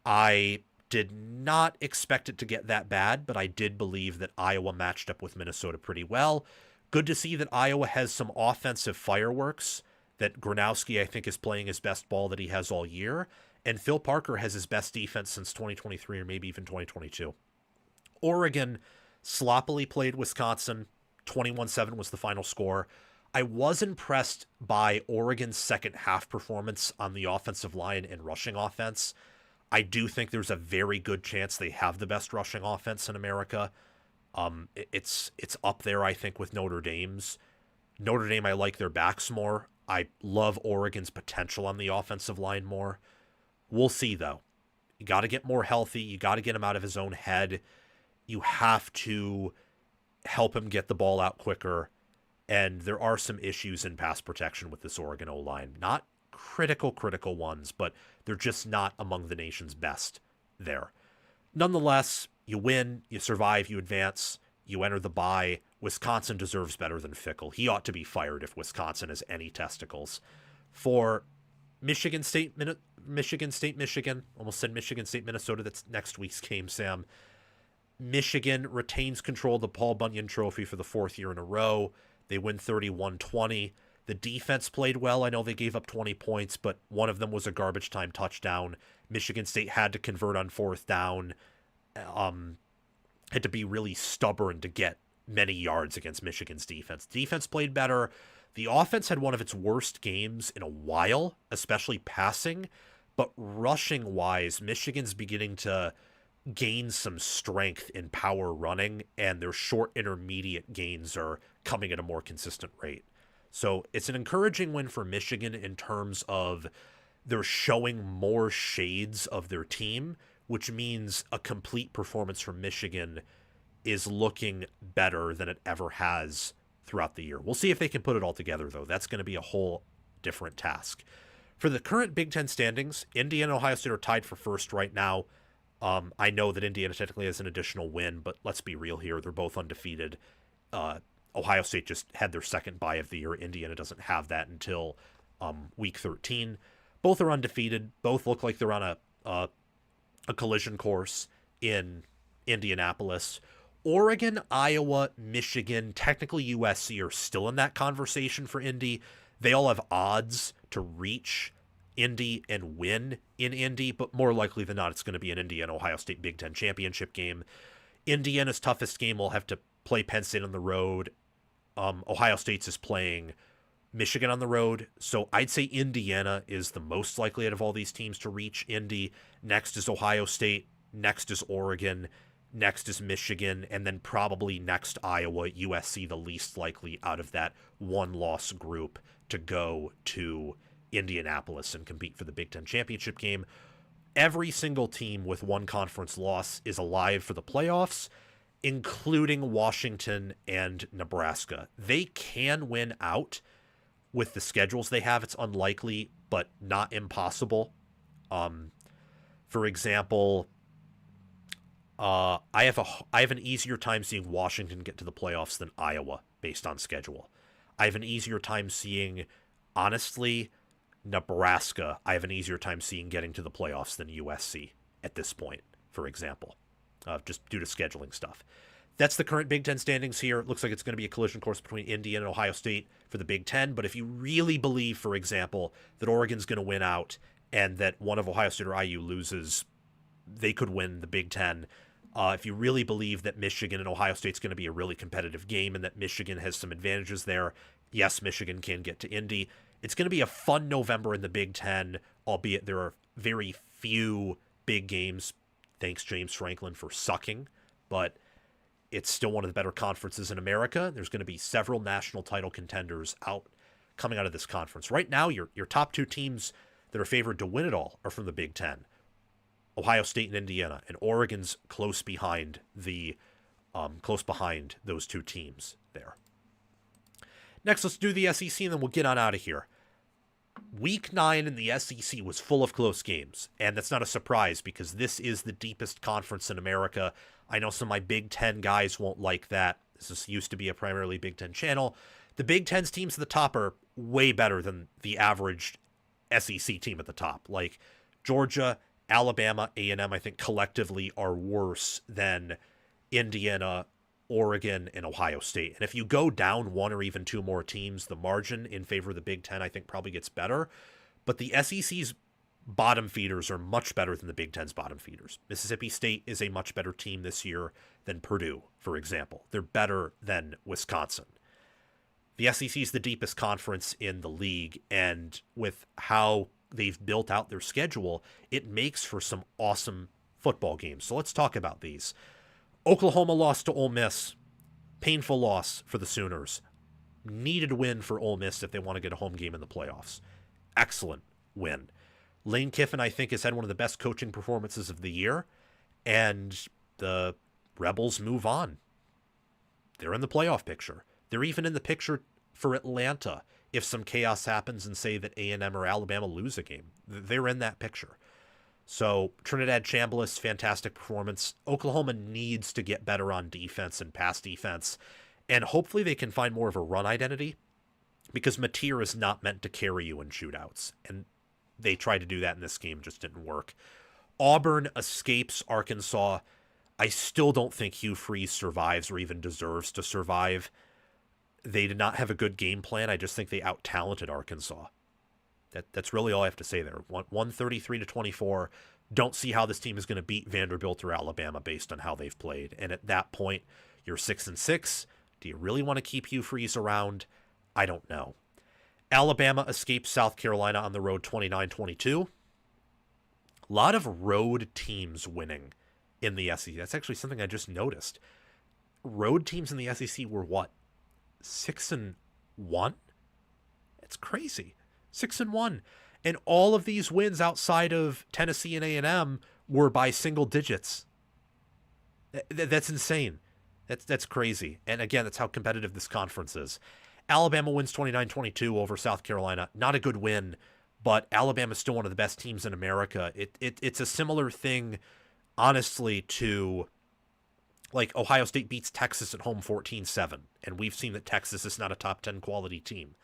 I did not expect it to get that bad, but I did believe that Iowa matched up with Minnesota pretty well. Good to see that Iowa has some offensive fireworks, that Gronowski, I think, is playing his best ball that he has all year, and Phil Parker has his best defense since 2023 or maybe even 2022. Oregon sloppily played Wisconsin. 21-7 was the final score. I was impressed by Oregon's second half performance on the offensive line and rushing offense. I do think there's a very good chance they have the best rushing offense in America. It's up there, I think, with Notre Dame's. Notre Dame, I like their backs more. I love Oregon's potential on the offensive line more. We'll see, though. You got to get more healthy. You got to get him out of his own head. You have to help him get the ball out quicker. And there are some issues in pass protection with this Oregon O-line. Not critical ones, but they're just not among the nation's best there. Nonetheless, you win, you survive, you advance, you enter the bye. Wisconsin deserves better than Fickle. He ought to be fired if Wisconsin has any testicles. For Michigan State, almost said Michigan State, Minnesota, that's next week's game, Sam. Michigan retains control of the Paul Bunyan Trophy for the fourth year in a row. They win 31-20. The defense played well. I know they gave up 20 points, but one of them was a garbage time touchdown. Michigan State had to convert on fourth down. Had to be really stubborn to get many yards against Michigan's defense. Defense played better. The offense had one of its worst games in a while, especially passing. But rushing-wise, Michigan's beginning to gain some strength in power running, and their short intermediate gains are coming at a more consistent rate. So it's an encouraging win for Michigan in terms of they're showing more shades of their team, which means a complete performance from Michigan is looking better than it ever has throughout the year. We'll see if they can put it all together, though. That's going to be a whole different task. For the current Big Ten standings, Indiana and Ohio State are tied for first right now. I know that Indiana technically has an additional win, but let's be real here. They're both undefeated. Ohio State just had their second bye of the year. Indiana doesn't have that until week 13. Both are undefeated. Both look like they're on a collision course in Indianapolis. Oregon, Iowa, Michigan, technically USC are still in that conversation for Indy. They all have odds to reach Indy and win in Indy, but more likely than not, it's going to be an Indiana-Ohio State Big Ten championship game. Indiana's toughest game will have to play Penn State on the road. Ohio State's is playing Michigan on the road, so I'd say Indiana is the most likely out of all these teams to reach Indy. Next is Ohio State. Next is Oregon. Next is Michigan, and then probably next Iowa, USC, the least likely out of that one-loss group to go to Indianapolis and compete for the Big Ten championship game. Every single team with one conference loss is alive for the playoffs, including Washington and Nebraska. They can win out with the schedules they have. It's unlikely, but not impossible. For example, I have an easier time seeing Washington get to the playoffs than Iowa based on schedule. I have an easier time seeing, honestly, Nebraska. I have an easier time seeing getting to the playoffs than USC at this point, for example, just due to scheduling stuff. That's the current Big Ten standings here. It looks like it's going to be a collision course between Indiana and Ohio State for the Big Ten. But if you really believe, for example, that Oregon's going to win out and that one of Ohio State or IU loses, they could win the Big Ten. If you really believe that Michigan and Ohio State's going to be a really competitive game and that Michigan has some advantages there, yes, Michigan can get to Indy. It's going to be a fun November in the Big Ten, albeit there are very few big games. Thanks, James Franklin, for sucking. But it's still one of the better conferences in America. There's going to be several national title contenders coming out of this conference. Right now, your top two teams that are favored to win it all are from the Big Ten. Ohio State and Indiana, and Oregon's close behind those two teams there. Next, let's do the SEC, and then we'll get on out of here. Week 9 in the SEC was full of close games, and that's not a surprise because this is the deepest conference in America. I know some of my Big Ten guys won't like that. This used to be a primarily Big Ten channel. The Big Ten's teams at the top are way better than the average SEC team at the top. Like, Georgia, Alabama, A&M, I think collectively are worse than Indiana, Oregon, and Ohio State. And if you go down one or even two more teams, the margin in favor of the Big Ten, I think, probably gets better. But the SEC's bottom feeders are much better than the Big Ten's bottom feeders. Mississippi State is a much better team this year than Purdue, for example. They're better than Wisconsin. The SEC is the deepest conference in the league, and with how they've built out their schedule, it makes for some awesome football games. So let's talk about these. Oklahoma lost to Ole Miss. Painful loss for the Sooners. Needed win for Ole Miss if they want to get a home game in the playoffs. Excellent win. Lane Kiffin, I think, has had one of the best coaching performances of the year, and the Rebels move on. They're in the playoff picture. They're even in the picture for Atlanta if some chaos happens and say that A&M or Alabama lose a game. They're in that picture. So Trinidad Chambliss, fantastic performance. Oklahoma needs to get better on defense and pass defense, and hopefully they can find more of a run identity, because Mateer is not meant to carry you in shootouts, and they tried to do that in this game, just didn't work. Auburn escapes Arkansas. I still don't think Hugh Freeze survives or even deserves to survive. They did not have a good game plan. I just think they out-talented Arkansas. That's really all I have to say there. 133-24. Don't see how this team is going to beat Vanderbilt or Alabama based on how they've played. And at that point, you're 6-6. Do you really want to keep Hugh Freeze around? I don't know. Alabama escapes South Carolina on the road 29-22. A lot of road teams winning in the SEC. That's actually something I just noticed. Road teams in the SEC were what? 6-1? It's crazy. 6-1. And all of these wins outside of Tennessee and A&M were by single digits. That's insane. That's crazy. And again, that's how competitive this conference is. Alabama wins 29-22 over South Carolina. Not a good win, but Alabama's still one of the best teams in America. It's a similar thing, honestly, to like Ohio State beats Texas at home 14-7, and we've seen that Texas is not a top 10 quality team.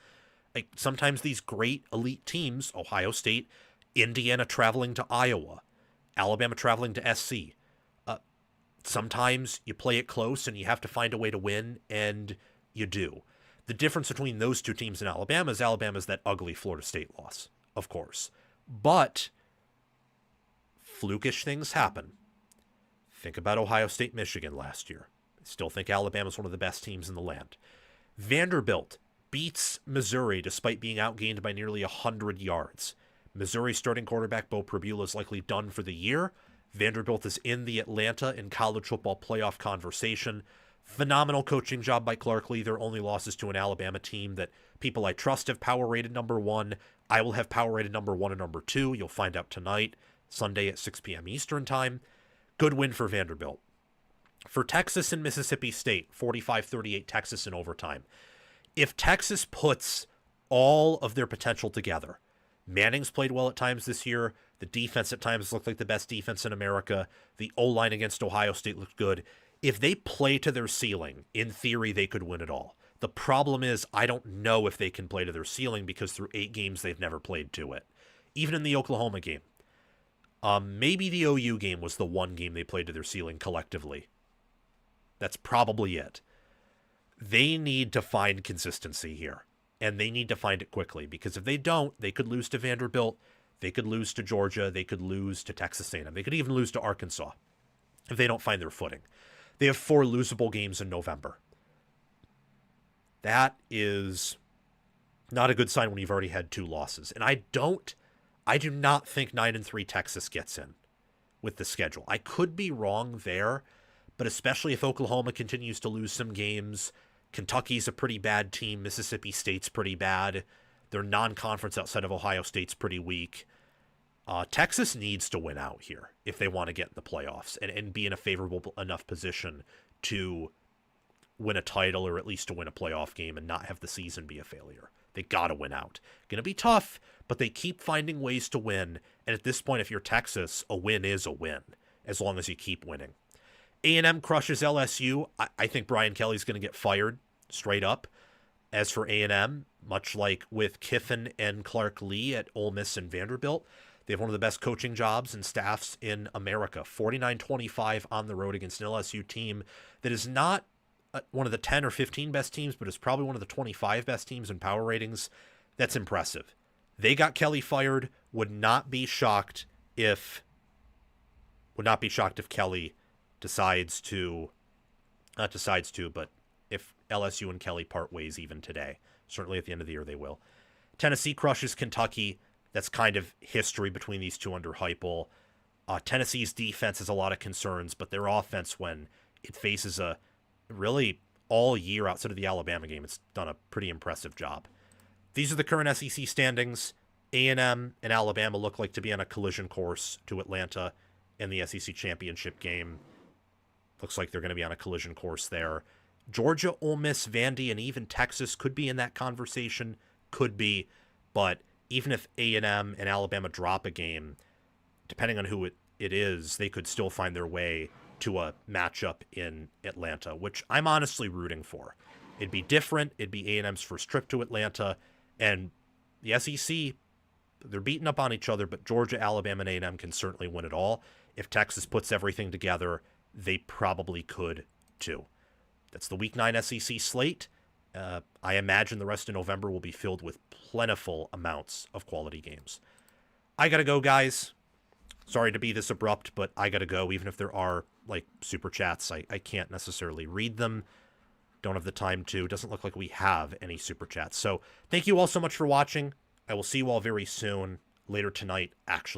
Like sometimes these great elite teams, Ohio State, Indiana traveling to Iowa, Alabama traveling to SC, sometimes you play it close and you have to find a way to win, and you do. The difference between those two teams in Alabama is that ugly Florida State loss, of course. But flukish things happen. Think about Ohio State, Michigan last year. I still think Alabama's one of the best teams in the land. Vanderbilt beats Missouri despite being outgained by nearly 100 yards. Missouri starting quarterback Bo Pribula is likely done for the year. Vanderbilt is in the Atlanta and college football playoff conversation. Phenomenal coaching job by Clark Lee. Their only losses to an Alabama team that people I trust have power rated number 1. I will have power rated number 1 and number 2. You'll find out tonight, Sunday at 6 p.m. Eastern time. Good win for Vanderbilt. For Texas and Mississippi State, 45-38 Texas in overtime. If Texas puts all of their potential together, Manning's played well at times this year. The defense at times looked like the best defense in America. The O-line against Ohio State looked good. If they play to their ceiling, in theory, they could win it all. The problem is, I don't know if they can play to their ceiling because through 8 games, they've never played to it. Even in the Oklahoma game. Maybe the OU game was the one game they played to their ceiling collectively. That's probably it. They need to find consistency here, and they need to find it quickly, because if they don't, they could lose to Vanderbilt, they could lose to Georgia, they could lose to Texas A&M, they could even lose to Arkansas if they don't find their footing. They have 4 losable games in November. That is not a good sign when you've already had 2 losses. And I do not think 9-3 Texas gets in with the schedule. I could be wrong there, but especially if Oklahoma continues to lose some games. Kentucky's a pretty bad team. Mississippi State's pretty bad. Their non-conference outside of Ohio State's pretty weak. Texas needs to win out here if they want to get in the playoffs and be in a favorable enough position to win a title, or at least to win a playoff game and not have the season be a failure. They got to win out. Going to be tough, but they keep finding ways to win. And at this point, if you're Texas, a win is a win as long as you keep winning. A&M crushes LSU. I think Brian Kelly's going to get fired straight up. As for A&M, much like with Kiffin and Clark Lee at Ole Miss and Vanderbilt, They have one of the best coaching jobs and staffs in America. 49-25 on the road against an LSU team that is not one of the 10 or 15 best teams, but is probably one of the 25 best teams in power ratings. That's impressive. They got Kelly fired. Would not be shocked if Kelly but if LSU and Kelly part ways even today. Certainly at the end of the year they will. Tennessee crushes Kentucky. That's kind of history between these two under Heupel. Tennessee's defense has a lot of concerns, but their offense, when it faces a really all year outside of the Alabama game, it's done a pretty impressive job. These are the current SEC standings. A&M and Alabama look like to be on a collision course to Atlanta in the SEC championship game. Looks like they're going to be on a collision course there. Georgia, Ole Miss, Vandy, and even Texas could be in that conversation. Could be. But even if A&M and Alabama drop a game, depending on who it is, they could still find their way to a matchup in Atlanta, which I'm honestly rooting for. It'd be different. It'd be A&M's first trip to Atlanta. And the SEC, they're beating up on each other, but Georgia, Alabama, and A&M can certainly win it all. If Texas puts everything together, they probably could too. That's the Week 9 SEC slate. I imagine the rest of November will be filled with plentiful amounts of quality games. I gotta go, guys. Sorry to be this abrupt, but I gotta go. Even if there are like super chats, I can't necessarily read them. Don't have the time to. Doesn't look like we have any super chats. So thank you all so much for watching. I will see you all very soon, later tonight, actually.